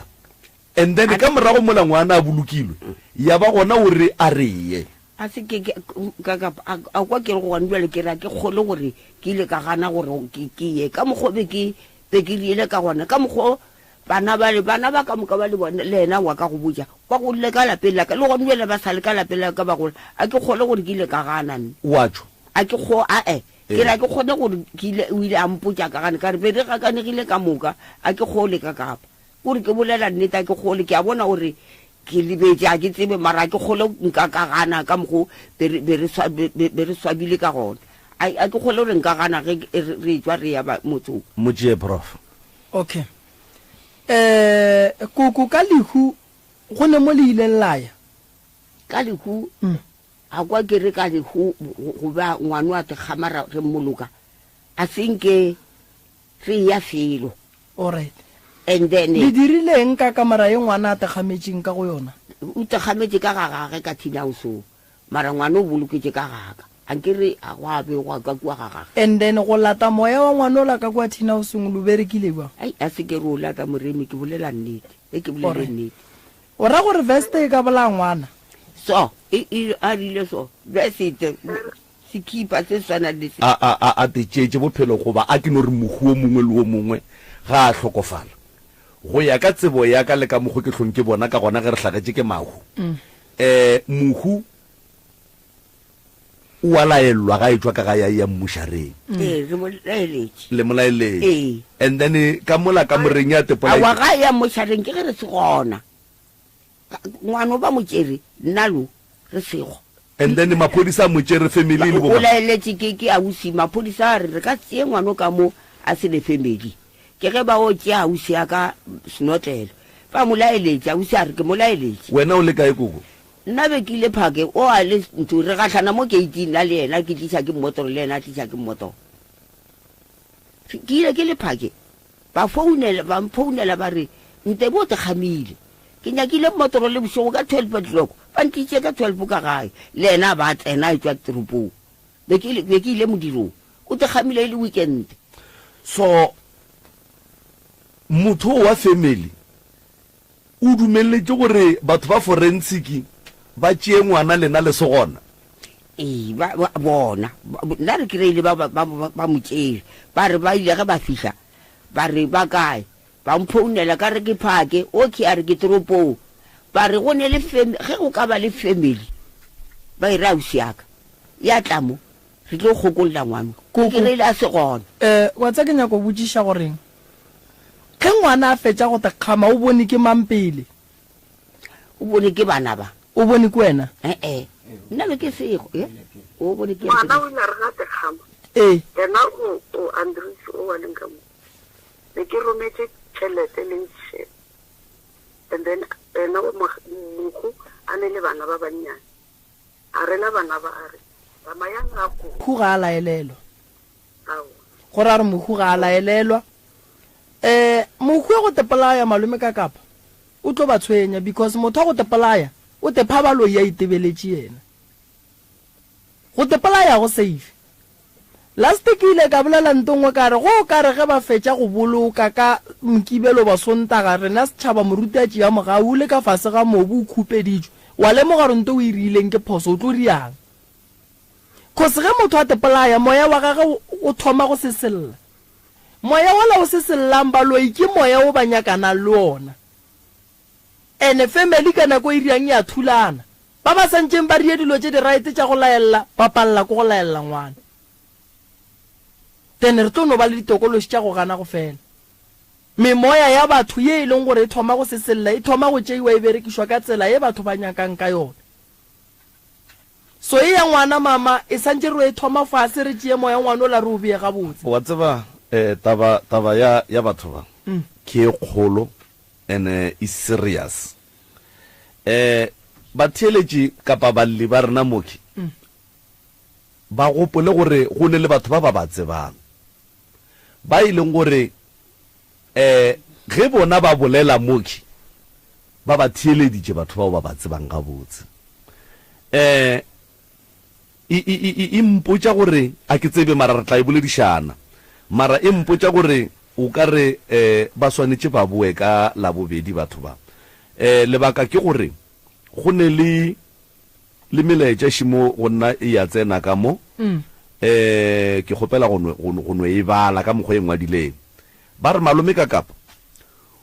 and then ka morago mola ngwana a bolokilwe ya ba gona o re a reye a se a kwa ke re go gane jale ke ra ke kgole gore ke ile ka gana gore ke ye ka mokgobe ke riele ka gona ka mokgo bana ba ka moka ba le bona le ena wa ka go botsa kwa go le ka lapeng la ka le gone jale ba sale ka lapeng la ka ba gore a ke kgole gore ke ile ka gana watsho a ke kgo ke ra ke kgone gore o ile a mpotsa ka gane ka re be re gakanegile ka moka a ke kgole ka kapa gore ke bolela nnete a ke kgole ke a bona gore ke lebetse a ke tsebe mara ke kgole nka ka gana ka mogo be re swabile ka gona a ke kgole gore nka gana ge re tswa re ya motsong motšee prof okay koko ka lehu go ne mo le ileng laya ka lehu a kwa ke re ka lehu go ba ngwano a tegamara re mmoloka a senke re ya felo alright and then le dirileng ka kamera ye ngwana a tegametseng ka go yona o tegametse ka gagage ka thinauso mara ngwana o boloketse ka gaga a nkere a go abe go ka kua gagage and then go lata moya wa ngwana o la ka kwa thinausong lo berekile ba ai a se ke ro la ka moremi ke bolela nnete ke bolela nnete o ra gore veste e ka bola ngwana so a rile so veste sekipa se swana le a tšeetse bophelo goba a ke no re mohu o mongwe le o mongwe ga a hlokofala go ya ka tsebo ya ka le ka mogo ke hlong ke bona ka gona ge re tlhagetse ke mahu mohu o a laelwa ga e tswa ka ga ya mmušareng le molaeletse and then ka mola ka moreng ya tepola wa ga ya mmušareng ke ge re se gona ngwana ba mo tšere nna lo re sego and then maphodisa a mo tšere family le o laeletse ke ausi maphodisa a re re ka tseye ngwana ka mo a se le family ke ge ba o tšea ausi ya ka senotlelo ba mo laeletse ausi a re ke mo laeletse wena o le kae koko nna be ke ile phake o a le ntho re gatlhana mo gate-ing la le ena ke tlisa ke mmotoro le ena a tlisa ke mmotoro ke ile ke le phake ba mfounela ba re nte bo tegamile ke nyakile mmotoro le bošogo ka 12 o'clock ba ntitse ka 12 ka gae le ena ba tsena a tswa teropong be ke ile modirong o tegamile le weekend so motho wa family o dumeletse gore batho ba forensic ba tšee ngwana lena le segona bona nna re kry-ile ba motšere ba re ba ile ge ba fitlha ba re ba kae ba mphounela ka re ke phake okay a re ke teropong ba re go ne le ge go ka ba le family ba e ra ausi yaka ya tlamo re tlo gokolola ngwana ke kry-ile a se gona wa tsa ke nyako botsiša goreng ge ngwana a fetša go tekgama o bone ke mampele o bone ke bana ba o bone ke wena nna be ke sego o bone ke ngwana o ile re ga tekgama yena o andres o wa leng ka mo be ke rometse tšhelete le ntšhe and then ena mohu a ne le bana ba bannyane a rena bana ba a re tsamayang ga mohu ga a laelelwa gore a re mohu ga a laelelwa mohu ya go tepolaya malome ka kapa o tlo ba tshwenya because motho wa go tepolaya o tepa balo ya itebeletše yena go tepolaya go safe last ke ile ka bolela ntongwe ka re go ka re ge ba fetša go boloka ka mkibelo ba sontaga rena setšhaba morutatši ya moga o le ka fase ga mobu o khupeditšwe wa lemoga gore nto o e rileng ke phoso o tlo riang kose ge motho a tepolaya moya wa gage o thoma go se selela moya wala o se sellang baloi ke moya o ba nyakana le ona ene family ka nako e riang ya thulana ba ba santseng ba rie dilo tše di right tša go laela ba palla ko go laela ngwana then re tlo no ba le ditokološi tša go gana go fela memoya ya batho ye e leng gore e thoma go seselela e thoma go tšeiwa e berekišwa ka tsela ye batho ba nyakang ka yone. So e ya ngwana mama e santse re e thoma fase re tšee moya ngwana o la re o bee gabotse. wa tseba taba ya batho ba ke e kgolo and is serious. Batheeletši kapa balli ba rena moki ba gopole gore go ne le batho ba ba tsebang ba ileng gore ge bona ba bolela moki ba ba theeleditše batho bao ba ba tsebang ga botse. Impotša gore a ke tsebe mara re tla e boledišana mara e mpotša gore o ka re ba swanetše ba boe ka labobedi batho ba. Lebaka ke gore go ne le melaetša šimo go nna e ya tsena ka mo ke kgopela go no e bala ka mokgwa e ngwadileng ba re malome ka kapa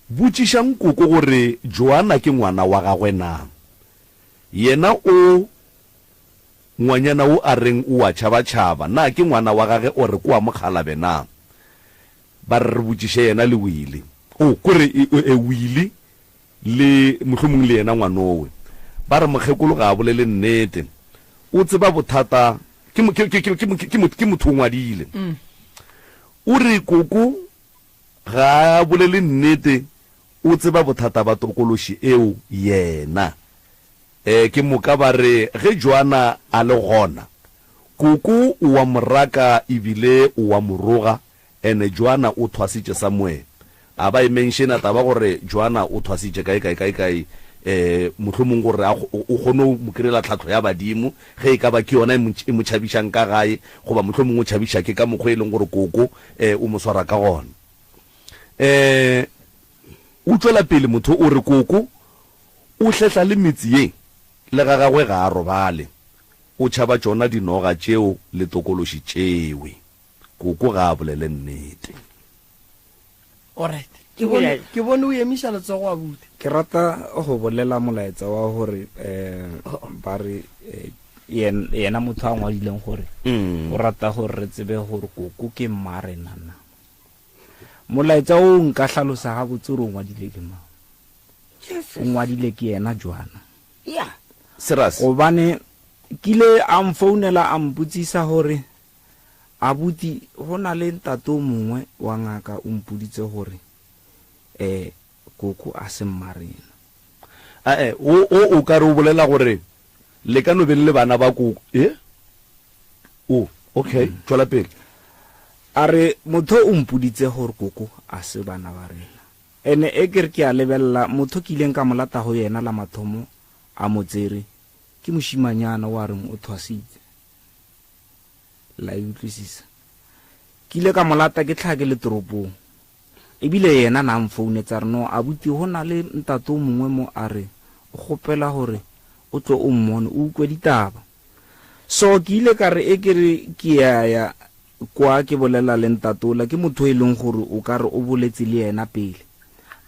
botšišang koko gore Joanna ke ngwana wa gagwe na yena o ngwanyana o a reng o a tšhabatšhaba na ke ngwana wa gage o re kwa mokhalabe na ba re botšiše yena le wile o kore e wile le mohlomong le yena ngwanowe ba re mokgekolo ga a bolele nnete o tseba bothata ke motho o ngwadile o re koko ga a bolele nnete o tseba bothata ba tokološi eo yena ke moka ba re ge Joanna a le gona koko o wa moraka ebile o wa moroga ene Joanna o thwasitše Samuel a ba e mentiona taba gore Joanna o thwasitše kae mohlomong gore o kgone mo kirela tlhatlo ya badimo ge e ka ba ke yona e mo tšhabišang ka gae goba mohlomong o tšhabiša ke ka mokgwa e leng gore koko o mo swara ka gona. O tšwela pele motho o re koko o hletla le metsi ye le ga gagwe ga a robale o tšhaba tšona dinoga tšeo le tokološi tšewe koko ga a bolele nnete. Alright, ke bone o emiša letsogo a bute. Ke rata go bolela molaetsa wa gore ba re yena motho a ngwadileng gore o rata gore re tsebe gore koko ke mmarenana. Molaetsa o nka hlalosa ga botse re o ngwadile ke mang. O ngwadile ke yena Joanna. Serious gobane kile a mfounela a mputsisa gore abuti go na le ntate o mongwe wa ngaka o mpuditse gore koko a se mmarena. O ka re o bolela gore le ka no be le bana ba koko okay tšwela pele. A re motho o mpuditse gore koko a se bana ba rena ene e kere ke a lebelela motho ke ileng ka molata go yena la mathomo a motsere ke moshimanyana wa reng o thwasitse la utlwisisa ke ile ka molata ke tlhake le toropong ebile yena na mfounetsa re no abuti go na le ntate o mongwe mo a re o gopela gore o tlo o mmone o ukwe ditaba. So ke ile ka re e kere ke ya kwa ke bolela le ntatola ke motho e leng gore o ka re o boletse le yena pele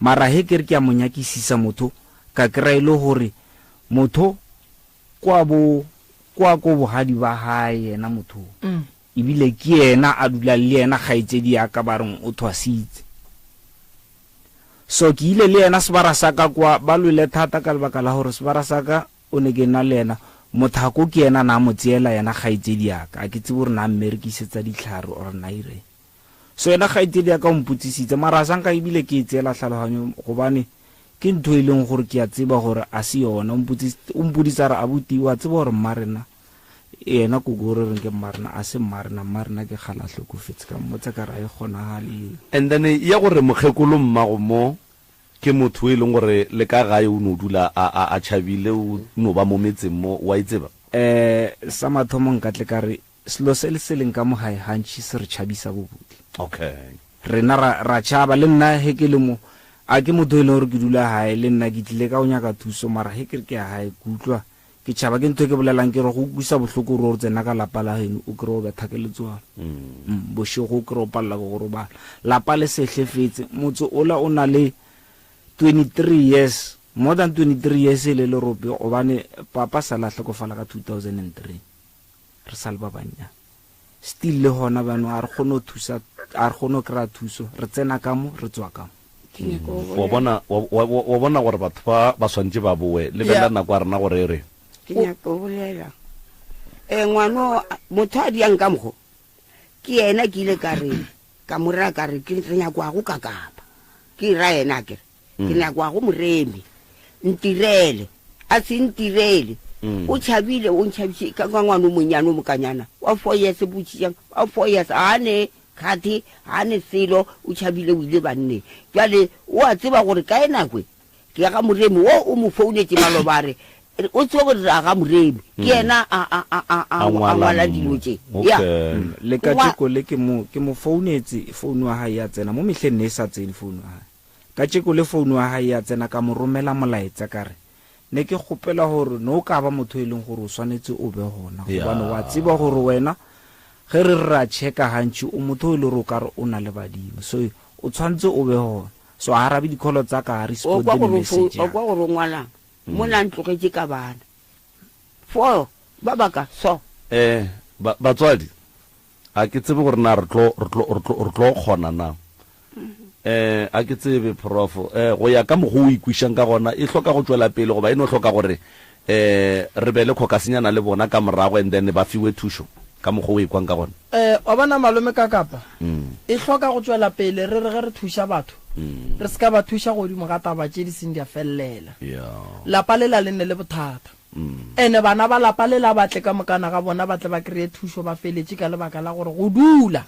mara he kere ke a monyakisisa motho ka kry ile gore motho kwa ko bohadi ba hae yena motho ebile ke yena a dula le yena gaitsedi ya ka ba reng o thwasitse. So ke ile le yena sebara saka kwa ba lwele thata ka lebaka la gore sebara saka o ne ke na le yena mothako ke yena na mo tseela yena gaitsedi ya ka a ke tse gore na mmerekisetsa ditlhare or na ire. So yena gaitsedi ya ka o mputsisitse mara sanka ebile ke tseela tlhaloganyo gobane ke ntho e leng gore ke a tseba gore a se yona o mpudisa re abuti wa tseba gore mmarena yena ko gore re ke mmarena a se mmarena ke galatlho go fetse ka motse ka ra e kgonagale. And then ya gore mokgekolo mmago mo ke motho e leng gore le ka gae o no dula a tšhabile o no ba mo metseng mo wa itseba. Sa mathomo nka tle ka re selo se le seleng ka mo gae hantši se re tšhabisa bobudi. Okay, rena ra tšhaba le nna he ke le mo a ke motho e leng gore ke dula gae le nna ke tlile ka o nyaka thuso mara he ke gae ke utlwa ke tšhaba ke ntho ke bolelang ke re go kusa bohloko ro re tsena ka lapa la heno o kry o betha ke letswana bošego o kry o palela go go robala lapa le sehlefetse motse ola o na le 23 years more than 23 years le rope gobane papa sa la hlokofala ka 2003 re sa le ba banya still le hona bano a re kgone thusa a re kgone kra thuso re tsena ka mo re tswa ka mo wa bona gore batho ba swantse ba boe le bela nako a rena gore re ke nyaka o bolela ngwano motho a diang ka mogo ke ena ke ile ka re ka morera ka re ke nyakwa go kakapa ke ra ena ke nyakwa go moremi ntirele a se ntirele o chabile o nchabise ka ngwana monyano mokanyana wa 4 years butšiyang wa 4 years ane khati ane selo o chabile o ile banne jale o a tseba gore ka ena kwe ke ga moremi o mo founetse malobare o tso go ra ga moremi ke ena a ngwala dilo tse ya le ka tsheko le ke mo founetse founu wa ha ya tsena mo mehleng ne sa tsene founu ha ka tsheko le founu wa ha ya tsena ka mo romela molaetsa kare ne ke gopela gore no ka ba motho e leng gore o swanetse o be hona gobane wa tseba gore wena ge re ra checka hantši o motho e le ro ka re o na le badimo so o tshwantse o be hona so a arabe dikholo tsa ka respond le message o kwa go ngwala mo la ntlogetse ka bana fo ba baka so batswadi a ke tsebe gore na re tlo khona na a ke tsebe prof go ya ka mo go ikwishang ka gona e hloka go tswela pele go ba eno hloka gore re be le khokasenyana le bona ka morago and then ba fiwe thusho ka mo go ikwang ka gona wa bana malome ka kapa e hloka go tswela pele re re thusha batho re ska ba thusha go di mogata ba tse di seng dia fellela la palela le ne le bothata ene bana ba la palela ba tle ka mokana ga bona ba tle ba kreye thusho ba feletse ka lebaka la gore go dula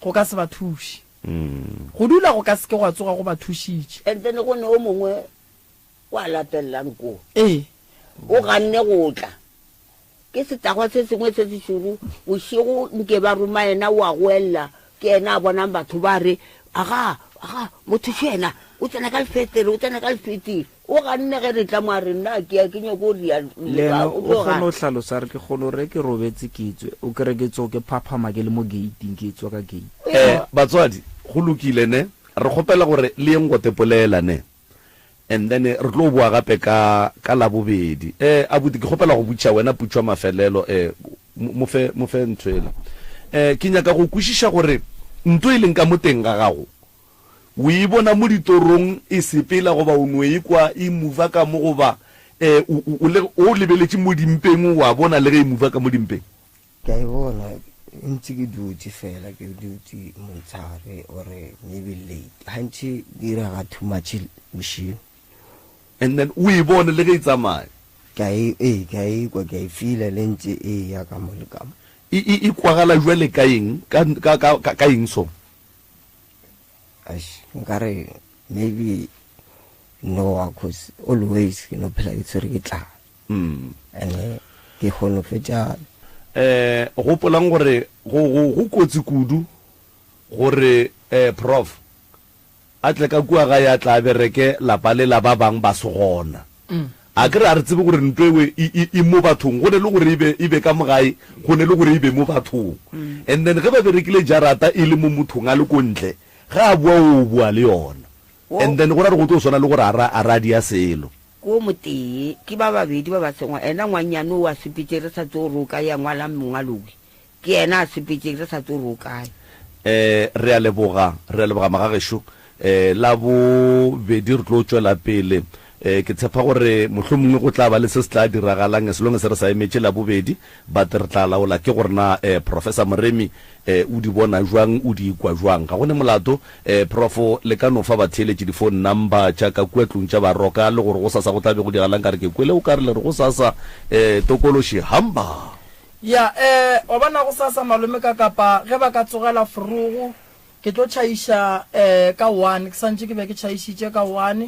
go ka se ba thushi go dula go ka se ke go tsoga go ba thushitse and then go ne o mongwe wa latellang ko o ganne go tla ke setagwa se sengwe se se shuru o shigo nke ba ruma ena wa gwella ke ena bona batho ba re aga motho tshena o tsena ka lefetere o tsena ka lefetere o ganne ge re tla mo re nna ke ya kenya go ria le o gona o hlalosa re ke golo re ke robetse kitswe o kere ke tso ke phaphama ke le mo gating ke tswa ka gate batswadi go lokile ne re gopela gore le eng go tepolela ne and then re tlo bua gape ka la bobedi abuti ke gopela go butša wena putšwa mafelelo mo fe ntshwela ke nyaka go kwishisha gore ntwe e leng ka moteng ga gago o e bona mo ditorong e sepela goba o no e kwa e move ka mo goba o lebeletse mo dimpeng wa bona le ge e move ka mo dimpeng ke a bona ntse ke dutse fela ke dutse montshare ore maybe late hantse dira ga too much machine and then o e bone le ge e tsamaya ka e kwa ke feel le ntse ya ka mo le ka e kwagala jwale ka eng ka eng so nkare maybe no cause always phela ke tsere ke tla and ke gone fetsa go polang gore go kotsi kudu gore prof a tle ka kua ga ya tla bereke la palela ba bang ba segona a kre a re tsebe gore ntwewe e mo bathong go ne le gore e be ka mogae go ne le gore e be mo bathong and then ge ba berekile jarata e le mo mothong a le ko ntle ga a bua o bua le yona and then go ra re go tlo swana le gore a radia selo ko motee ke ba babedi ba ba sengwa ena ngwanyane wa sepetse re sa tso roka ya ngwala mongalogi ke ena a sepetse re sa tso roka re a leboga magagesho la bo bedi re tlo tswela pele ke tshepa gore mohlomongwe go tla ba le se se tla diragalang se long se re sa emetse la bobedi but re tla laola ke gore na professor Moremi o di bona jwang o di kwa jwang ga gone molato prof le ka no fa ba theletše di phone number tša ka kwetlong tša ba roka le gore go sasa go tlabe go digalang ka re ke kwele o ka re le re go sasa tokološi hamba ya wa bona go sasa malome ka kapa ge ba ka tsogela frugo ke tlo tšhaiša ka 1 ke santse ke be ke tšhaišitše ka 1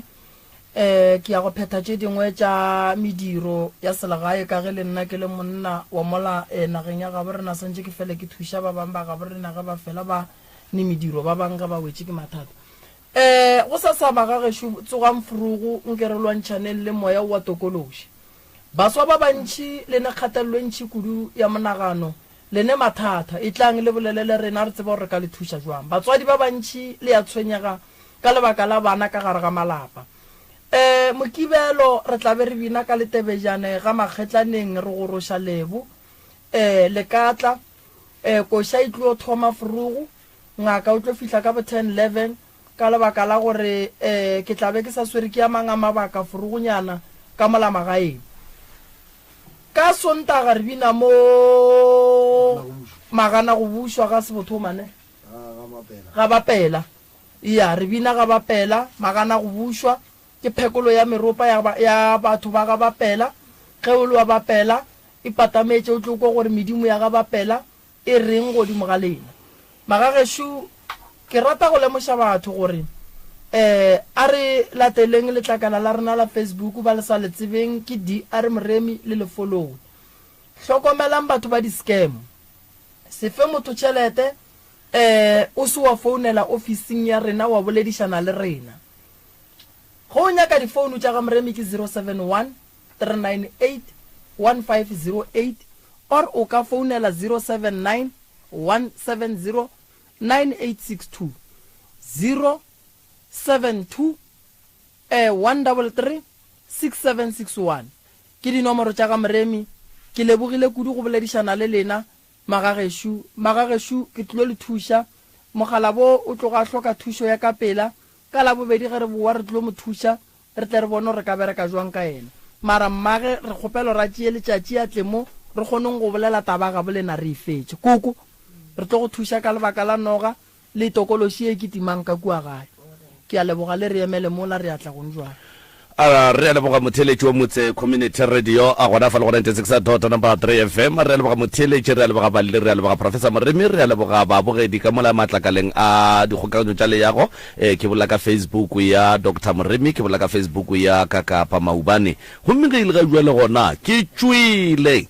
ke ya go phetha tše dingwe tša mediro ya selegae ka ge le nna ke le monna wa mola nageng ya gabo rena santse ke fele ke thuša ba bang ba gabo rena ge ba fela ba ne mediro ba bang ge ba wetse ke mathata go sa sa ba ga gešo tsogang frugo nke re lwantšhaneng le moya wa tokološi baswa ba bantšhi le ne kgatelelo ntšhi kudu ya monagano le ne mathata e tlang le bolelele rena re tseba gore ka le thuša jwang batswadi ba bantšhi le ya tshwenyega ka lebaka la bana ka gare ga malapa mokibelo re tla be re bina ka letebejane ga makgetlaneng re go roša lebo le katla koša e tlo thoma frugo ngaka o tlo fihla ka bo 10-11 ka lebaka la gore ke tlabe ke sa swere ke ya mang a mabaka forogonyana ka molamagaeng ka sontaga re bina mo magana go bušwa ga sebotho mane ga bapela ya re bina ga bapela magana go bušwa ke phekolo ya meropa ya batho ba ga bapela ge o le wa bapela e patametse o tlo kwa gore medimo ya ga bapela e reng godimo ga lena magagesho ke rata go lemoša batho gore a re lateleng letlakala la rena la Facebook ba le sa le tsebeng ke DR Moremi le le follow hlokomelang batho ba di-scam se fe motho tšhelete o se wa founela officing ya rena wa boledišana le rena go o nyaka difounu tša ga Moremi ke 071 398 1508 or o ka founela 079 170 9862 072 133 6761 ke dinomoro tša ga Moremi ke lebogile kudu go boledišana le lena magageshu ke tlo le thuša mogala bo o tloga hloka thušo ya ka pela ka la bobedi ge re boa re tlo mo thuša re tle re bone re ka bereka jwang ka ena mara mmage re kgopelo ra tšee letšatši a tlemo re kgoneng go bolela tabaga bolena re ifetse koko re tlo go thuša ka lebaka la noga le tokološi e ke timang ka kua gae ke a leboga le re emele mola re atla gong jwang re a leboga motheletši wa motse community radio a gona fa le go 96.3 FM re a leboga motheletši re a leboga balele re a leboga professor Moremi re a leboga babogedi ka mola matlakaleng a dikgokaganyo tša leyago ke bolela ka Facebook ya Dr. Moremi ke bolela ka Facebook ya Kakapa Maubane gomme ge ile ga jwa le gona ke tšwile